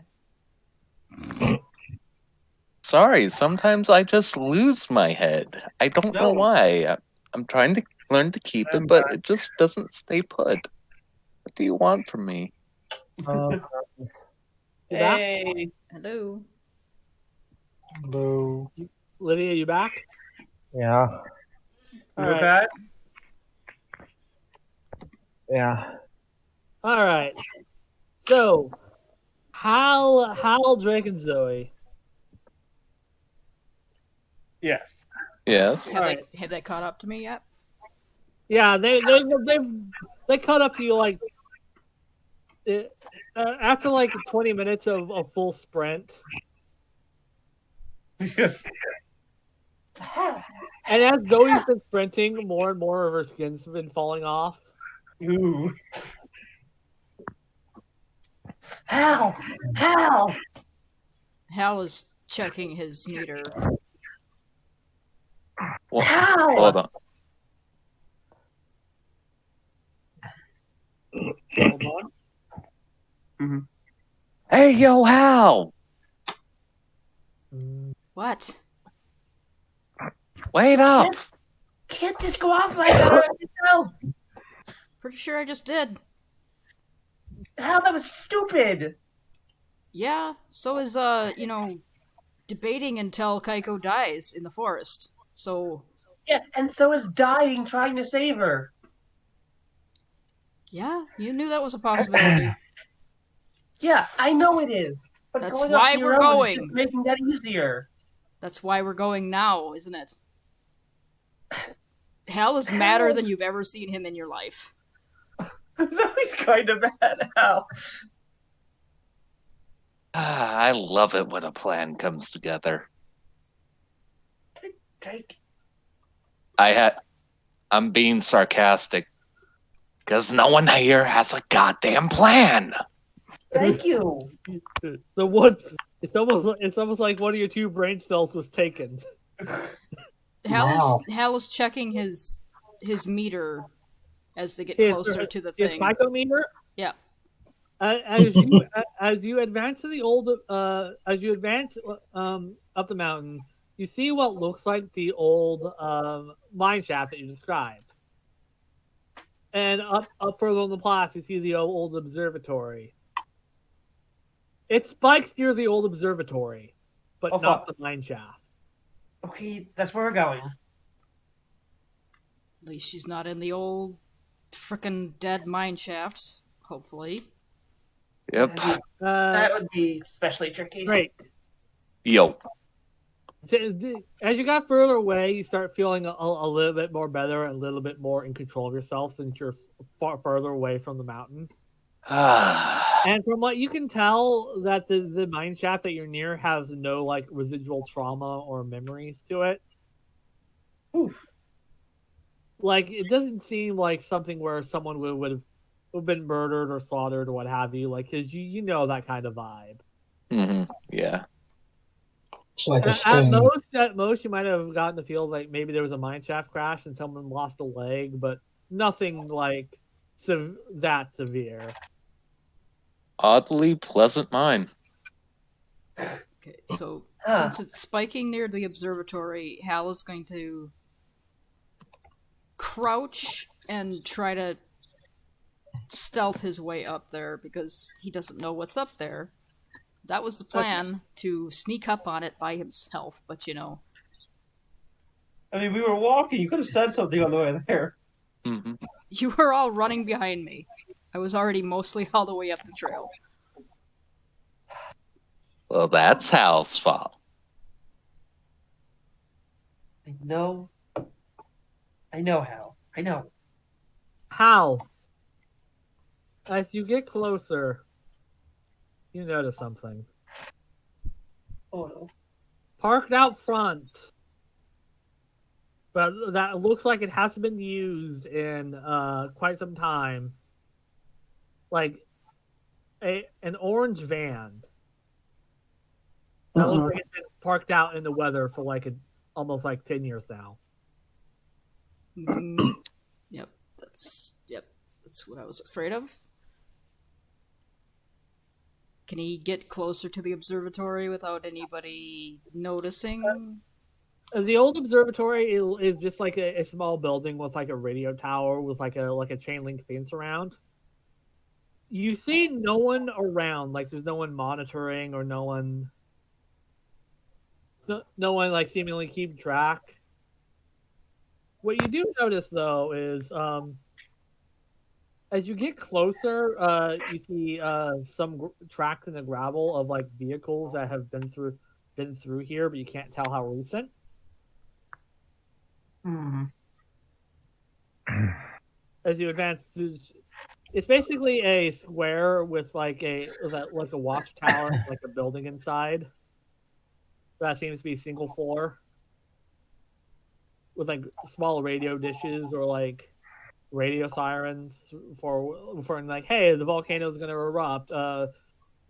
Sorry, sometimes I just lose my head. I don't know No. why. I'm trying to learn to keep it, but it just doesn't stay put. What do you want from me? You back? Hey. Hello. Hello. Lydia, you back? Yeah. You All right. okay? Yeah. All right. So, Hal, Drake, and Zoe. Yes. Yes. Have they caught up to me yet? Yeah, they caught up to you like after like 20 minutes of a full sprint. And as Zoe's been sprinting, more and more of her skin's been falling off. Ooh. How? How? Hal is checking his meter. Well, How? hold on. Hold on. Mm-hmm. Hey, yo, Hal! What? Wait up! Can't just go off like that on yourself. Pretty sure I just did. How? That was stupid. Yeah, so is, debating until Kaiko dies in the forest. So, Yeah, and so is dying trying to save her. yeah, you knew that was a possibility. Yeah, I know it is. But That's going why off your we're own is going. just making that easier. That's why we're going now, isn't it? Hal is madder than you've ever seen him in your life. Zoe's kind of bad now. I love it when a plan comes together. Drake. I'm being sarcastic. Because no one here has a goddamn plan. Thank you. So what? It's almost like one of your two brain cells was taken. Wow. Hal is checking his meter as they get His- closer to the His thing. psychometer. Yeah. As you advance to the old as you advance up the mountain, you see what looks like the old mine shaft that you described. And up further on the path, you see the old observatory. It spikes near the old observatory, but Oh, not fuck. the mine shaft. Okay, that's where we're going. At least she's not in the old frickin' dead mine shafts, hopefully. Yep. That would be especially tricky. Great. Yo. As you got further away, you start feeling a little bit more better and a little bit more in control of yourself since you're far further away from the mountain. And from what you can tell, that the mine shaft that you're near has no like residual trauma or memories to it. Oof. Like it doesn't seem like something where someone would have been murdered or slaughtered or what have you. Like, cause you know that kind of vibe. Yeah. It's like a At stain. most, you might have gotten the feel like maybe there was a mine shaft crash and someone lost a leg, but nothing like that severe. Oddly pleasant mine. Okay, so Ah. since it's spiking near the observatory, Hal is going to crouch and try to stealth his way up there because he doesn't know what's up there. That was the plan, to sneak up on it by himself, but you know. I mean, we were walking. You could have said something on the way there. You were all running behind me. I was already mostly all the way up the trail. Well, that's Hal's fault. I know. I know, Hal. I know. How? As you get closer, you notice something. Oh no. Parked out front, but that looks like it hasn't been used in quite some time. Like an orange van that looks like it's been parked out in the weather for like almost like 10 years now. Yep, that's what I was afraid of. Can he get closer to the observatory without anybody noticing? The old observatory is just like a small building with like a radio tower with like a chain link fence around. You see no one around, like there's no one monitoring or no one like seemingly keep track. What you do notice though is as you get closer, you see some tracks in the gravel of like vehicles that have been through here, but you can't tell how recent. As you advance, it's basically a square with like a watchtower, like a building inside. That seems to be single floor, with like small radio dishes or like radio sirens for like, hey, the volcano is going to erupt.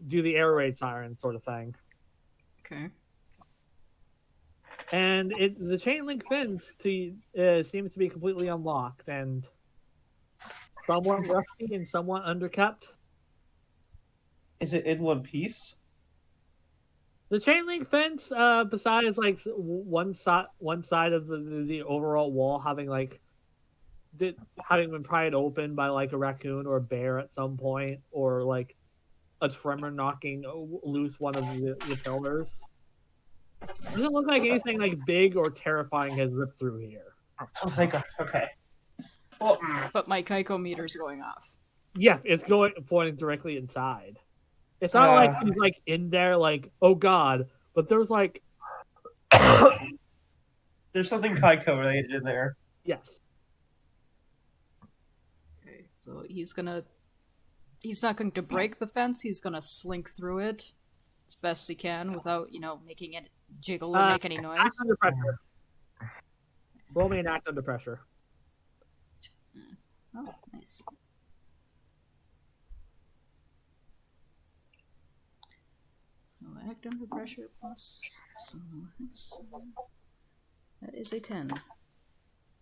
Do the air raid siren sort of thing. Okay. And the chain link fence seems to be completely unlocked and somewhat rusty and somewhat underkept. Is it in one piece? The chain link fence, besides like one side of the overall wall having like having been pried open by like a raccoon or a bear at some point, or like a tremor knocking loose one of the pillars. Doesn't look like anything like big or terrifying has ripped through here. Oh, thank God. Okay. Well, But my Kaiko meter's going off. Yeah, it's pointing directly inside. It's not like he's like in there, like, oh God, but there's like there's something Kaiko related in there. yes. Okay, so he's not going to break the fence, he's gonna slink through it as best he can without, making it jiggle or make any noise. Act under pressure. Roll me an act under pressure. Oh, nice. So act under pressure plus some things. That is a 10.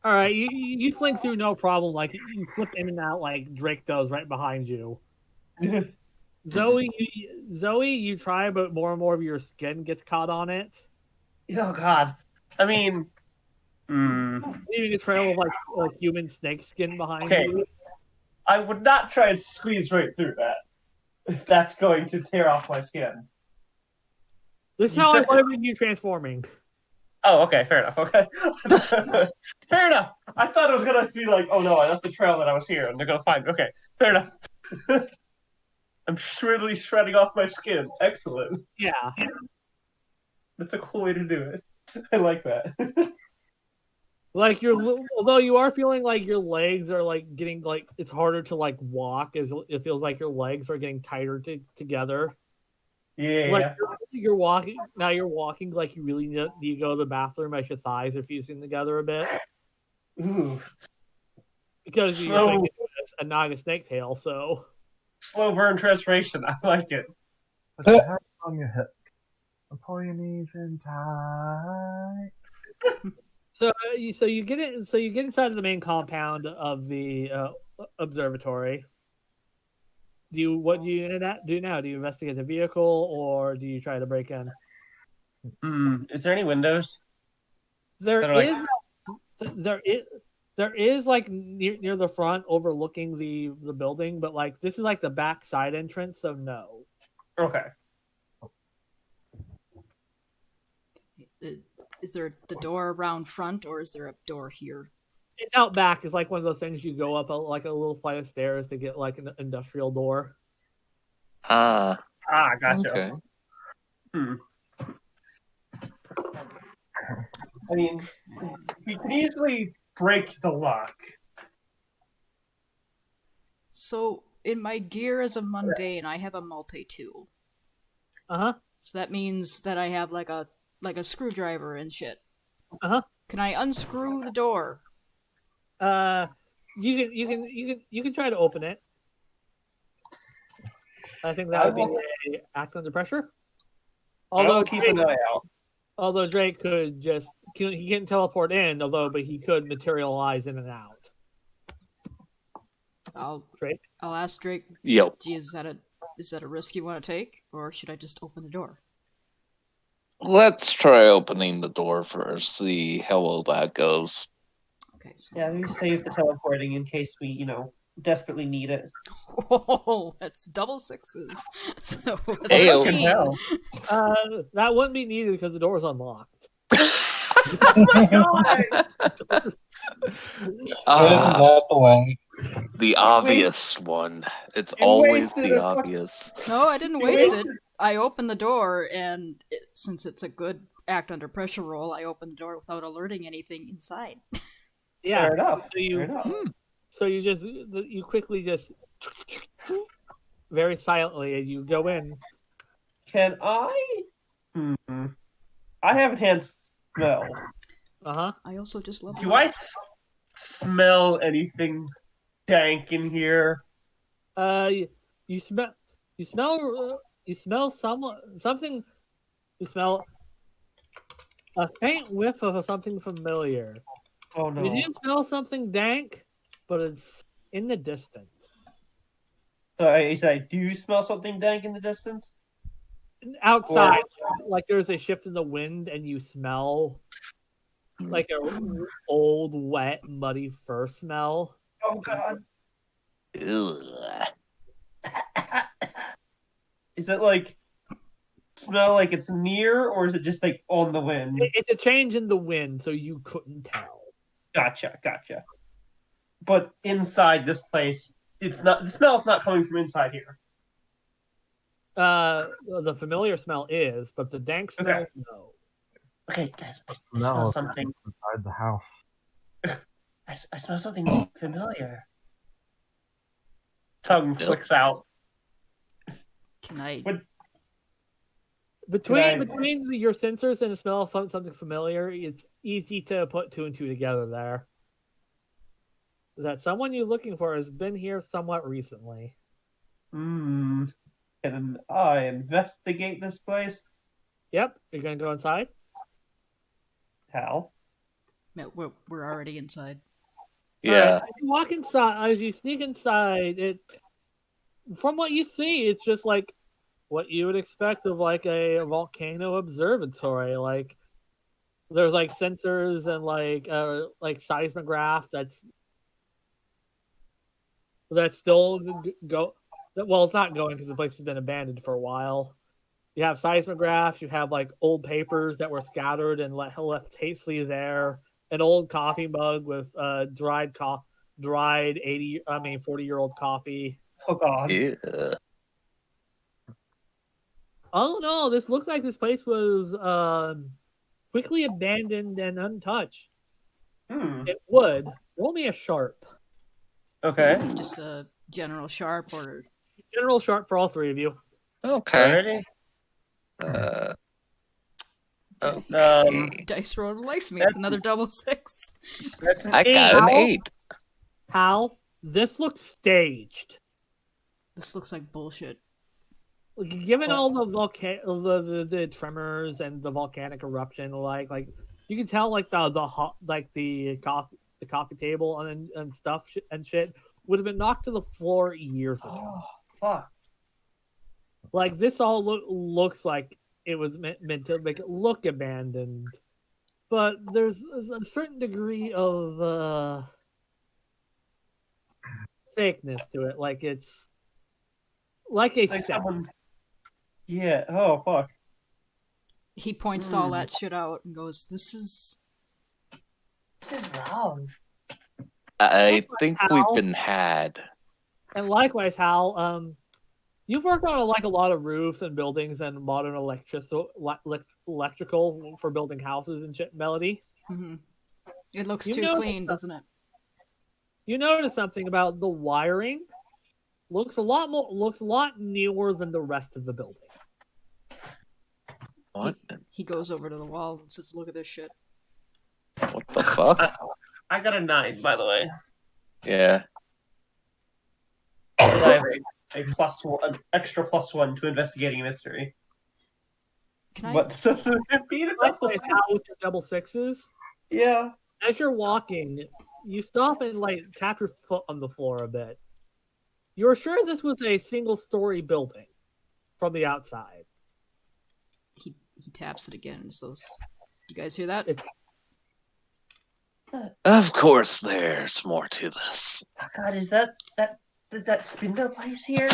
All right, you slink through no problem. Like you flip in and out like Drake does right behind you. Zoe, you try, but more and more of your skin gets caught on it. Oh God. I mean, leaving a trail of like human snake skin behind okay. you. I would not try and squeeze right through that. That's going to tear off my skin. This is how I wanted you transforming. Oh, okay, fair enough. Okay, fair enough. I thought it was gonna be like, oh no, I left the trail that I was here, and they're gonna find me. Okay, fair enough. I'm shrivelly shredding off my skin. Excellent. Yeah, that's a cool way to do it. I like that. Like although you are feeling like your legs are like getting like it's harder to like walk as it feels like your legs are getting tighter together. Like Yeah. you're walking now. You're walking like you really need to go to the bathroom as your thighs are fusing together a bit Ooh. because you're thinking Slow, a not a snake tail. So slow burn transformation. I like it. Put your hands on your hip and pull your knees in tight. you get it. So you get inside of the main compound of the observatory. What do you do now? Do you investigate the vehicle or do you try to break in? Is there any windows There that are is like? there is like near the front overlooking the building, but like this is like the back side entrance, so no. Okay. Is there the door around front, or is there a door here? It's out back. It's like one of those things you go up like a little flight of stairs to get like an industrial door. Ah, Gotcha. okay. Hmm. I mean, we can easily break the lock. So, in my gear as a mundane, I have a multi-tool. Uh-huh. So that means that I have like a screwdriver and shit. Uh-huh. Can I unscrew the door? You can try to open it. I think that would be a act under pressure. I'll keep an eye out. Although Drake he can't teleport in, but he could materialize in and out. I'll Drake? ask Drake. Yep. Gee, is that a risk you want to take, or should I just open the door? Let's try opening the door first. See how well that goes. Okay. So Yeah, we save the teleporting in case we, desperately need it. oh, that's double sixes. So Ayo. 13. That wouldn't be needed because the door's unlocked. Oh my god! Isn't that the way? The obvious one. It's You always wasted the a fuck- obvious. No, I didn't You waste wasted- it. I opened the door, and since it's a good act under pressure roll, I opened the door without alerting anything inside. Yeah. Fair enough. So you Fair enough. so you quickly just very silently and you go in. Can I? I have enhanced smell. Uh-huh. I also just love. Do I smell anything dank in here? You smell something. You smell a faint whiff of something familiar. Oh no. You do smell something dank, but it's in the distance. So I do smell something dank in the distance? Outside, like there's a shift in the wind, and you smell like a old, wet, muddy fur smell. Oh god. Ugh. Is it like smell like it's near, or is it just like on the wind? It's a change in the wind, so you couldn't tell. Gotcha. But inside this place, the smell's not coming from inside here. The familiar smell is, but the dank smell, Okay. no. Okay, guys, I No, smell it's something. inside the house. I smell something familiar. Tongue flicks out. Can I? What- Between your sensors and the smell of something familiar, it's easy to put two and two together there. That someone you're looking for has been here somewhat recently. Can I investigate this place? Yep, you're gonna go inside? How? No, we're already inside. Yeah. As you walk inside, as you sneak inside, from what you see, it's just like what you would expect of like a volcano observatory. Like there's like sensors and like seismograph that's still go. Well, it's not going because the place has been abandoned for a while. You have seismographs. You have like old papers that were scattered and left hastily there. An old coffee mug with dried 40-year-old coffee. Oh god. Ew. Oh no, this looks like this place was quickly abandoned and untouched. It would. Roll me a sharp. Okay. Just a general sharp or General sharp for all three of you. Okay. Alrighty. Okay. dice roll likes me. It's another double 6. That's an I got an How? 8. Hal, this looks staged. This looks like bullshit. Given all the tremors and the volcanic eruption, like you can tell like the coffee table and stuff and shit would have been knocked to the floor years ago. Oh, fuck. Like this all looks like it was meant to make it look abandoned, but there's a certain degree of fakeness to it. Like it's like a Like set. someone. Yeah. Oh, fuck. He points all that shit out and goes, "This is wrong. I think we've Hal. been had. And likewise, Hal, you've worked on like a lot of roofs and buildings and modern electrical for building houses and shit. Melody, It looks You too know clean, doesn't it?" you notice something about the wiring? Looks a lot newer than the rest of the building. What? He goes over to the wall and says, "Look at this shit." What the fuck? I got a 9, by the way. Yeah. And I have a +1, an extra +1 to investigating a mystery. Can I? But does it beat a double Likewise, Hal, with your double sixes, Yeah. as you're walking, you stop and like tap your foot on the floor a bit. You're sure this was a single-story building from the outside. He taps it again. So, you guys hear that? Of course, there's more to this. God, is that spindle place here?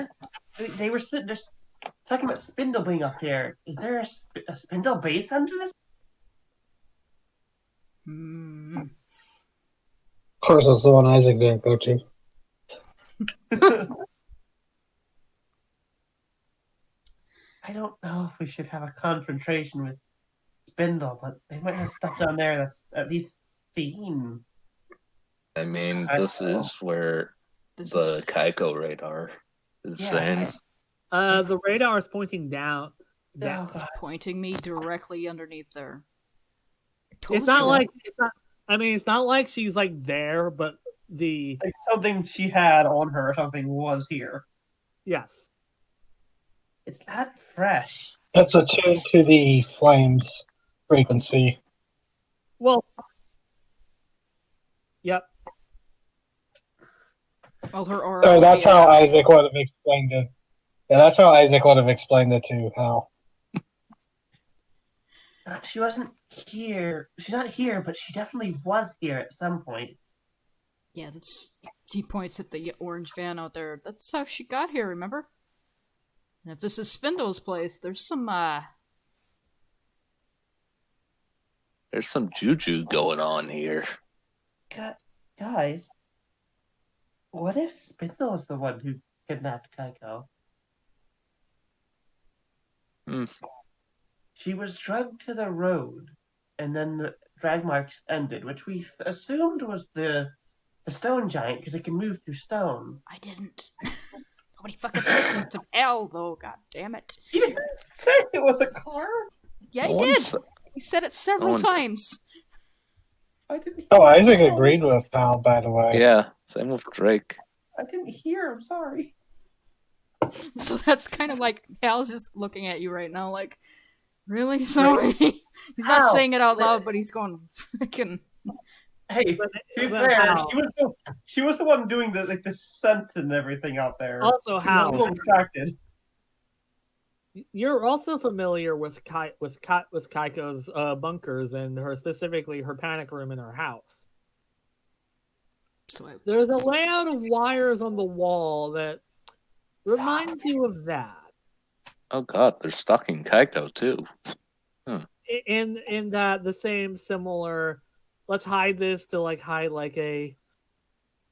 They were just talking about spindle being up here. Is there a spindle base under this? Of course, that's the one Isaac didn't go to. I don't know if we should have a confrontation with Spindle, but they might have stuff down there that's at least seen. I mean, I this don't know. is where This the is Kaiko radar is Yeah. saying. The radar is pointing down. it's pointing me directly underneath there. I told It's not you. like it's not like she's like there, but the Like something she had on her or something was here. yes. It's not fresh. It's attuned to the flames frequency. Well, yep. Well, her aura. So would that's be how around- Isaac would have explained it. Yeah, that's how Isaac would have explained it to Hal. She wasn't here. She's not here, but she definitely was here at some point. Yeah, that's. He points at the orange van out there. That's how she got here. Remember? And if this is Spindle's place, there's some. There's some juju going on here. Guys, what if Spindle is the one who kidnapped Kaiko? She was drugged to the road, and then the drag marks ended, which we assumed was the stone giant because it can move through stone. I didn't. Nobody fucking listens to Al, though. God damn it. He didn't say it was a car. Yeah, he No did. one's- He said it several no one- times. I didn't. Oh, Isaac agreed with Hal, by the way. Yeah, same with Drake. I didn't hear. I'm sorry. So that's kind of like Al's just looking at you right now, like, really? Sorry. He's not Al, saying it out loud, but he's going freaking. Hey, to be but fair, Hal. she was the one doing the scent and everything out there. Also, She was a Hal, little distracted. you're also familiar with Kaiko's bunkers and specifically her panic room in her house. So There's a layout of wires on the wall that reminds you of that. Oh god, they're stalking Kaiko too. In that the same similar, let's hide this to like hide like a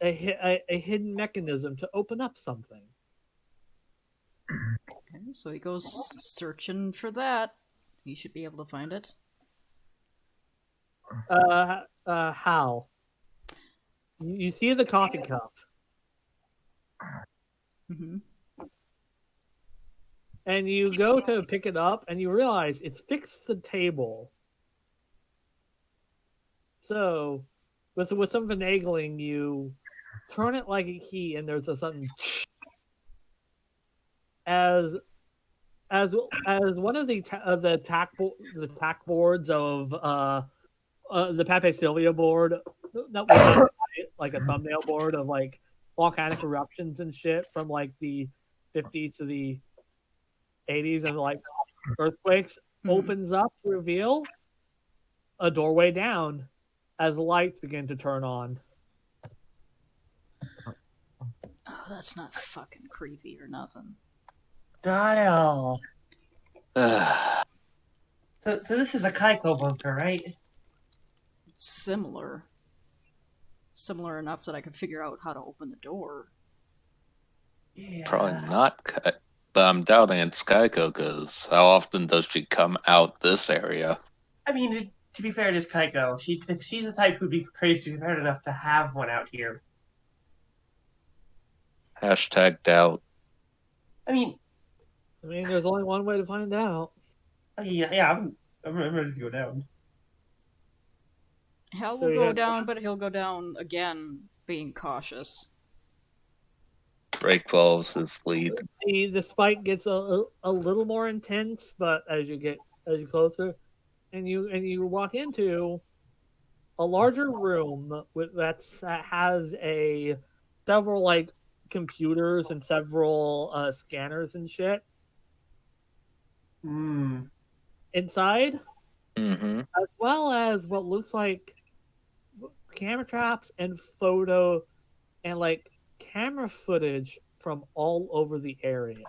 hidden mechanism to open up something. Okay, so he goes searching for that. He should be able to find it. Hal, you see the coffee cup, Hmm. and you go to pick it up, and you realize it's fixed to the table. So, with some finagling, you turn it like a key, and there's a sudden as as one of the the tack boards of the Pepe Sylvia board that we have like a thumbnail board of like volcanic eruptions and shit from like the 50s to the 80s and like earthquakes opens up to reveal a doorway down as lights begin to turn on. Oh, that's not fucking creepy or nothing. Dial. Ugh. So this is a Kaiko bunker, right? It's similar. Similar enough that I could figure out how to open the door. Yeah. Probably not cut. But I'm doubting it's Kaiko, because how often does she come out this area? I mean, to be fair, it is Kaiko. She's the type who'd be crazy prepared enough to have one out here. Hashtag doubt. I mean, there's only one way to find out. yeah, I'm ready to go down. Hal So will you go have- down, but he'll go down again, being cautious. Drake follows his lead. The spike gets a little more intense, but as you closer, and you walk into a larger room that has several like computers and several scanners and shit inside, Mm-hmm. as well as what looks like camera traps and photo and like camera footage from all over the area.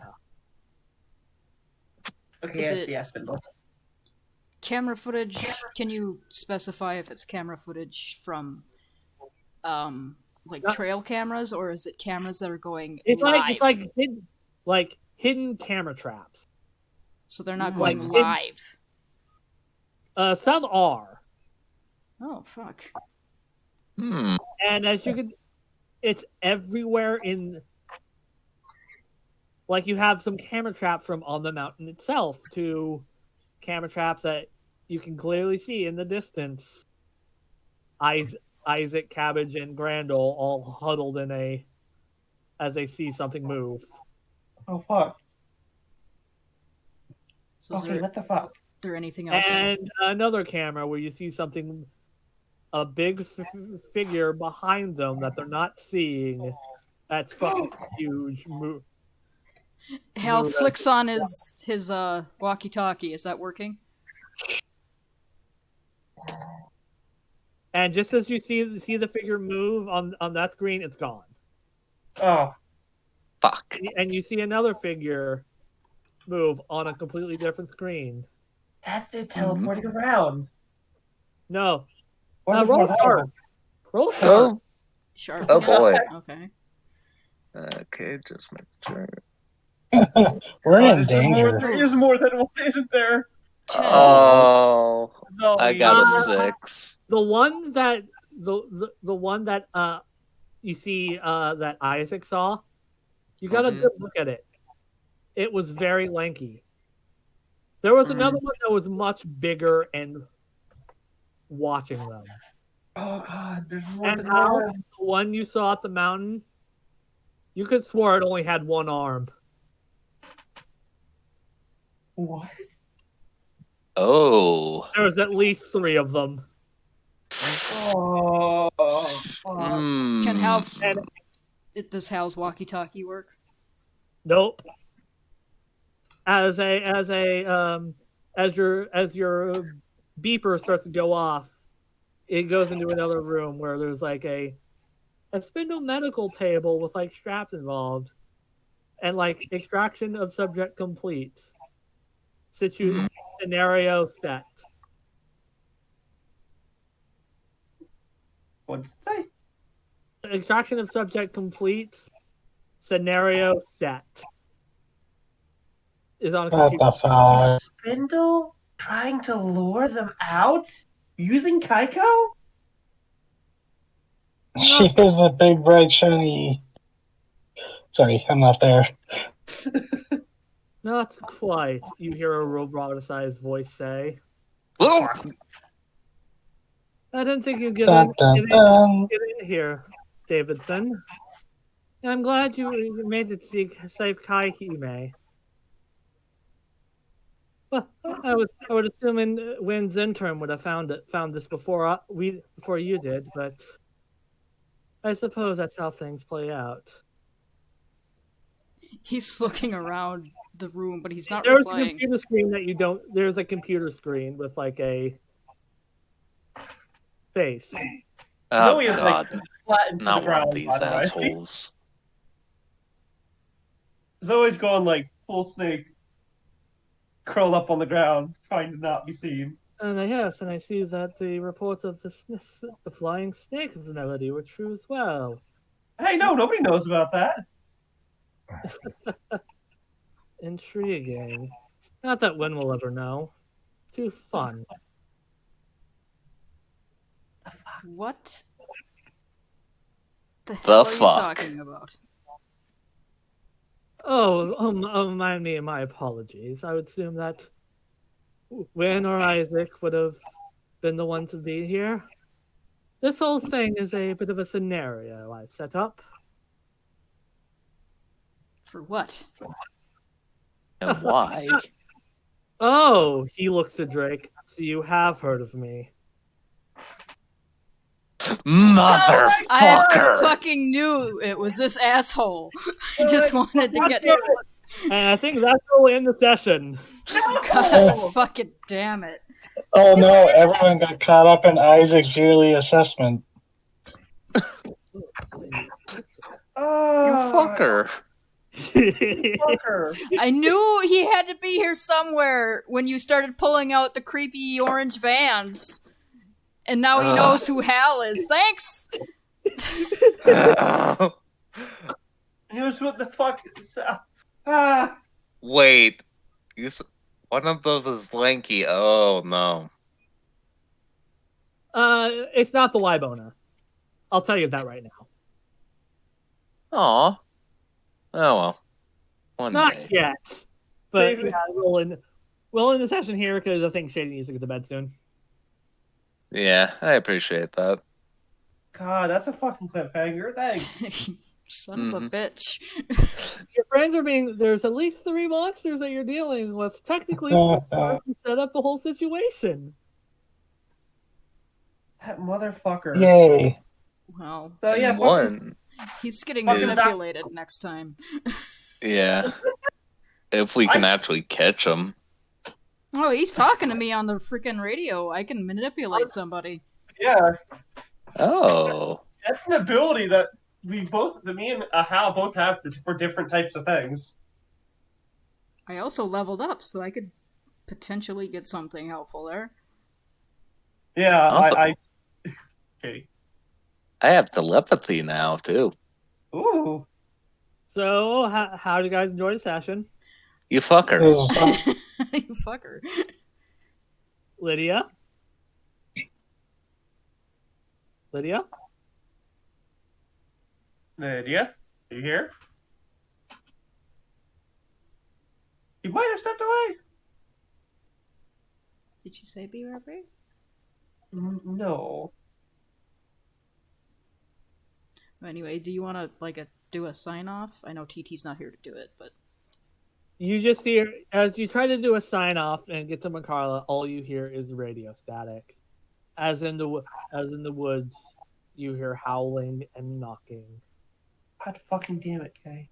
Okay, Is I it- see Spindle. Camera footage, can you specify if it's camera footage from like trail cameras, or is it cameras that are going It's live? like hidden camera traps. So they're not like going hidden- live. Some are. Oh fuck. And as you can, it's everywhere in. Like you have some camera traps from on the mountain itself to camera traps that you can clearly see in the distance. Isaac, Cabbage, and Grandel all huddled as they see something move. Oh fuck. So is Okay, what the fuck? there anything else? And another camera where you see something, a big figure behind them that they're not seeing. That's fucking huge. Hal move flicks on his walkie-talkie. Is that working? And just as you see the figure move on that screen, it's gone. Oh. Fuck. And you see another figure move on a completely different screen. That's it teleporting around. No. Or Roll sharp. Roll sharp. Oh, Sharp. oh again? boy. Okay. Okay, just make sure. We're in There danger. is more than one, isn't there? 10. Oh, No, I got a 6. The one that the one that you see that Isaac saw, you got a good look at it. It was very lanky. There was another one that was much bigger and watching them. Oh god, there's more And than how one. the one you saw at the mountain, you could swear it only had one arm. What? Oh. There was at least 3 of them. Oh, fuck. Can Hal? And Does Hal's walkie-talkie work? nope. As your beeper starts to go off, it goes into another room where there's like a spindle medical table with like straps involved, and like extraction of subject complete. Scenario set. What'd you say? Extraction of subject complete. Scenario set. Is on a What computer. the fuck? Spindle trying to lure them out? Using Kaiko? She is a big, bright, shiny. Sorry, I'm not there. Not quite, you hear a roboticized voice say. Oh, I didn't think you'd Dun, dun, dun. get in here, Davidson. I'm glad you made it to save Kai Hime. Well, I would assume Wynn's intern would have found this before before you did, but I suppose that's how things play out. He's looking around the room, but he's not There's a replying. computer screen that you don't. There's a computer screen with like a face. oh Zoe is like God! flattened to the Not one ground, of these by the way. assholes. Zoe's going like full snake, curled up on the ground, trying to not be seen. And yes, and I see that the reports of the flying snake melody were true as well. Hey, no, nobody knows about that. Intriguing. Not that Wynn will ever know. Too fun. What the The hell are you fuck? talking about? My apologies. I would assume that Wynn or Isaac would have been the one to be here. This whole thing is a bit of a scenario I set up. For what? And why? Oh, he looks at Drake. So you have heard of me. I Motherfucker! fucking knew it was this asshole. I just wanted to get to it. And I think that's where we'll end the session. God fucking damn it. Oh no, everyone got caught up in Isaac's yearly assessment. You fucker! Fucker. I knew he had to be here somewhere when you started pulling out the creepy orange vans. And now he knows who Hal is. Thanks! Here's what the fuck. Ah. Wait, one of those is lanky. Oh no. It's not the Libona. I'll tell you that right now. Aw. Oh well. One Not day. yet. But David. yeah, we'll end the session here because I think Shady needs to get to bed soon. Yeah, I appreciate that. God, that's a fucking cliffhanger. Thanks. Son of a bitch. Your friends are there's at least 3 monsters that you're dealing with. Technically, set up the whole situation. That motherfucker. Yay. Well, So yeah, And one. he's getting Fucking manipulated next time. Yeah. If we can actually catch him. Oh, he's talking to me on the freaking radio. I can manipulate somebody. Yeah, Oh. that's an ability that me and Hal both have for different types of things. I also leveled up, so I could potentially get something helpful there. Yeah, Awesome. Okay. I have telepathy now too. Ooh. So, how do you guys enjoy the session? You fucker. You fucker. Lydia? Lydia? Lydia, are you here? You might have stepped away. Did you say BRB? No. Anyway, do you want to do a sign off? I know TT's not here to do it, but You just hear, as you try to do a sign off and get to Makala, all you hear is radio static. As in the woods, you hear howling and knocking. God fucking damn it, Kay.